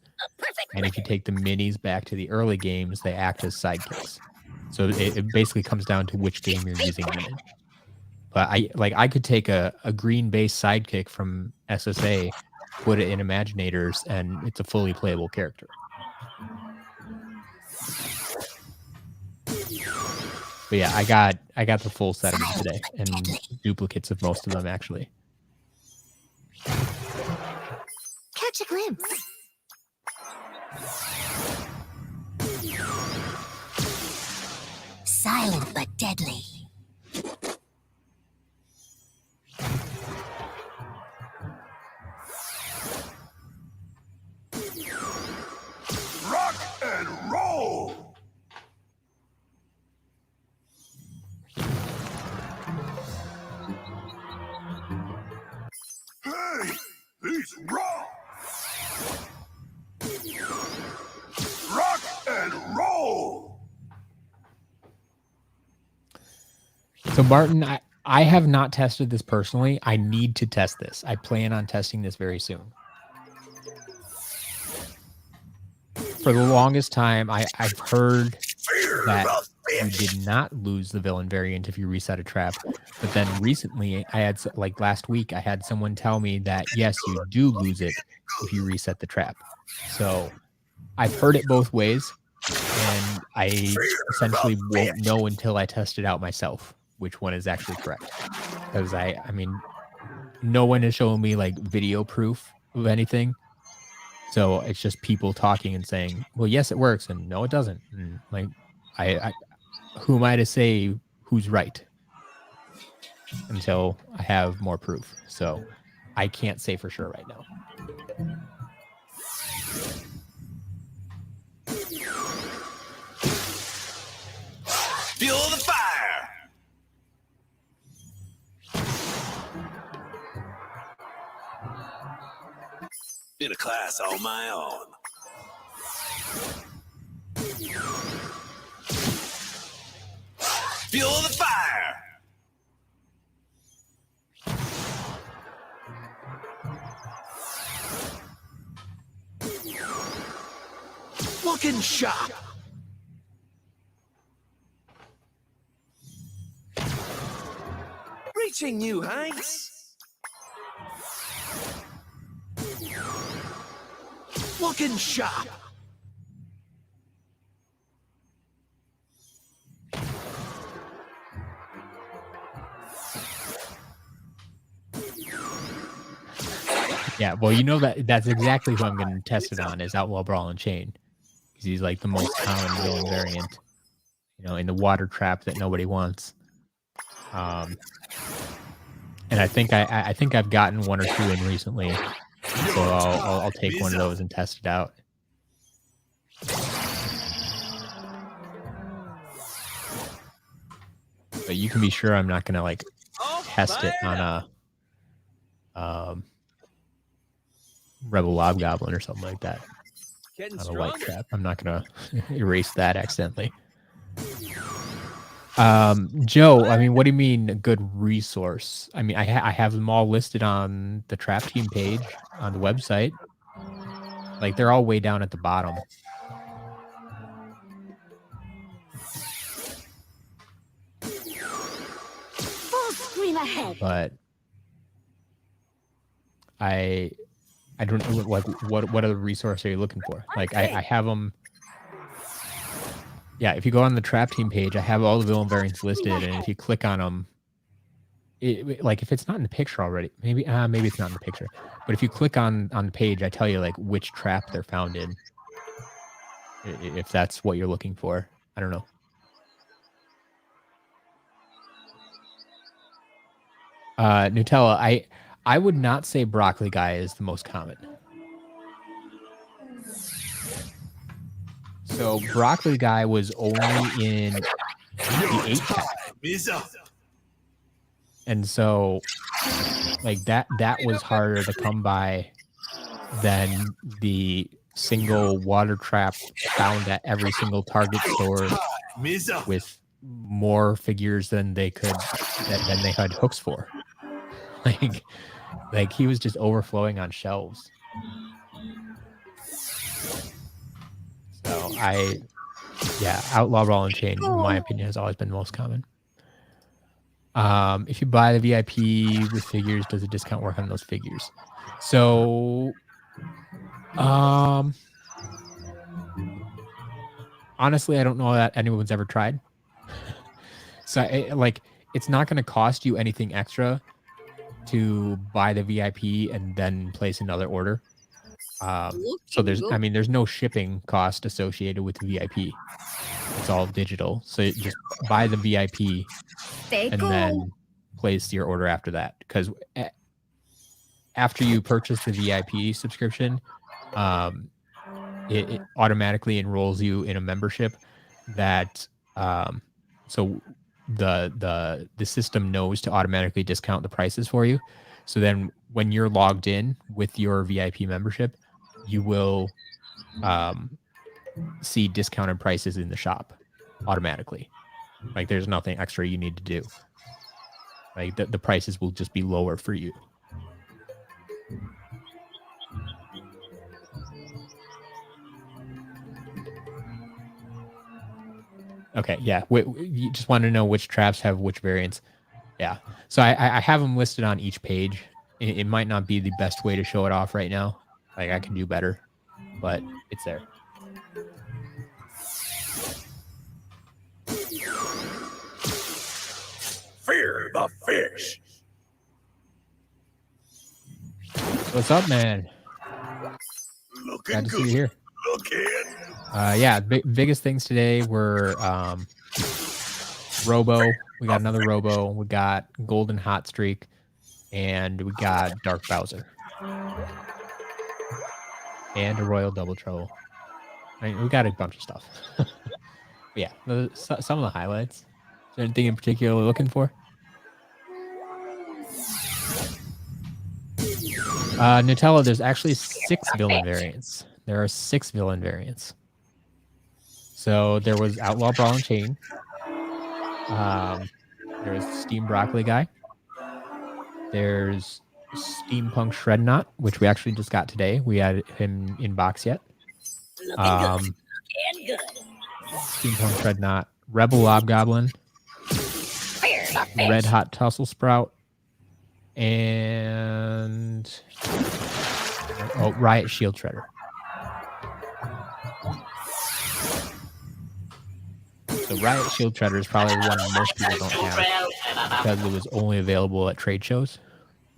And if you take the minis back to the early games, they act as sidekicks. So it basically comes down to which game you're using them in. But I could take a green base sidekick from SSA, put it in Imaginators, and it's a fully playable character. But yeah, I got the full set of them today, and duplicates of most of them actually. Catch a glimpse. Silent but deadly. Rock and roll! Hey, he's rock! Rock and roll! So Martin, I have not tested this personally. I need to test this. I plan on testing this very soon. For the longest time, I've heard that you did not lose the villain variant if you reset a trap. But then recently, I had, like last week, I had someone tell me that, yes, you do lose it if you reset the trap. So I've heard it both ways, and I essentially won't know until I test it out myself, which one is actually correct. Because I mean, no one has shown me like video proof of anything. So it's just people talking and saying, well, yes, it works, and no, it doesn't. And like, who am I to say who's right until I have more proof? So I can't say for sure right now. Feel the fire! In a class all my own. Feel the fire! Looking sharp. Reaching new heights. Looking sharp. Yeah, well, you know that's exactly who I'm going to test it on is Outlaw Brawl and Chain. Because he's like the most common villain variant, you know, in the water trap that nobody wants. And I think I've gotten one or two in recently, so I'll take one of those and test it out. But you can be sure I'm not gonna like test it on a Rebel Lobgoblin or something like that. On a white trap. I'm not gonna erase that accidentally. Joe, I mean, what do you mean a good resource? I mean, I have them all listed on the Trap Team page on the website. Like, they're all way down at the bottom. Full screen ahead. But I don't know, like, what other resource are you looking for? Like, I have them. Yeah, if you go on the Trap Team page, I have all the villain variants listed, and if you click on them, like if it's not in the picture already, maybe it's not in the picture. But if you click on the page, I tell you like which trap they're found in. If that's what you're looking for, I don't know. Nutella, I would not say Broccoli Guy is the most common. So Broccoli Guy was only in the 8-pack. And so like that was harder to come by than the single water trap found at every single Target store with more figures than they had hooks for. like he was just overflowing on shelves. So Outlaw Brawl and Chain, in my opinion, has always been the most common. If you buy the VIP with figures, does a discount work on those figures? So, honestly, I don't know that anyone's ever tried. So, it's not going to cost you anything extra to buy the VIP and then place another order. So there's no shipping cost associated with the VIP. It's all digital. So you just buy the VIP and then place your order after that. Because after you purchase the VIP subscription, it automatically enrolls you in a membership that so the system knows to automatically discount the prices for you. So then when you're logged in with your VIP membership, you will see discounted prices in the shop automatically. Like there's nothing extra you need to do. Like the prices will just be lower for you. Okay, yeah. You just want to know which traps have which variants. Yeah. So I have them listed on each page. It might not be the best way to show it off right now. Like I can do better, but it's there. Fear the fish. What's up, man? Looking Glad to see good. you here. Looking. Biggest things today were Robo. We got another Robo. We got Golden Hot Streak, and we got Dark Bowser, and a Royal Double Trouble. I mean, we got a bunch of stuff. Yeah, some of the highlights. Is there anything in particular we're looking for? Nutella, there's actually 6 villain variants. There are 6 villain variants. So there was Outlaw Brawl and Chain. There's Steam Broccoli Guy. There's Steampunk Dreadnought, which we actually just got today. We had him in box yet. Looking good. Steampunk Dreadnought, Rebel Lobgoblin, Red Hot Tussle Sprout, and Riot Shield Shredder. So Riot Shield Shredder is probably one most people don't have because it was only available at trade shows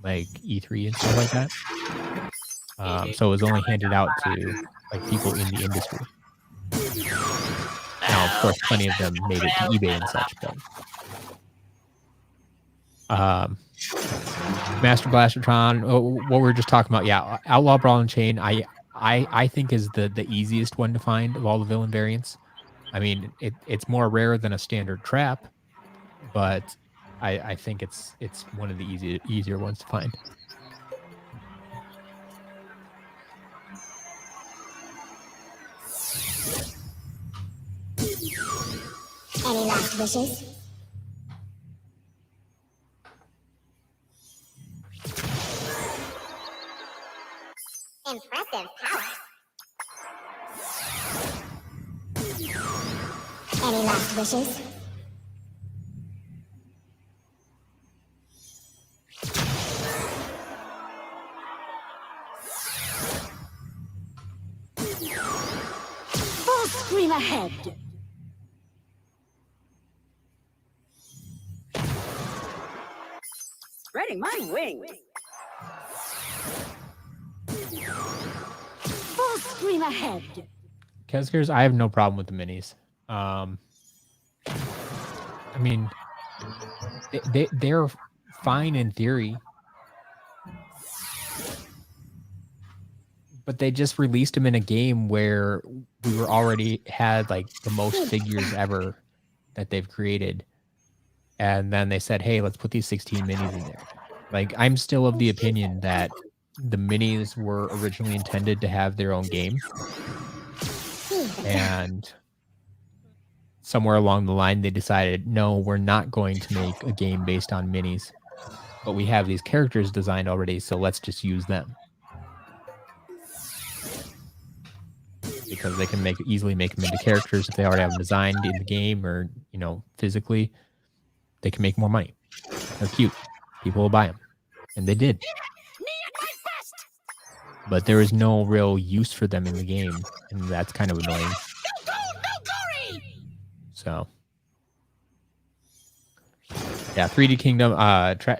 like E3 and stuff like that. So it was only handed out to like people in the industry. Now, of course, plenty of them made it to eBay and such, but Master Blastertron, what we were just talking about, yeah, Outlaw Brawl and Chain, I think is the easiest one to find of all the villain variants. I mean, it's more rare than a standard trap, but I think it's one of the easier ones to find. Any last wishes? Impressive power. Any last wishes? Full scream ahead. Spreading my wings. Full scream ahead. Keskers, I have no problem with the minis. I mean, they're fine in theory, but they just released them in a game where we were already had like the most figures ever that they've created, and then they said, "Hey, let's put these 16 minis in there." Like, I'm still of the opinion that the minis were originally intended to have their own game, and somewhere along the line they decided, no, we're not going to make a game based on minis. but we have these characters designed already, so let's just use them. Because they can easily make them into characters if they already have them designed in the game or, you know, physically. They can make more money. They're cute. People will buy them. And they did. But there is no real use for them in the game, and that's kind of annoying. So, yeah, 3D Kingdom,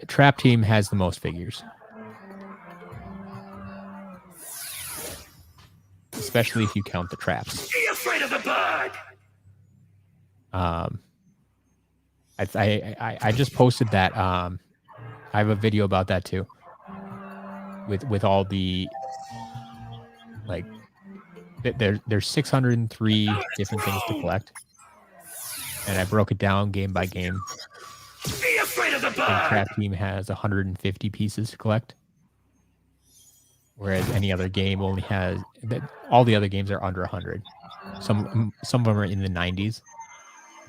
Trap Team has the most figures. Especially if you count the traps. Be afraid of the bird. I just posted that. I have a video about that too. With all the like, there's 603 different things to collect, and I broke it down game by game. Be afraid of the And bird. Trap Team has 150 pieces to collect, whereas any other game only has. All the other games are under 100. Some of them are in the 90s,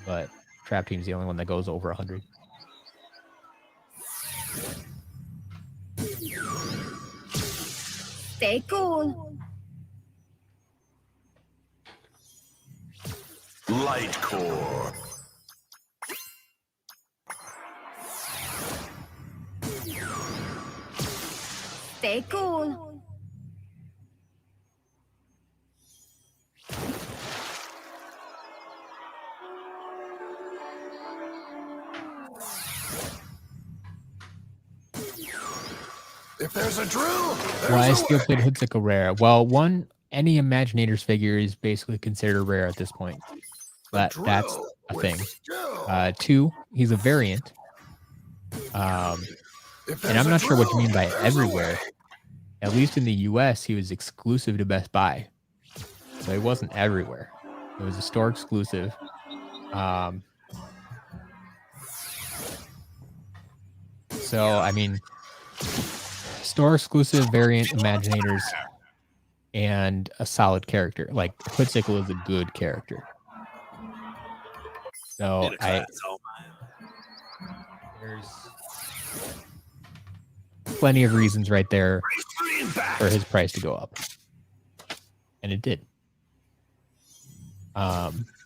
but Trap Team's the only one that goes over 100. Stay cool. Light core. Stay cool. If there's a drill, there's Why a is Steel way. Plate Hoodsickle rare? Well, one, any Imaginators figure is basically considered rare at this point. That's Drill a with thing. skill. 2, he's a variant. If And there's I'm a not sure what you drill, mean by there's a everywhere. way. At least in the US, he was exclusive to Best Buy. So he wasn't everywhere. It was a store exclusive. So, I mean, store exclusive variant Imaginators and a solid character. Like, Hoodsickle is a good character. So, there's plenty of reasons right there for his price to go up. And it did.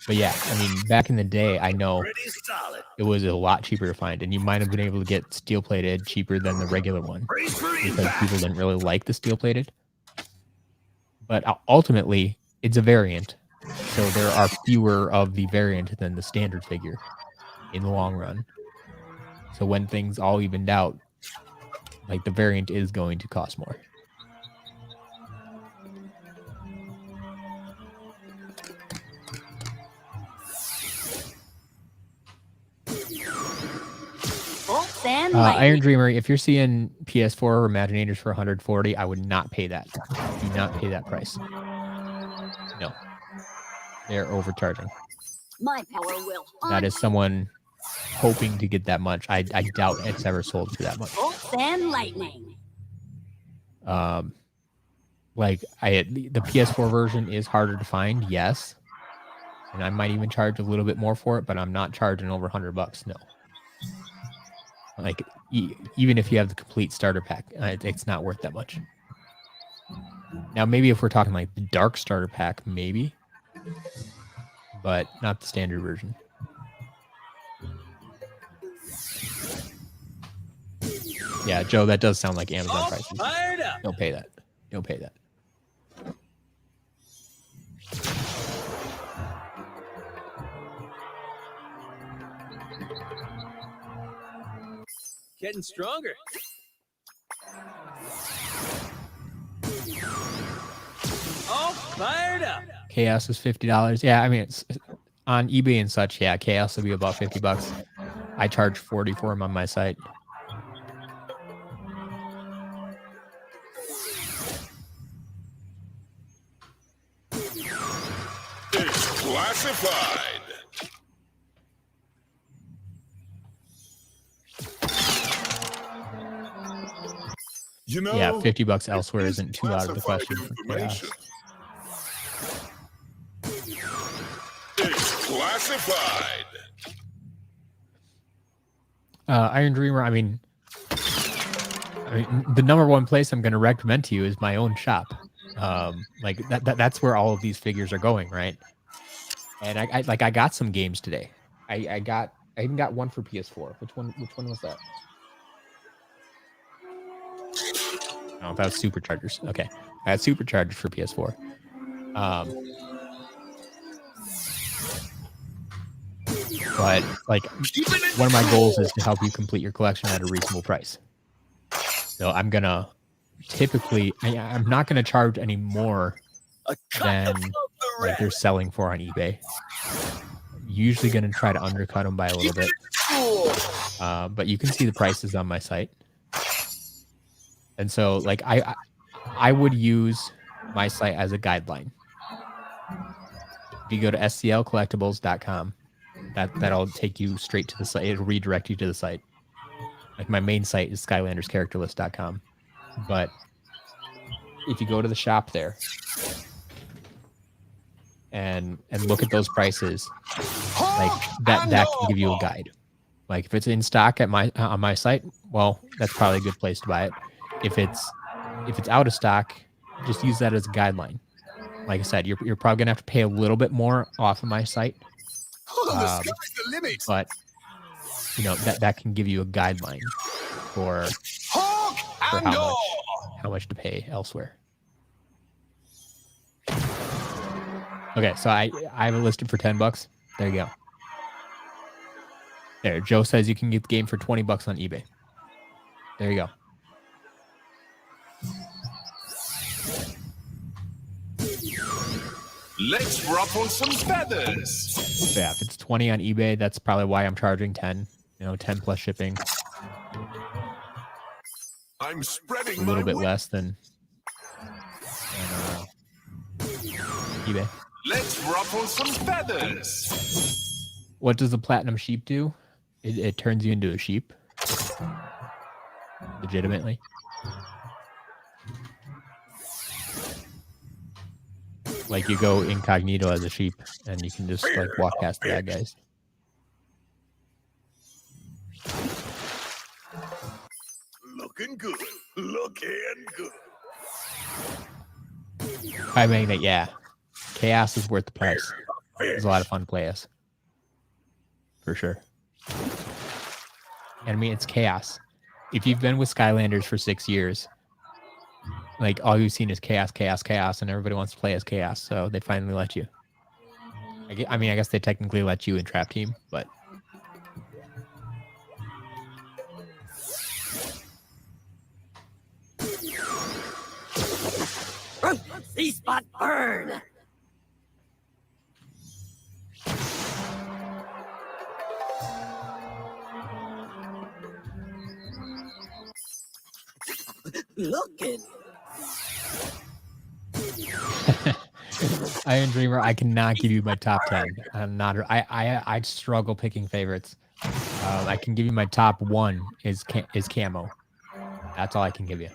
But yeah, I mean, back in the day, I know Pretty solid. it was a lot cheaper to find, and you might have been able to get steel plated cheaper than the regular one Brace for because impact. people didn't really like the steel plated. But ultimately, it's a variant, so there are fewer of the variant than the standard figure in the long run. So when things all evened out, like, the variant is going to cost more. Bolts and Iron lightning. Dreamer, if you're seeing PS4 or Imaginators for 140, I would not pay that. Do not pay that price. No. They're overcharging. My power will That is someone hoping to get that much. I doubt it's ever sold for that much. Bolts and lightning. Like, the PS4 version is harder to find, yes. And I might even charge a little bit more for it, but I'm not charging over $100, no. Like, even if you have the complete starter pack, it's not worth that much. Now, maybe if we're talking like the dark starter pack, maybe. But not the standard version. Yeah, Joe, that does sound like Amazon prices. Fired up. Don't pay that. Don't pay that. Getting stronger. All fired up. Chaos is $50. Yeah, I mean, it's on eBay and such. Yeah, Chaos will be about $50. I charge $40 for them on my site. It's classified. You know, Yeah, $50 elsewhere isn't too out of the question for information. Chaos. It's classified. Iron Dreamer, I mean, mean, the number one place I'm going to recommend to you is my own shop. Like that's where all of these figures are going, right? And I got some games today. I even got one for PS4. Which one was that? Oh, that was Superchargers. Okay. I had Superchargers for PS4. But like one of my goals is to help you complete your collection at a reasonable price. So I'm gonna I'm not gonna charge any more than like they're selling for on eBay. Usually gonna try to undercut them by a little bit. But you can see the prices on my site. And so like I would use my site as a guideline. If you go to sclcollectibles.com, that'll take you straight to the site. It'll redirect you to the site. Like my main site is skylanderscharacterlist.com. But if you go to the shop there and look at those prices, like that can give you a guide. Like if it's in stock at on my site, well, that's probably a good place to buy it. If it's out of stock, just use that as a guideline. Like I said, you're probably gonna have to pay a little bit more off of my site. The sky's the limit. But you know that can give you a guideline for how much to pay elsewhere. Okay, so I have it listed for $10. There you go. There, Joe says you can get the game for $20 on eBay. There you go. Let's ruffle some feathers. So yeah, if it's 20 on eBay, that's probably why I'm charging 10. You know, 10 plus shipping. I'm spreading A little bit less than eBay. Let's ruffle some feathers. What does the platinum sheep do? It turns you into a sheep. Legitimately. Like you go incognito as a sheep and you can just like walk past the bad guys. Looking good. Looking good. I mean that, yeah. Chaos is worth the price. It's a lot of fun to play as. For sure. And I mean, it's chaos. If you've been with Skylanders for 6 years, like all you've seen is chaos, chaos, chaos, and everybody wants to play as chaos, so they finally let you. I mean, I guess they technically let you in Trap Team, but C-spot burn! Looking. Iron Dreamer, I cannot give you my top 10. I'm not. I struggle picking favorites. I can give you my top 1 is Camo. That's all I can give you.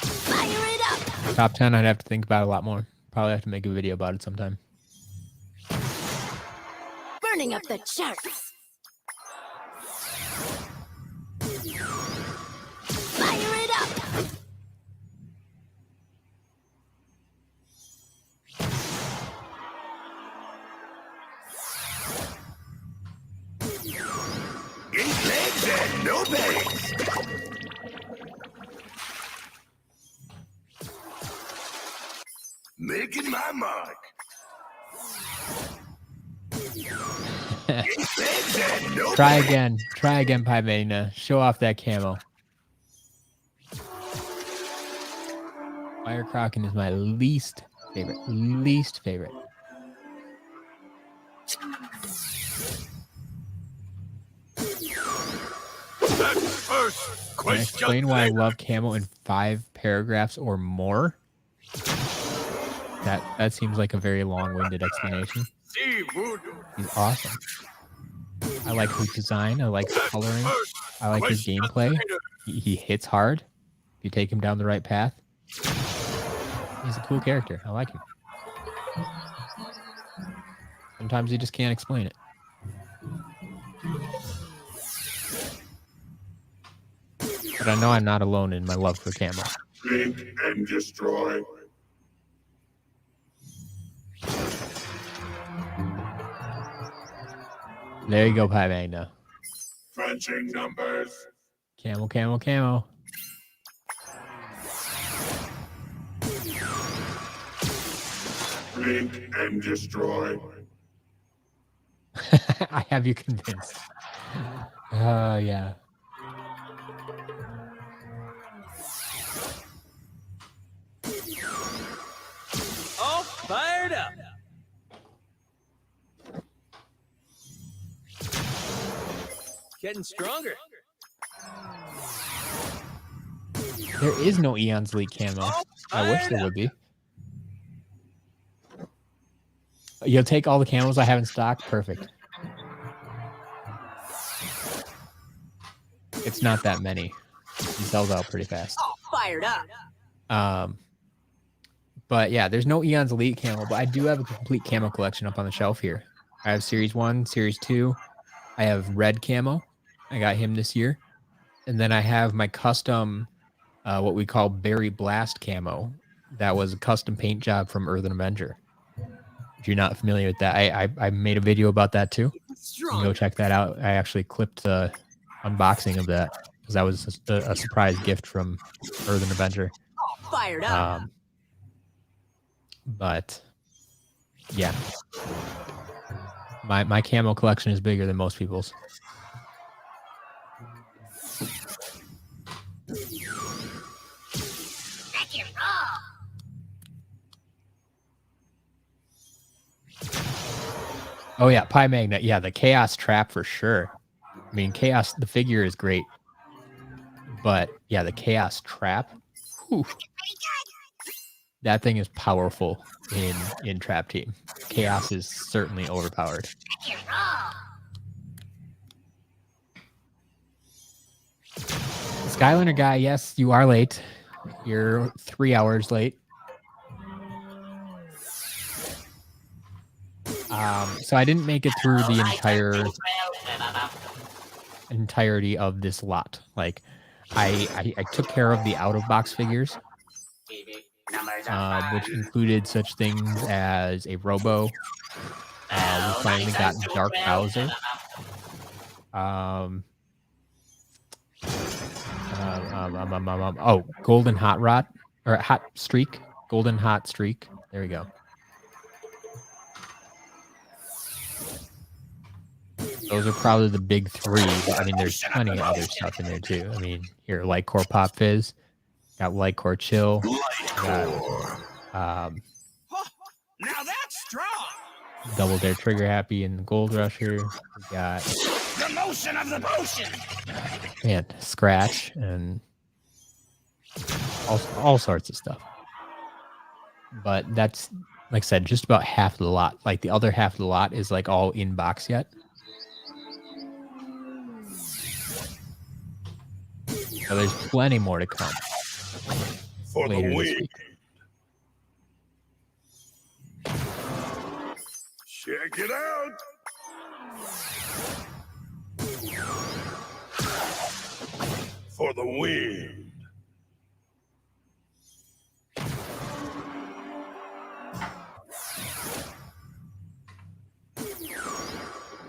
Fire it up! Top 10, I'd have to think about it a lot more. Probably have to make a video about it sometime. Burning up the charts! Fire it up! Eight legs and no bags. Making my mark. Eight legs and no Try again. Try again, Pymena. Show off that camo. Fire Kraken is my least favorite. Least favorite. That first Can I explain why I love camo in 5 paragraphs or more? That seems like a very long-winded explanation. He's awesome. I like his design. I like his coloring. I like his gameplay. He hits hard. If you take him down the right path. He's a cool character. I like him. Sometimes you just can't explain it. But I know I'm not alone in my love for camo. Blink and destroy. There you go, Pie Magna. Crunching numbers. Camo, camo, camo. Blink and destroy. I have you convinced. Yeah. All fired up. Getting stronger. There is no Eon's Elite camo. I wish there would be. You'll take all the camos I have in stock? Perfect. It's not that many. He sells out pretty fast. All fired up. But yeah, there's no Eon's Elite camo, but I do have a complete camo collection up on the shelf here. I have Series 1, Series 2. I have red camo. I got him this year. And then I have my custom, what we call Berry Blast camo. That was a custom paint job from Earthen Avenger. If you're not familiar with that, I made a video about that too. You can go check that out. I actually clipped the unboxing of that because that was a surprise gift from Earthen Avenger. All fired up. But yeah, my camo collection is bigger than most people's. Oh yeah, Pie Magna. Yeah, the Chaos Trap for sure. I mean, Chaos, the figure is great. But yeah, the Chaos Trap. Whew, that thing is powerful in Trap Team. Chaos is certainly overpowered. Skylander guy, yes, you are late. You're 3 hours late. So I didn't make it through the entirety of this lot. Like, I took care of the out-of-box figures, which included such things as a Robo. We finally got Dark Bowser. Oh, Golden Hot Rod, or Hot Streak. Golden Hot Streak. There we go. Those are probably the big three. But, I mean, there's plenty of other stuff in there too. I mean, here, Light Core Pop Fizz, got Light Core Chill, got, Now that's strong. Double Dare Trigger Happy and Gold Rusher. We got The motion of the potion. man, Scratch and all sorts of stuff. But that's, like I said, just about half of the lot. Like the other half of the lot is like all in box yet. So there's plenty more to come For later the this win. week. Check it out. For the win.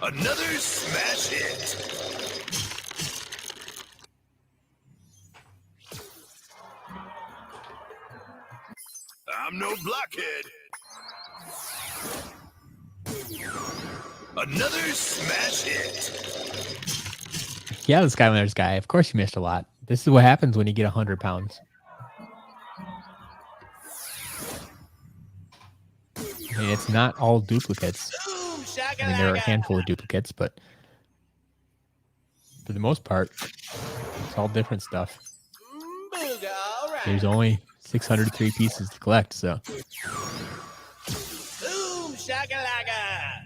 Another smash hit. I'm no blockhead. Another smash hit. Yeah, the Skylanders guy. Of course you missed a lot. This is what happens when you get 100 pounds. I mean, it's not all duplicates. I mean, there are a handful of duplicates, but for the most part, it's all different stuff. There's only 603 pieces to collect, so. Boom shakalaka.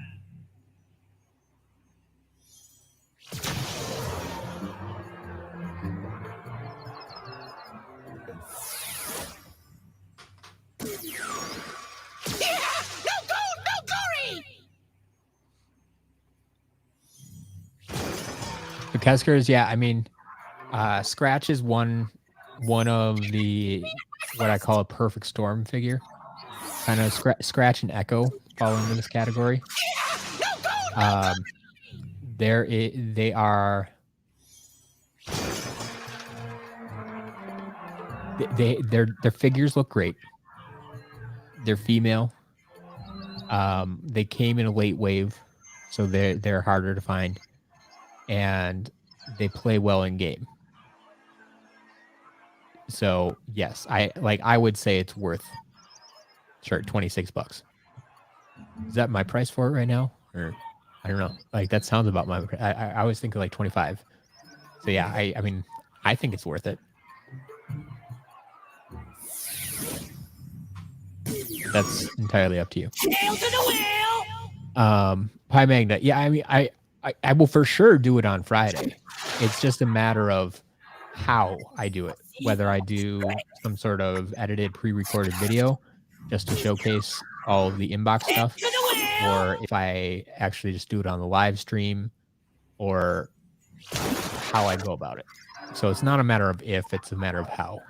The Keskers, yeah, I mean, Scratch is one of the what I call a perfect storm figure. Kind of Scratch and Echo fall into this category. They are their figures look great. They're female. They came in a late wave, so they're harder to find, and they play well in game. So yes, I would say it's worth $26. Is that my price for it right now, or I don't know? Like that sounds about my. I always think of like 25. So yeah, I mean I think it's worth it. That's entirely up to you. Hail to the wheel! Pie Magnet. Yeah, I mean, I will for sure do it on Friday. It's just a matter of how I do it. Whether I do some sort of edited, pre-recorded video just to showcase all of the inbox stuff, or if I actually just do it on the live stream, or how I go about it. So it's not a matter of if, it's a matter of how.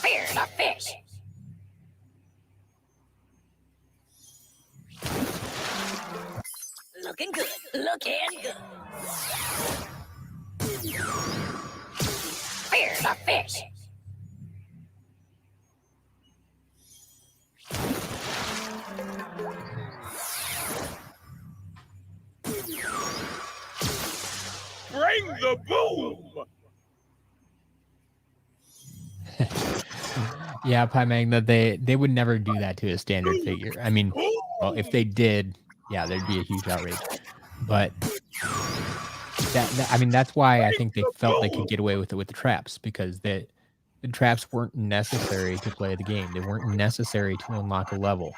Here's a fish. Looking good. Looking good. Here's a fish. Bring the boom! Yeah, Pie Magna, they would never do that to a standard figure. I mean, well, if they did, yeah, there'd be a huge outrage. But I mean, that's why I think they felt they could get away with it with the traps, because the traps weren't necessary to play the game. They weren't necessary to unlock a level.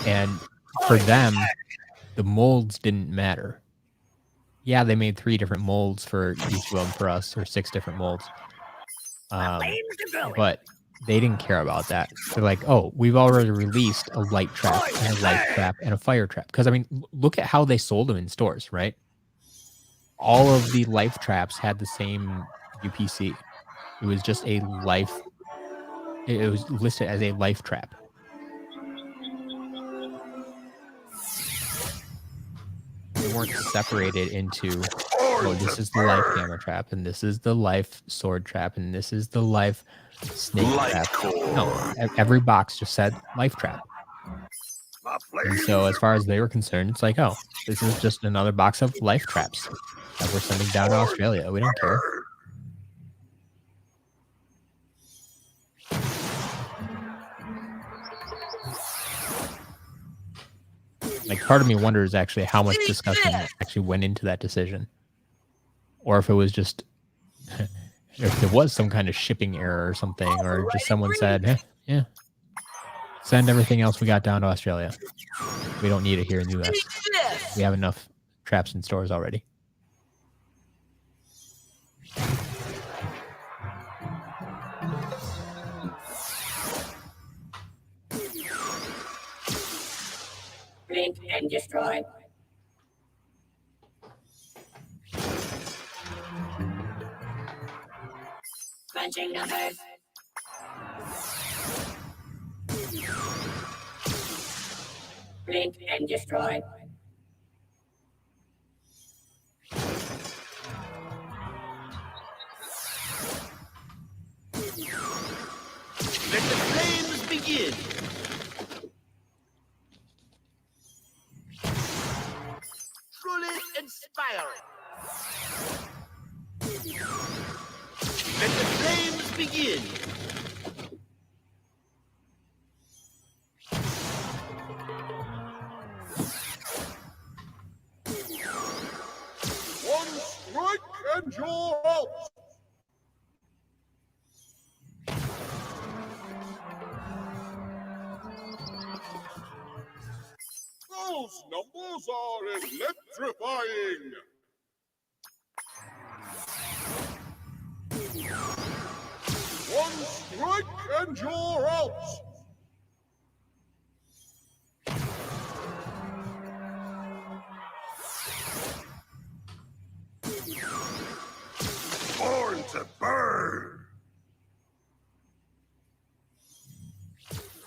And for them, the molds didn't matter. Yeah, they made 3 different molds for each of them for us, or 6 different molds. But they didn't care about that. They're like, oh, we've already released a light trap and a life trap and a fire trap. Because, I mean, look at how they sold them in stores, right? All of the life traps had the same UPC. It was just a life. It was listed as a life trap. They weren't separated into, oh, this is the life hammer trap, and this is the life sword trap, and this is the life snake trap. No, every box just said life trap. And so as far as they were concerned, it's like, oh, this is just another box of life traps that we're sending down to Australia. We don't care. Like, part of me wonders actually how much discussion actually went into that decision, or if it was just, if there was some kind of shipping error or something, or just someone said, yeah, send everything else we got down to Australia. We don't need it here in the US. We have enough traps in stores already. Blink and destroy. Punching numbers. Blink and destroy. Let the flames begin! Truly inspiring! Let the flames begin! Those numbers are electrifying! One strike and you're out! Born to burn!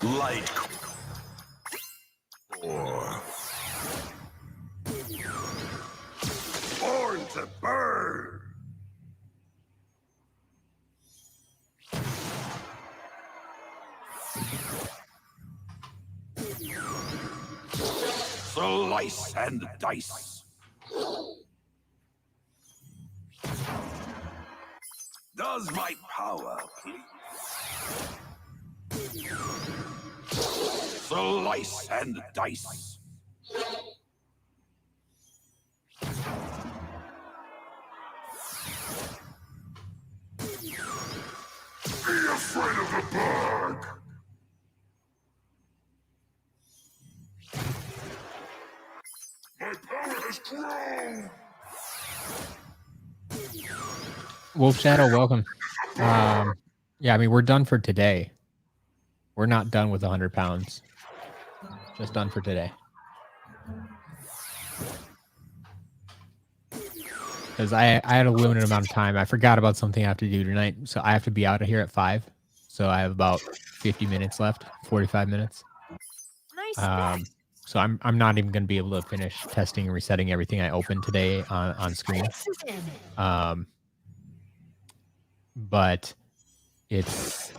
Light or born to burn. Slice and dice. Does my power please? Slice and dice. Be afraid of the bug! My power has grown! Wolf Shadow, welcome. Yeah, I mean, we're done for today. We're not done with 100 pounds. Just done for today. Because I had a limited amount of time. I forgot about something I have to do tonight. So I have to be out of here at 5. So I have about 50 minutes left, 45 minutes. Nice. So I'm not even going to be able to finish testing and resetting everything I opened today on screen. But it's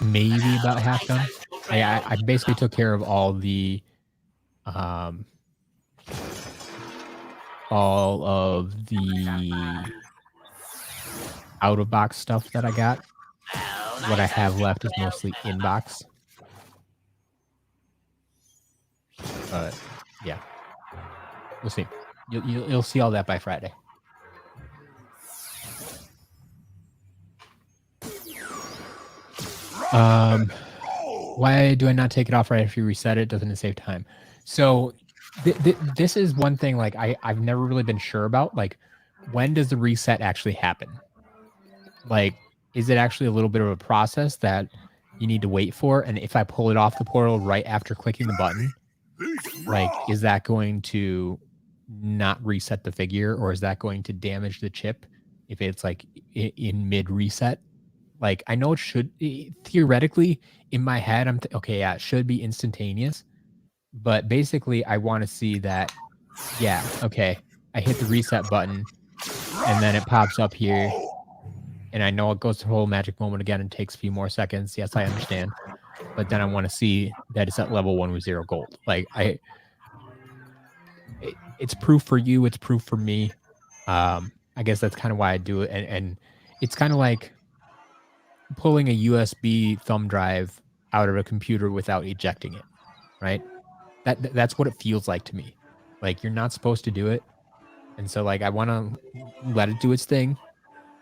maybe about half done. I basically took care of all of the out of box stuff that I got. What I have left is mostly in box. But yeah, we'll see. You'll see all that by Friday. Why do I not take it off right after you reset it? Doesn't it save time? So this is one thing like I've never really been sure about. Like, when does the reset actually happen? Like, is it actually a little bit of a process that you need to wait for? And if I pull it off the portal right after clicking the button, like, is that going to not reset the figure, or is that going to damage the chip if it's like in mid reset? Like, I know it should theoretically in my head, okay, yeah, it should be instantaneous, but basically I want to see that, yeah, okay, I hit the reset button and then it pops up here and I know it goes through the whole magic moment again and takes a few more seconds. Yes, I understand. But then I want to see that it's at level 1 with 0 gold. Like, it's proof for you. It's proof for me. I guess that's kind of why I do it. And it's kind of like pulling a USB thumb drive out of a computer without ejecting it, right? That's what it feels like to me. Like, you're not supposed to do it. And so, like, I want to let it do its thing,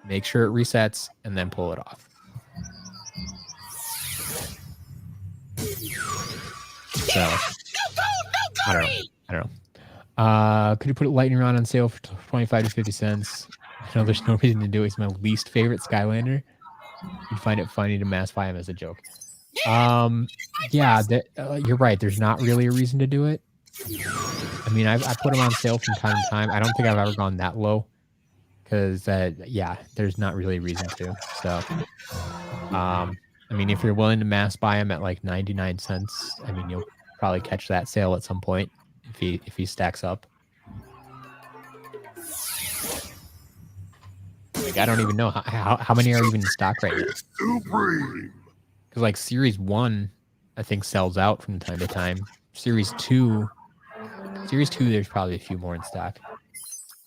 make sure it resets, and then pull it off. So, I don't know. Could you put Lightning Round on sale for 25 to 50 cents? I know there's no reason to do it. It's my least favorite Skylander. You find it funny to mass buy him as a joke. Yeah, you're right. There's not really a reason to do it. I mean, I put them on sale from time to time. I don't think I've ever gone that low because, yeah, there's not really a reason to. So, I mean, if you're willing to mass buy them at like 99 cents, I mean, you'll probably catch that sale at some point if he stacks up. Like, I don't even know how many are even in stock right now. Because like Series 1, I think sells out from time to time. Series 2, there's probably a few more in stock.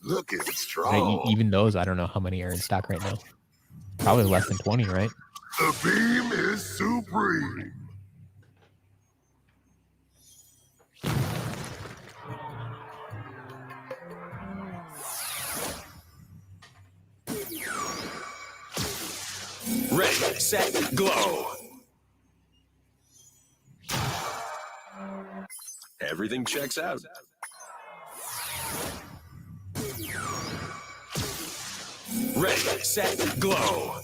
Looking strong. Even those, I don't know how many are in stock right now. Probably less than 20, right? The beam is supreme. Ready, set, glow. Everything checks out. Ready, set, glow.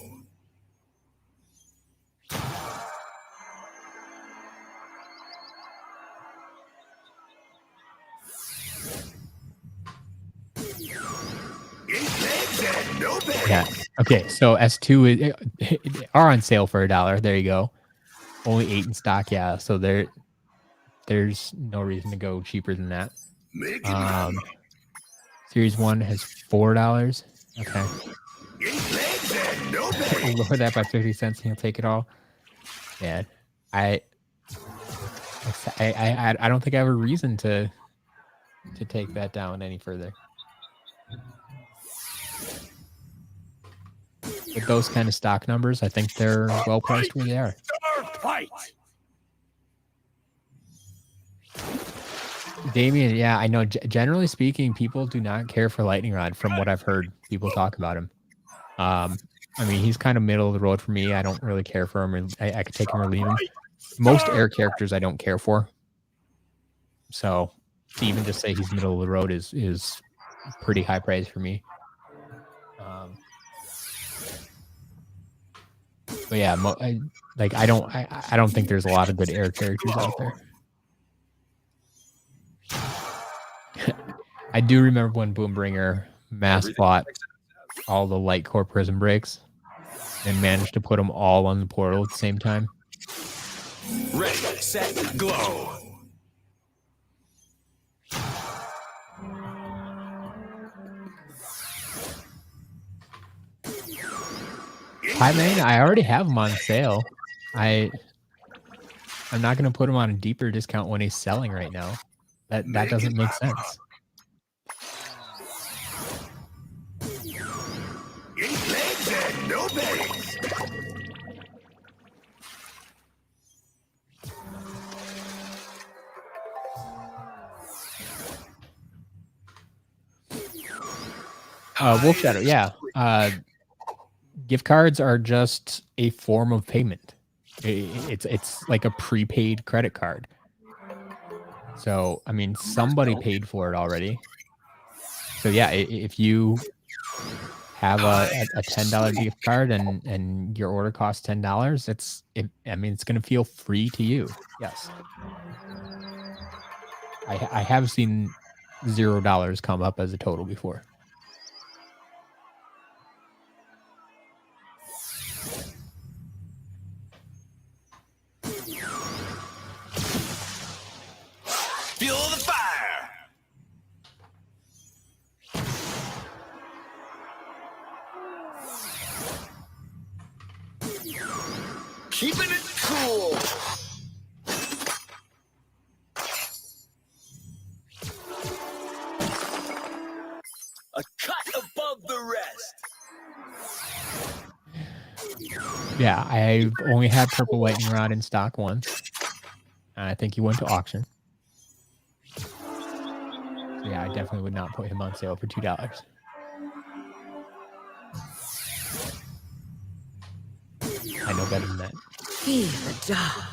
Yeah. Okay. So S2 are on sale for $1. There you go. Only 8 in stock. Yeah. So there's no reason to go cheaper than that. Series 1 has $4. Okay. Lower that by 50 cents and he'll take it all. Yeah. I don't think I have a reason to take that down any further. With those kind of stock numbers, I think they're well priced where they are. Fight! Damien, yeah, I know. Generally speaking, people do not care for Lightning Rod from what I've heard people talk about him. I mean, he's kind of middle of the road for me. I don't really care for him. I could take him or leave him. Most air characters I don't care for. So to even just say he's middle of the road is pretty high praise for me. But yeah, I don't think there's a lot of good air characters out there. I do remember when Boombringer mass bought all the light core prism breaks and managed to put them all on the portal at the same time. Ready, set, glow. Hi, man. I already have him on sale. I'm not going to put him on a deeper discount when he's selling right now. That doesn't make sense. Wolf Shadow, yeah. Gift cards are just a form of payment. It's like a prepaid credit card. So, I mean, somebody paid for it already. So, yeah, if you have a $10 gift card and your order costs $10, it's going to feel free to you. Yes. I have seen $0 come up as a total before. Feel the fire! Keeping it cool! A cut above the rest! Yeah, I've only had Purple Lightning Rod in stock once. And I think he went to auction. So yeah, I definitely would not put him on sale for $2. I know better than that. Fear the dark.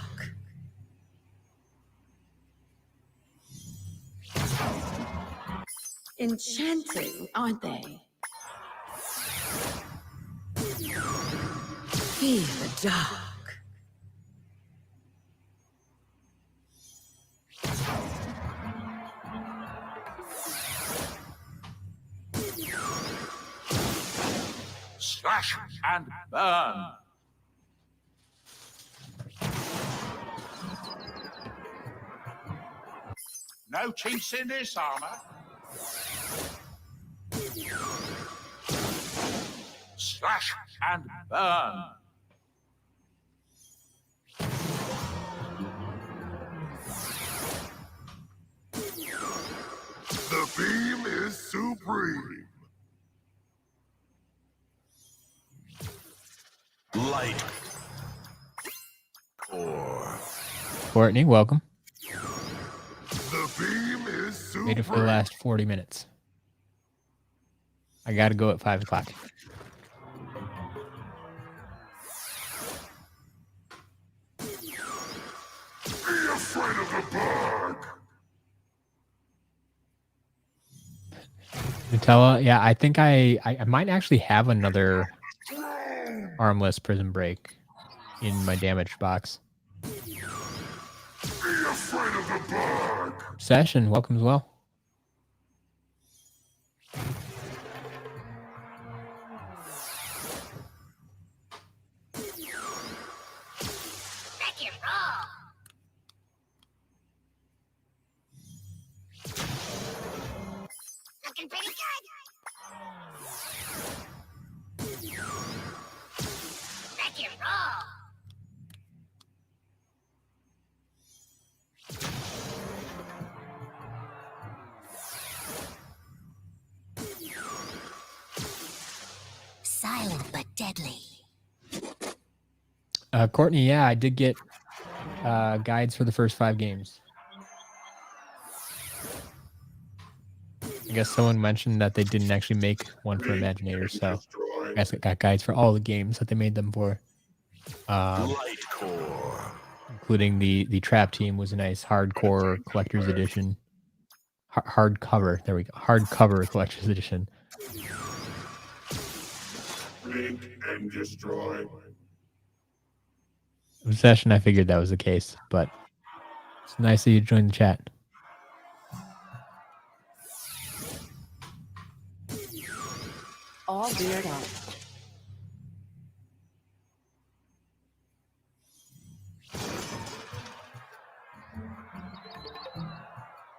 Enchanting, aren't they? Fear the dark. Slash and burn! No chinks in this armor. Slash and burn! The beam is supreme. Light. Core. Courtney, welcome. The beam is supreme. Made it for the last 40 minutes. I got to go at 5 o'clock. Be afraid of the bug. Nutella, yeah, I think I might actually have another armless prison break in my damaged box. Be afraid of the bug. Session, welcome as well. Wreck and roll. Looking pretty good. Wreck and roll. Silent but deadly. Courtney, yeah, I did get guides for the first 5 games. I guess someone mentioned that they didn't actually make one for Imaginators, so I guess I got guides for all the games that they made them for. Light core. Including the Trap Team was a nice hardcore collector's edition. Hardcover, there we go. Hardcover collector's edition. Blink and destroy. Obsession, I figured that was the case, but it's nice that you joined the chat. All geared up.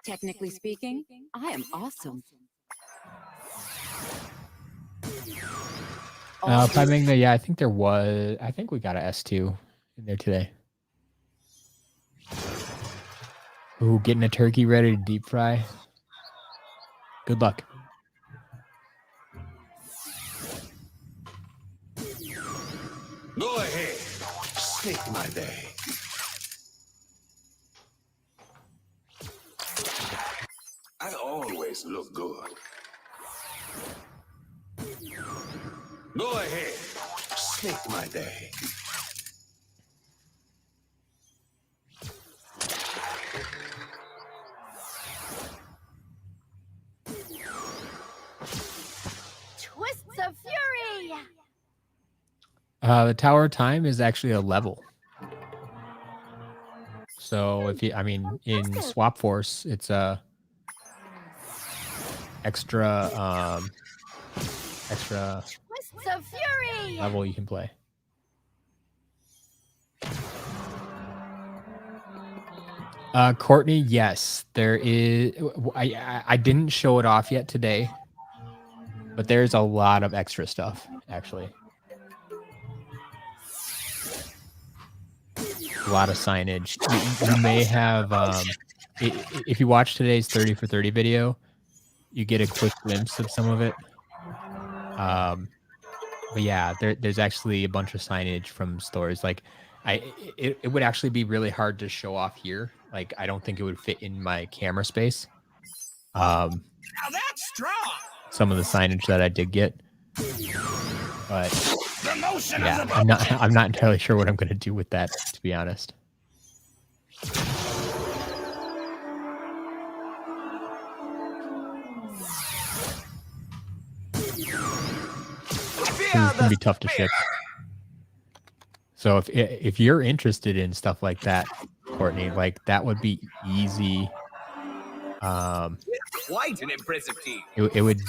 Technically speaking, I am awesome. Pimegna, yeah, I think we got a S2 in there today. Ooh, getting a turkey ready to deep fry. Good luck. Go ahead. Snake my day. I always look good. Go ahead. Snake my day. Twists of fury. The Tower of Time is actually a level. So if you, in Swap Force, it's a extra Twists of fury. level you can play. Courtney, yes, there is. I didn't show it off yet today, but there's a lot of extra stuff actually. A lot of signage. You may have, if you watch today's 30 for 30 video, you get a quick glimpse of some of it. But yeah, there's actually a bunch of signage from stores. Like, it would actually be really hard to show off here. Like, I don't think it would fit in my camera space. Now that's strong. Some of the signage that I did get, but The motion yeah, of the I'm not entirely sure what I'm going to do with that, to be honest. It's gonna be tough to ship. So if you're interested in stuff like that, Courtney, like that would be easy. Quite an impressive team. It would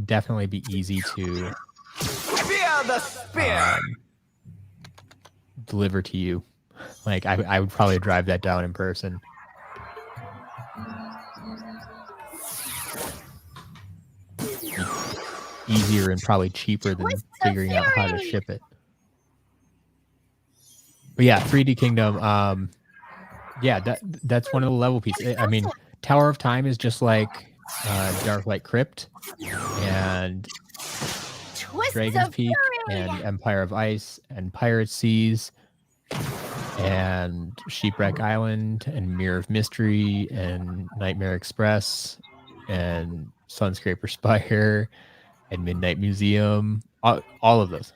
definitely be easy to Fear the spear. deliver to you. Like I would probably drive that down in person. Easier and probably cheaper than figuring out how to ship it. But yeah, 3D Kingdom. Yeah, that's one of the level pieces. I mean, Tower of Time is just like Darklight Crypt and Dragon's Peak and Empire of Ice and Pirate Seas and Shipwreck Island and Mirror of Mystery and Nightmare Express and Sunscraper Spire and Midnight Museum. All of those.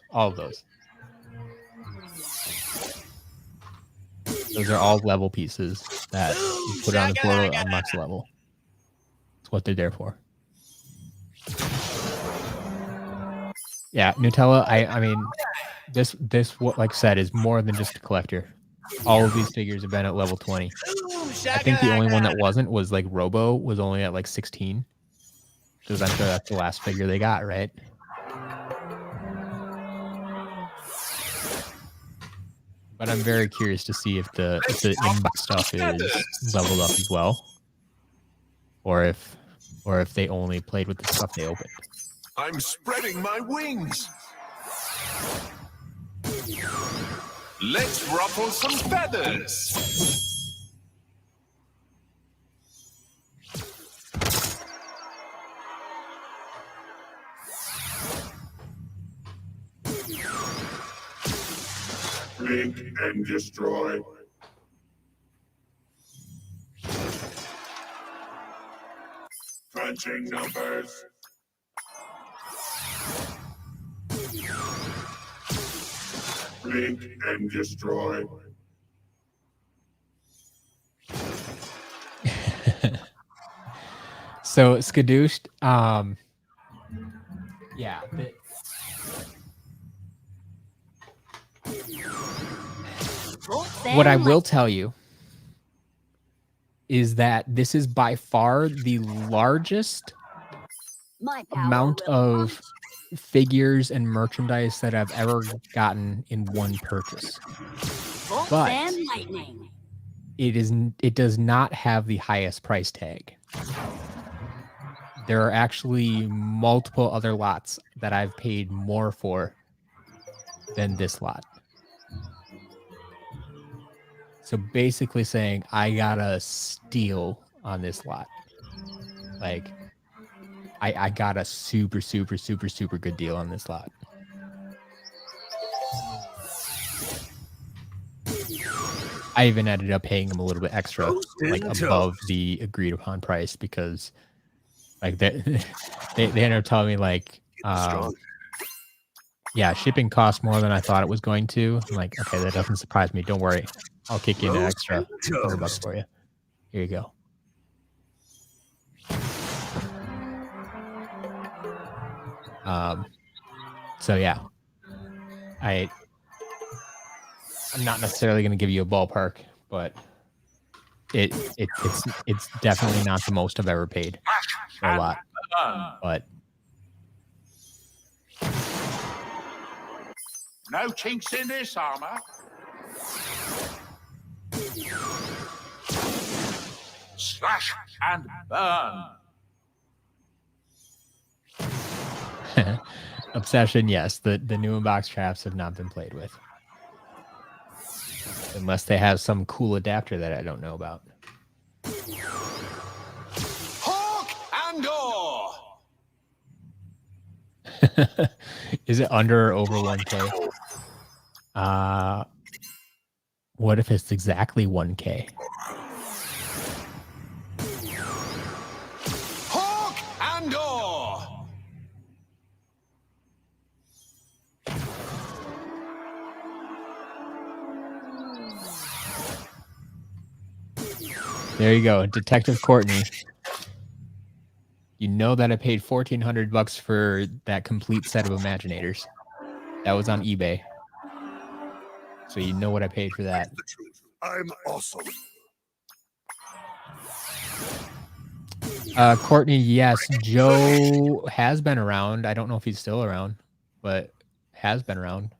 Those are all level pieces that you put on the portal, it unlocks level. That's what they're there for. Yeah, Nutella. I mean, this what like I said is more than just a collector. All of these figures have been at level 20. I think the only one that wasn't was like Robo was only at like 16. Because I'm sure that's the last figure they got, right? But I'm very curious to see if the inbox stuff is leveled up as well, or if they only played with the stuff they opened. I'm spreading my wings. Let's ruffle some feathers. Blink and destroy. Punching numbers. Blink and destroy. So Skadooshed, yeah. What I will tell you is that this is by far the largest amount of figures and merchandise that I've ever gotten in one purchase. But it does not have the highest price tag. There are actually multiple other lots that I've paid more for than this lot. So basically saying I got a steal on this lot. Like I got a super good deal on this lot. I even ended up paying them a little bit extra, like above the agreed upon price, because like they ended up telling me like yeah, shipping costs more than I thought it was going to. I'm like, okay, that doesn't surprise me. Don't worry. I'll kick you an extra $100 for you. Here you go. So yeah, I'm not necessarily going to give you a ballpark, but it's definitely not the most I've ever paid for a lot, but No chinks in this armor. Slash and burn. Obsession, yes. The new inbox traps have not been played with. Unless they have some cool adapter that I don't know about. Hawk and Door. Is it under or over 1K? What if it's exactly 1K? Hawk and Door. There you go, Detective Courtney. You know that I paid $1,400 for that complete set of Imaginators. That was on eBay. So you know what I paid for that. I'm awesome. Courtney, yes, Joe has been around. I don't know if he's still around, but has been around.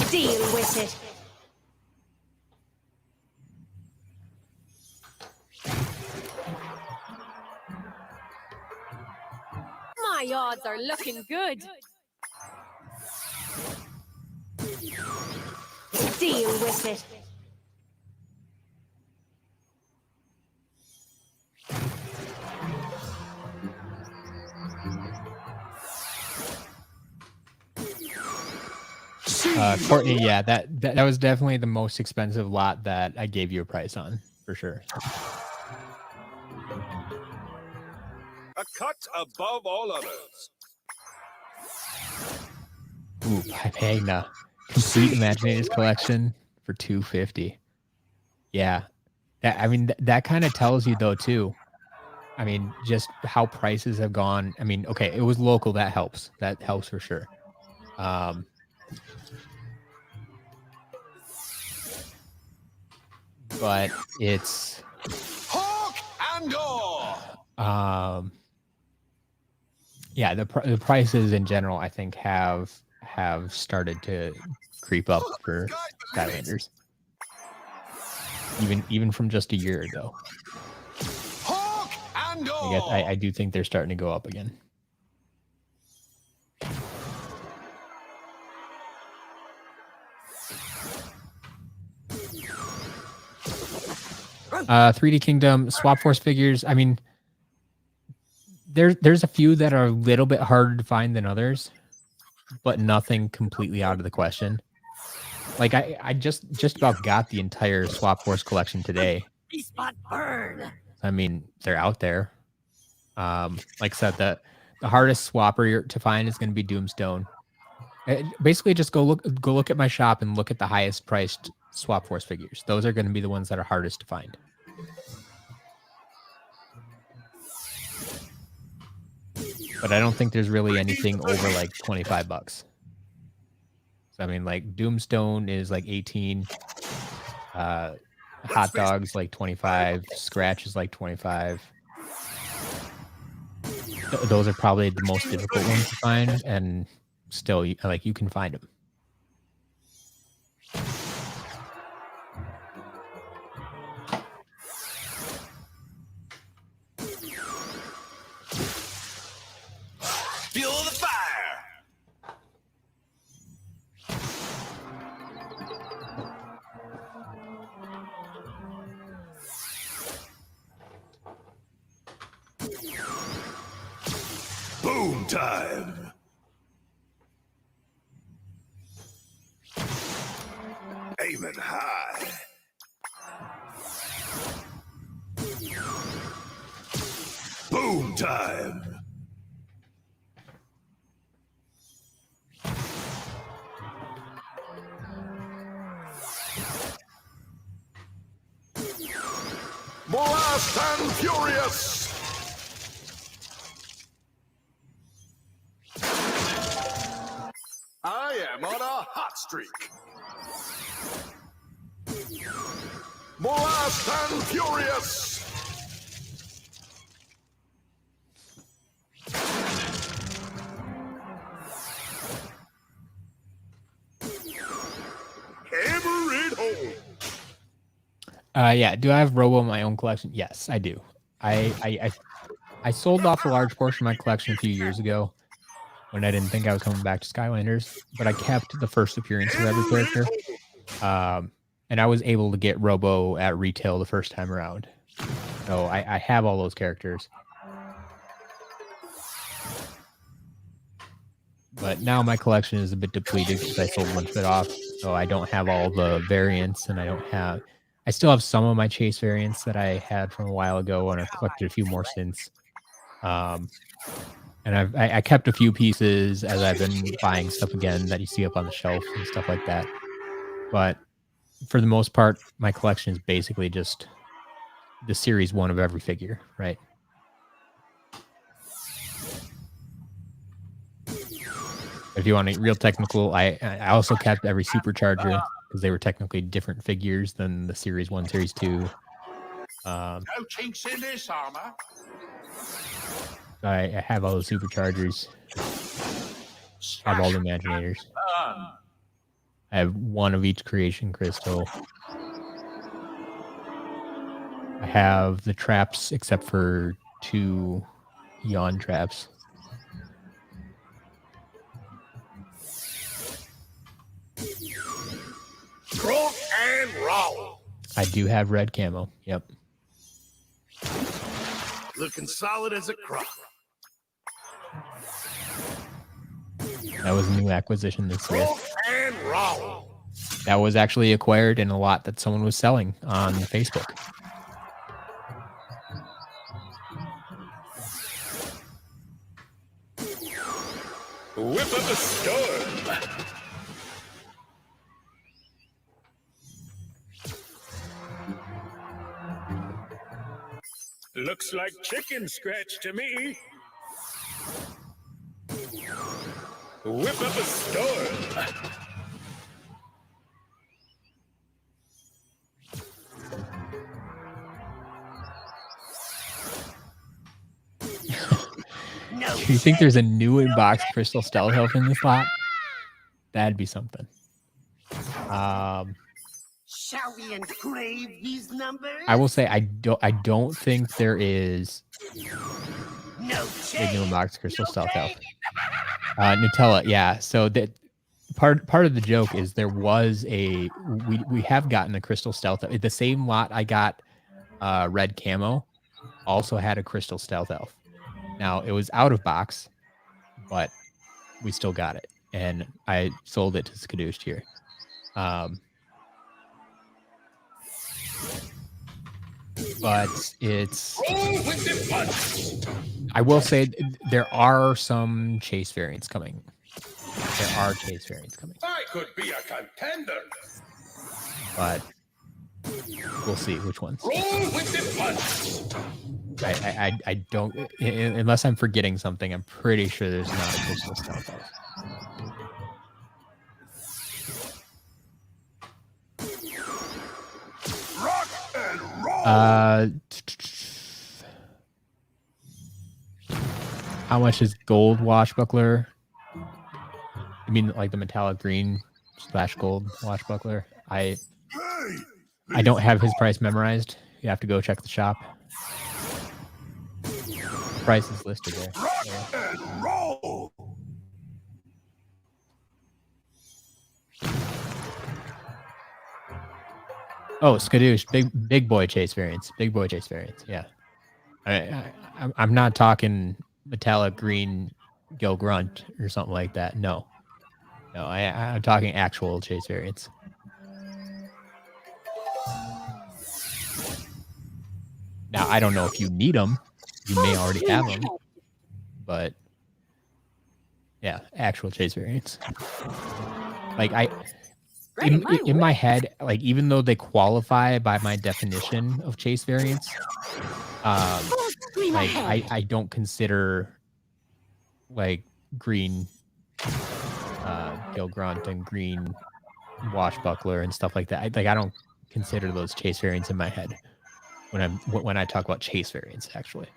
Deal with it. My odds are looking good. Deal with it. Courtney, yeah, that was definitely the most expensive lot that I gave you a price on, for sure. A cut above all others. Ooh, I paid the complete Imaginators collection for $250. Yeah, That kind of tells you though too. I mean, just how prices have gone. I mean, okay, it was local. That helps. That helps for sure. But it's Hawk and Door. Yeah, the prices in general, I think, have started to creep up for Skylanders. Even from just a year ago. Hawk and Door. I guess I do think they're starting to go up again. 3D Kingdom Swap Force figures. I mean, there's a few that are a little bit harder to find than others, but nothing completely out of the question. Like I just about got the entire Swap Force collection today. Spot burn. I mean, they're out there. Like I said, the hardest swapper to find is going to be Doomstone. Basically, just go look at my shop and look at the highest priced Swap Force figures. Those are going to be the ones that are hardest to find. But I don't think there's really anything over like $25. So, I mean, like Doomstone is like 18. Hot Dog's like 25. Scratch is like 25. Those are probably the most difficult ones to find, and still, like, you can find them. Feel the fire. Boom time. Aiming high. Boom time. Blast and furious. I am on a hot streak. Blast and furious. Hammer it home. Yeah. Do I have Robo in my own collection? Yes, I do. I sold off a large portion of my collection a few years ago when I didn't think I was coming back to Skylanders, but I kept the first appearance of every character. And I was able to get Robo at retail the first time around. So I have all those characters. But now my collection is a bit depleted because I sold a bunch of it off. So I don't have all the variants, and I still have some of my chase variants that I had from a while ago, and I've collected a few more since. And I kept a few pieces as I've been buying stuff again that you see up on the shelf and stuff like that. But for the most part, my collection is basically just the series 1 of every figure, right? If you want a real technical, I also kept every Supercharger because they were technically different figures than the Series 1, Series 2. No chinks in this armor. I have all the Superchargers. I have all the Imaginators. I have one of each creation crystal. I have the traps except for 2 yawn traps. Rock and roll. I do have red camo. Yep. Looking solid as a crock. That was a new acquisition this year. Rock and roll. That was actually acquired in a lot that someone was selling on Facebook. Whip of the storm. Looks like chicken scratch to me. Whip up a storm. Do you think there's a new in-box Crystal Stealth Elf in this lot? That'd be something. Shall we engrave these numbers? I will say I don't think there is No a new change. in-box Crystal Stealth Elf. Nutella, yeah. So that part of the joke is there was we have gotten a Crystal Stealth Elf. The same lot I got red camo also had a Crystal Stealth Elf. Now it was out of box, but we still got it, and I sold it to Skadoosh here. But it's. I will say there are some chase variants coming. There are chase variants coming, I could be a contender. but we'll see which ones. Roll with the punch. I don't, unless I'm forgetting something. I'm pretty sure there's not a Crystal Stealth Elf. Rock and roll. How much is gold washbuckler? I mean, like the metallic green / gold washbuckler. I don't have his price memorized. You have to go check the shop. The price is listed there. Rock and roll. Oh, Skadoosh, big boy chase variants. Big boy chase variants. Yeah. I'm not talking metallic green Gil Grunt or something like that. No. I'm talking actual chase variants. Now, I don't know if you need them. You may already have them. But, yeah, actual chase variants. Like, in my head, like, even though they qualify by my definition of chase variants, like, I don't consider, like, green Gil Grunt and green washbuckler and stuff like that. I don't consider those chase variants in my head when I talk about chase variants, actually.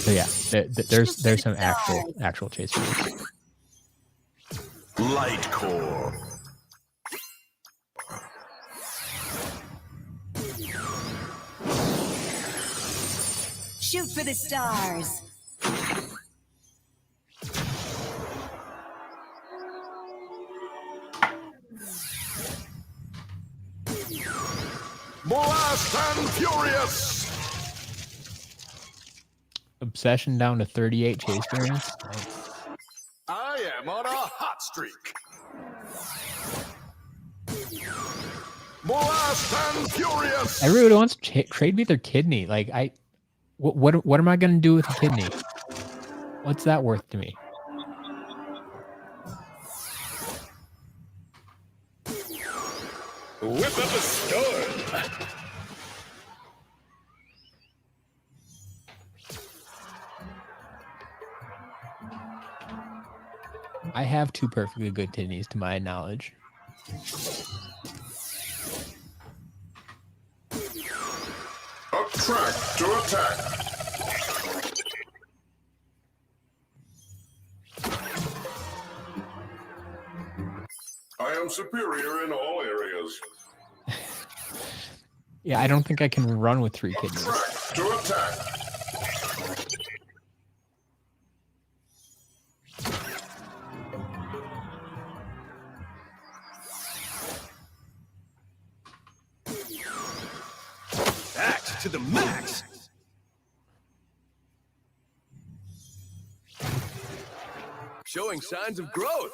So yeah, there's some actual chase variants. Light core. Shoot for the stars. Blast and furious. Obsession down to 38 chase variants. Nice. I am on a hot streak. Blast and furious. Everybody wants to trade me their kidney. Like what am I gonna do with a kidney? What's that worth to me? Whip up a storm. I have 2 perfectly good kidneys to my knowledge. Attract to attack. I am superior in all areas. Yeah, I don't think I can run with 3 kidneys. Attract to attack. Act to the max. Showing signs of growth.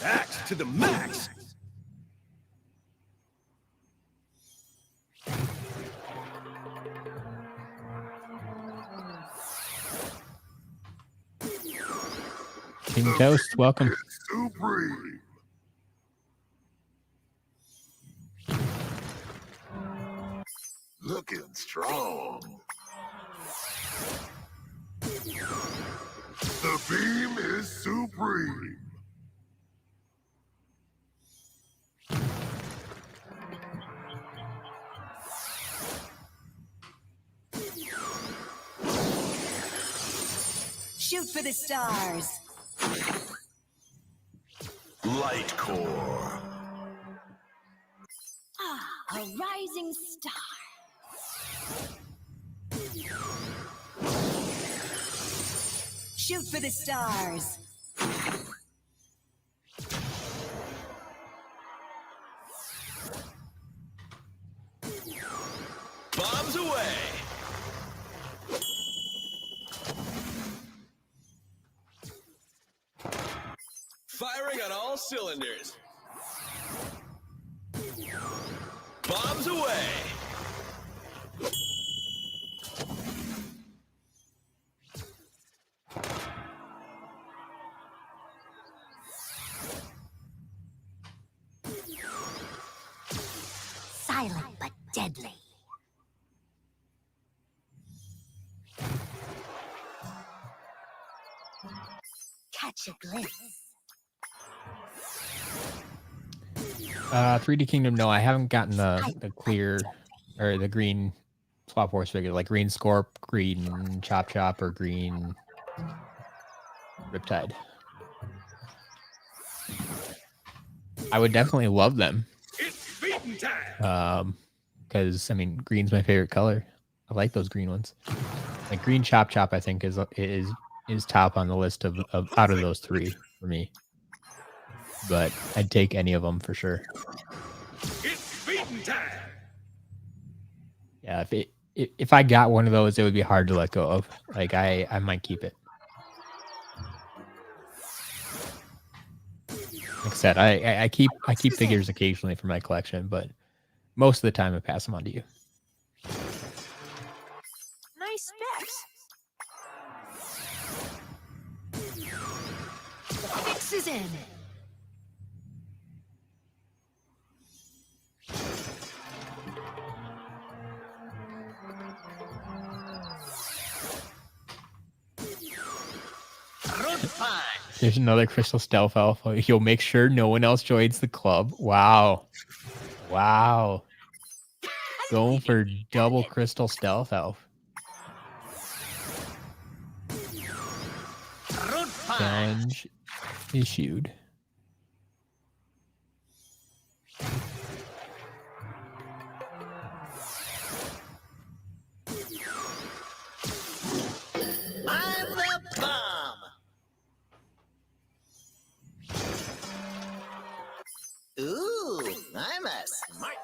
Act to the max. King Toast, welcome. Supreme. Looking strong. The beam is supreme. Shoot for the stars. Light core. A rising star. Shoot for the stars. Bombs away. Firing on all cylinders. Bombs away. Silent but deadly. Catch a glimpse. 3D Kingdom, no, I haven't gotten the clear or the green swap horse figure, like green Scorp, green Chop Chop, or green Riptide. I would definitely love them. It's beating time. Because I mean, green's my favorite color. I like those green ones. Like green Chop Chop, I think is top on the list of out of those three for me. But I'd take any of them for sure. It's beating time. Yeah, if I got one of those, it would be hard to let go of. Like I might keep it. Like I said, I keep figures occasionally for my collection, but most of the time I pass them on to you. Nice specs. The fix is in. There's another Crystal Stealth Elf. He'll make sure no one else joins the club. Wow. Wow. Going for double Crystal Stealth Elf. Challenge issued. I'm the bomb. Ooh, I'm a smart.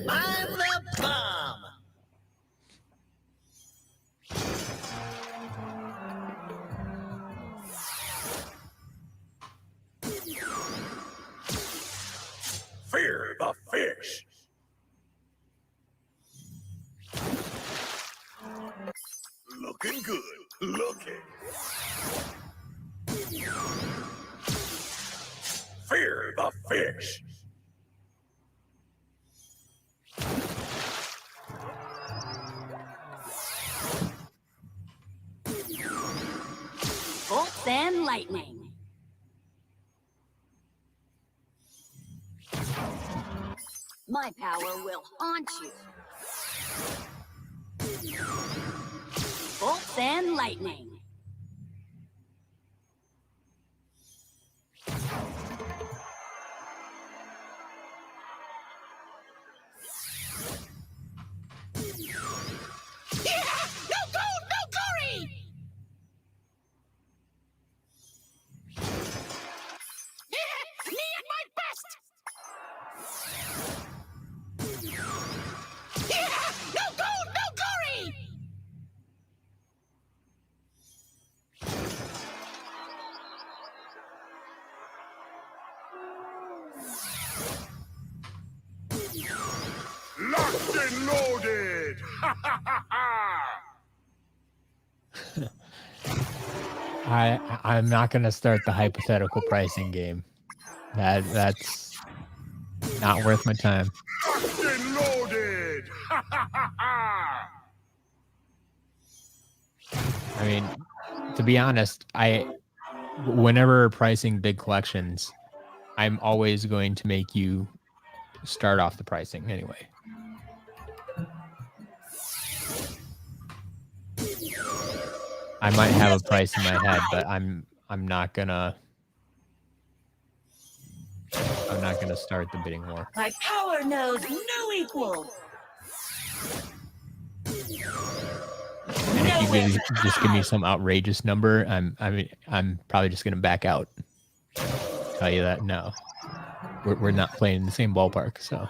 I'm the bomb. Fear the fish. Looking good. Looking. Fear the fish. Bolts and lightning. My power will haunt you. Bolts and lightning. No gold, no glory! Me at my best! No gold, no glory! Locked and loaded. Ha ha ha ha. I'm not gonna start the hypothetical pricing game. That's not worth my time. Locked and loaded! Ha ha ha ha! I mean, to be honest, whenever pricing big collections, I'm always going to make you start off the pricing anyway. I might have a price in my head, but I'm not gonna start the bidding war. My power knows no equal. And if you just give me some outrageous number, I'm probably just gonna back out. Tell you that no, we're not playing in the same ballpark. So.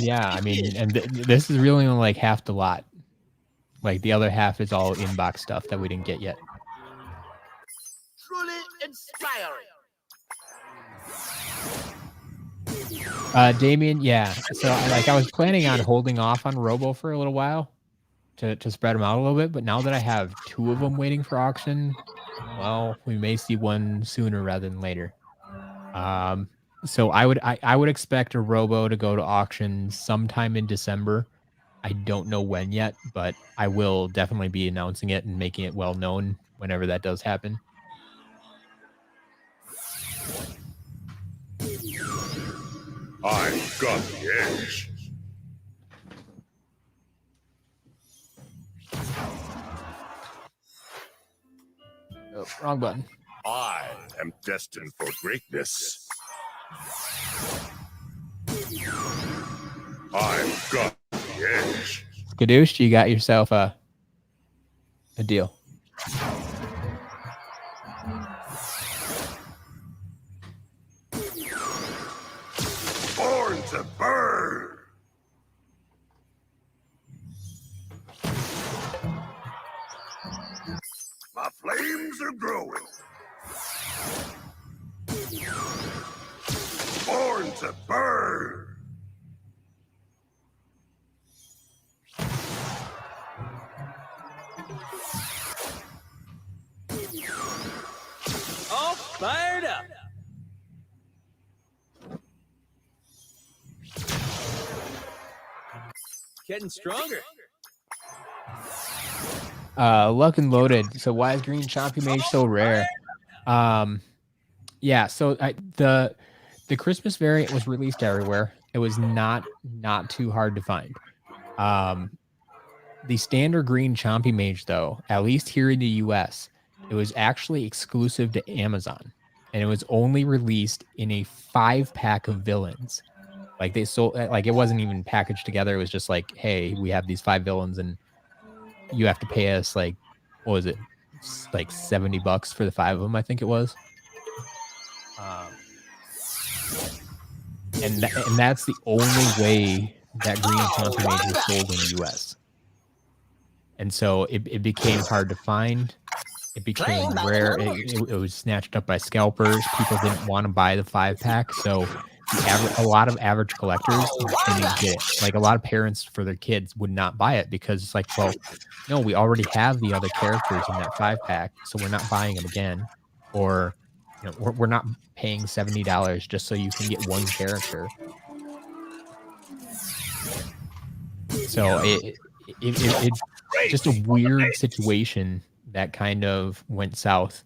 Yeah, I mean, and this is really only like half the lot. Like the other half is all inbox stuff that we didn't get yet. Truly inspiring. Damien, yeah. So like I was planning on holding off on Robo for a little while to spread them out a little bit, but now that I have 2 of them waiting for auction, well, we may see one sooner rather than later. So I would expect a Robo to go to auction sometime in December. I don't know when yet, but I will definitely be announcing it and making it well known whenever that does happen. I've got the edge. Oh, wrong button. I am destined for greatness. I've got the edge. Skadoosh, you got yourself a deal. Born to burn. My flames are growing. Born to burn. All fired up. Getting stronger. Luck and loaded. So why is green chompy mage so rare? Yeah, so the Christmas variant was released everywhere. It was not too hard to find. The standard green chompy mage, though, at least here in the US, it was actually exclusive to Amazon, and it was only released in a 5-pack of villains. Like they sold, like it wasn't even packaged together. It was just like, hey, we have these 5 villains, and you have to pay us like, what was it, like $70 for the 5 of them? I think it was. And that's the only way that green chompy mage was sold in the US. And so it became hard to find. It became rare. It was snatched up by scalpers. People didn't want to buy the 5-pack, so a lot of average collectors didn't get it. Like a lot of parents for their kids would not buy it because it's like, well, no, we already have the other characters in that 5-pack, so we're not buying them again. Or you know, we're not paying $70 just so you can get one character. So it's just a weird situation that kind of went south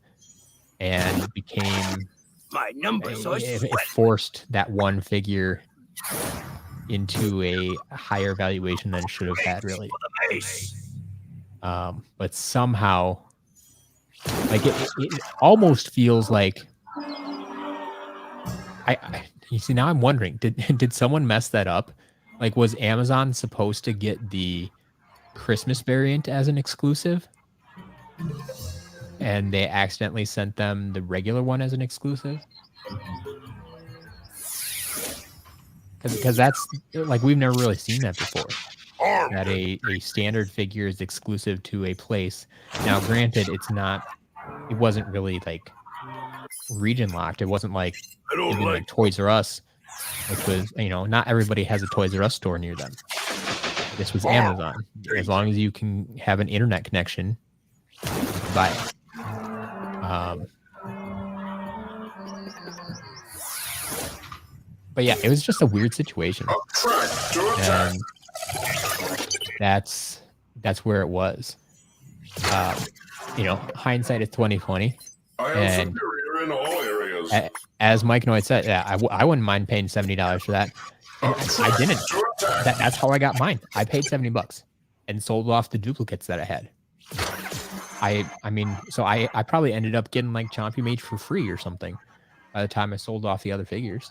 and became My numbers are it forced that one figure into a higher valuation than it should have had, really. But somehow, like it almost feels like you see, now I'm wondering, did someone mess that up? Like, was Amazon supposed to get the Christmas variant as an exclusive, and they accidentally sent them the regular one as an exclusive? Because that's like, we've never really seen that before, that a standard figure is exclusive to a place. Now granted, it wasn't really like region locked. It wasn't like even like Toys R Us, which was, you know, not everybody has a Toys R Us store near them. This was Amazon. As long as you can have an internet connection, you can buy it. But yeah, it was just a weird situation. And that's where it was. You know, hindsight is 2020. I am superior in all areas. As Mike Noyd said, yeah, I wouldn't mind paying $70 for that. And I didn't. That's how I got mine. I paid $70 and sold off the duplicates that I had. I mean, so I probably ended up getting like Chompy Mage for free or something by the time I sold off the other figures.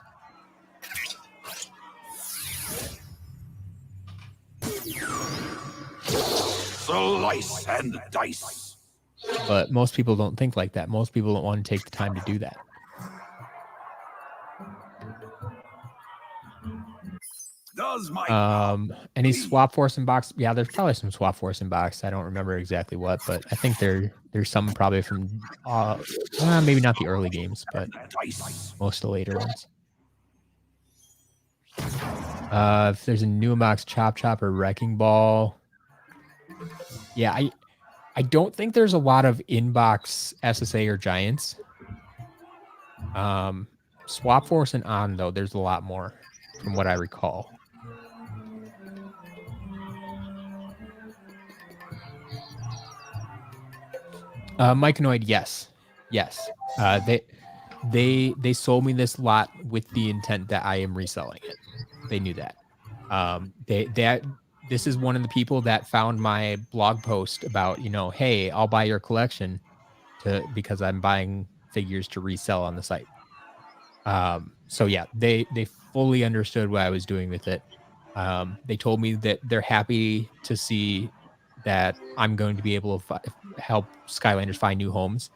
Slice and dice. But most people don't think like that. Most people don't want to take the time to do that. Does my Any Swap Force in box? Yeah, there's probably some Swap Force in box. I don't remember exactly what, but I think there's some probably from maybe not the early games, but most of the later ones. If there's a new box Chop or Wrecking Ball. Yeah, I don't think there's a lot of in-box SSA or Giants. Swap Force and On, though, there's a lot more from what I recall. Mike Noyd, yes. They sold me this lot with the intent that I am reselling it. They knew that. This is one of the people that found my blog post about, you know, hey, I'll buy your collection because I'm buying figures to resell on the site. So yeah, they fully understood what I was doing with it. They told me that they're happy to see that I'm going to be able to help Skylanders find new homes.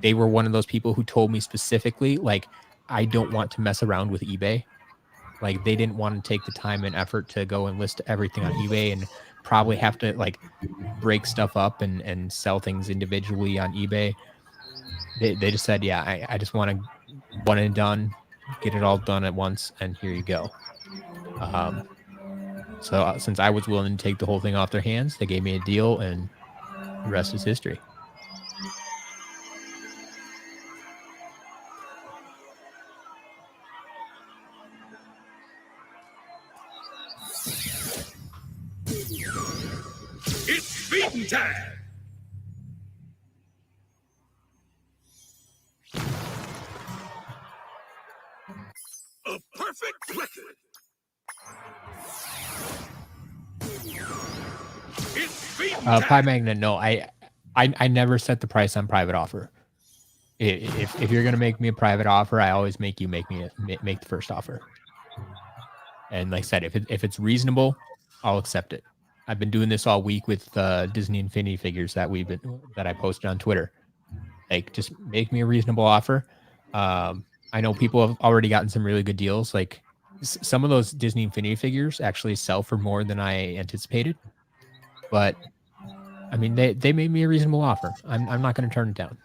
They were one of those people who told me specifically, like, I don't want to mess around with eBay. Like, they didn't want to take the time and effort to go and list everything on eBay and probably have to, like, break stuff up and sell things individually on eBay. They just said, yeah, I just want to one and done, get it all done at once, and here you go. So since I was willing to take the whole thing off their hands, they gave me a deal, and the rest is history. It's feeding time. A perfect record. It's feeding time. Pie Magnet, no, I never set the price on private offer. If you're gonna make me a private offer, I always make you make the first offer. And like I said, if it's reasonable, I'll accept it. I've been doing this all week with Disney Infinity figures that I posted on Twitter. Like, just make me a reasonable offer. I know people have already gotten some really good deals. Like, some of those Disney Infinity figures actually sell for more than I anticipated. But I mean, they made me a reasonable offer. I'm not going to turn it down.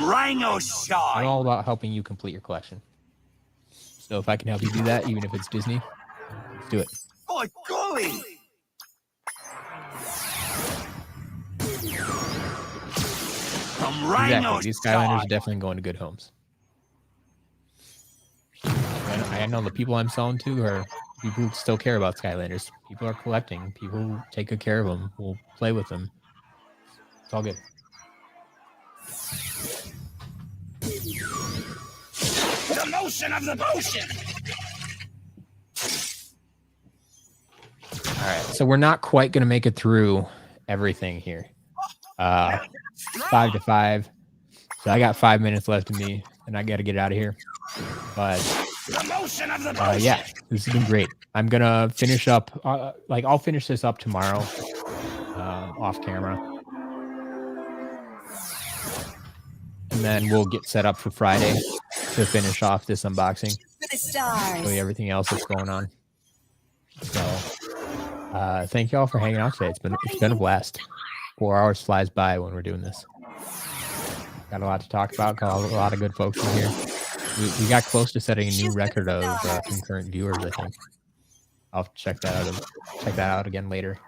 Rhino shot. I'm all about helping you complete your collection. So if I can help you do that, even if it's Disney, let's do it. Oh, golly! Exactly. These Skylanders are definitely going to good homes. I know the people I'm selling to are people who still care about Skylanders. People are collecting. People who take good care of them. Will play with them. It's all good. The motion of the potion. All right, so we're not quite going to make it through everything here. 5 to 5. So I got 5 minutes left in me, and I got to get out of here. But yeah, this has been great. I'm gonna finish up. I'll finish this up tomorrow, off camera, and then we'll get set up for Friday to finish off this unboxing. Show you everything else that's going on. So, thank you all for hanging out today. It's been a blast. 4 hours flies by when we're doing this. Got a lot to talk about. Got a lot of good folks in here. We got close to setting a new record of concurrent viewers, I think. I'll check that out. Check that out again later.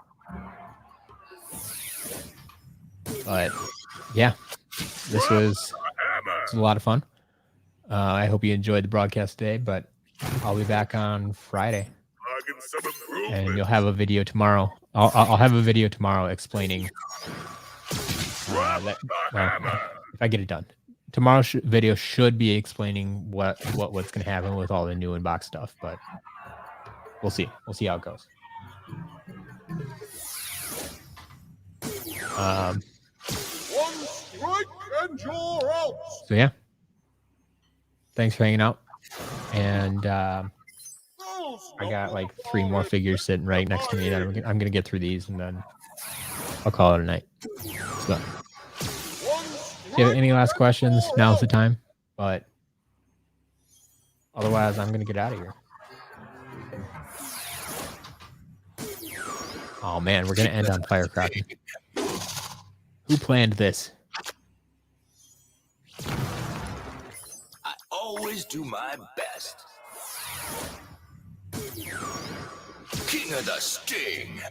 But yeah, this was a lot of fun. I hope you enjoyed the broadcast today, but I'll be back on Friday, and you'll have a video tomorrow. I'll have a video tomorrow explaining that. If I get it done, tomorrow's video should be explaining what's going to happen with all the new inbox stuff, but we'll see. We'll see how it goes. One strike and you're out. So yeah, thanks for hanging out, and I got like 3 more figures sitting right next to me that I'm gonna get through these, and then I'll call it a night. So if you have any last questions, now's the time, but otherwise I'm gonna get out of here. Oh man, we're gonna end on firecracker. Who planned this? I always do my best. King of the Sting.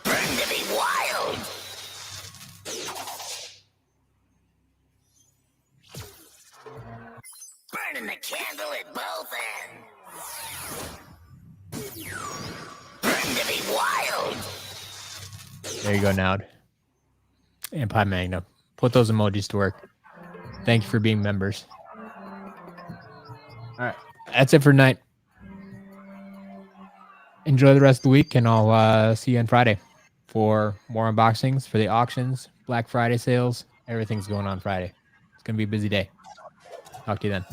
Bring to be wild. Burning the candle at both ends. Bring to be wild. There you go, Naud. And Pi Magna. Put those emojis to work. Thank you for being members. All right. That's it for tonight. Enjoy the rest of the week, and I'll see you on Friday for more unboxings, for the auctions, Black Friday sales. Everything's going on Friday. It's going to be a busy day. Talk to you then.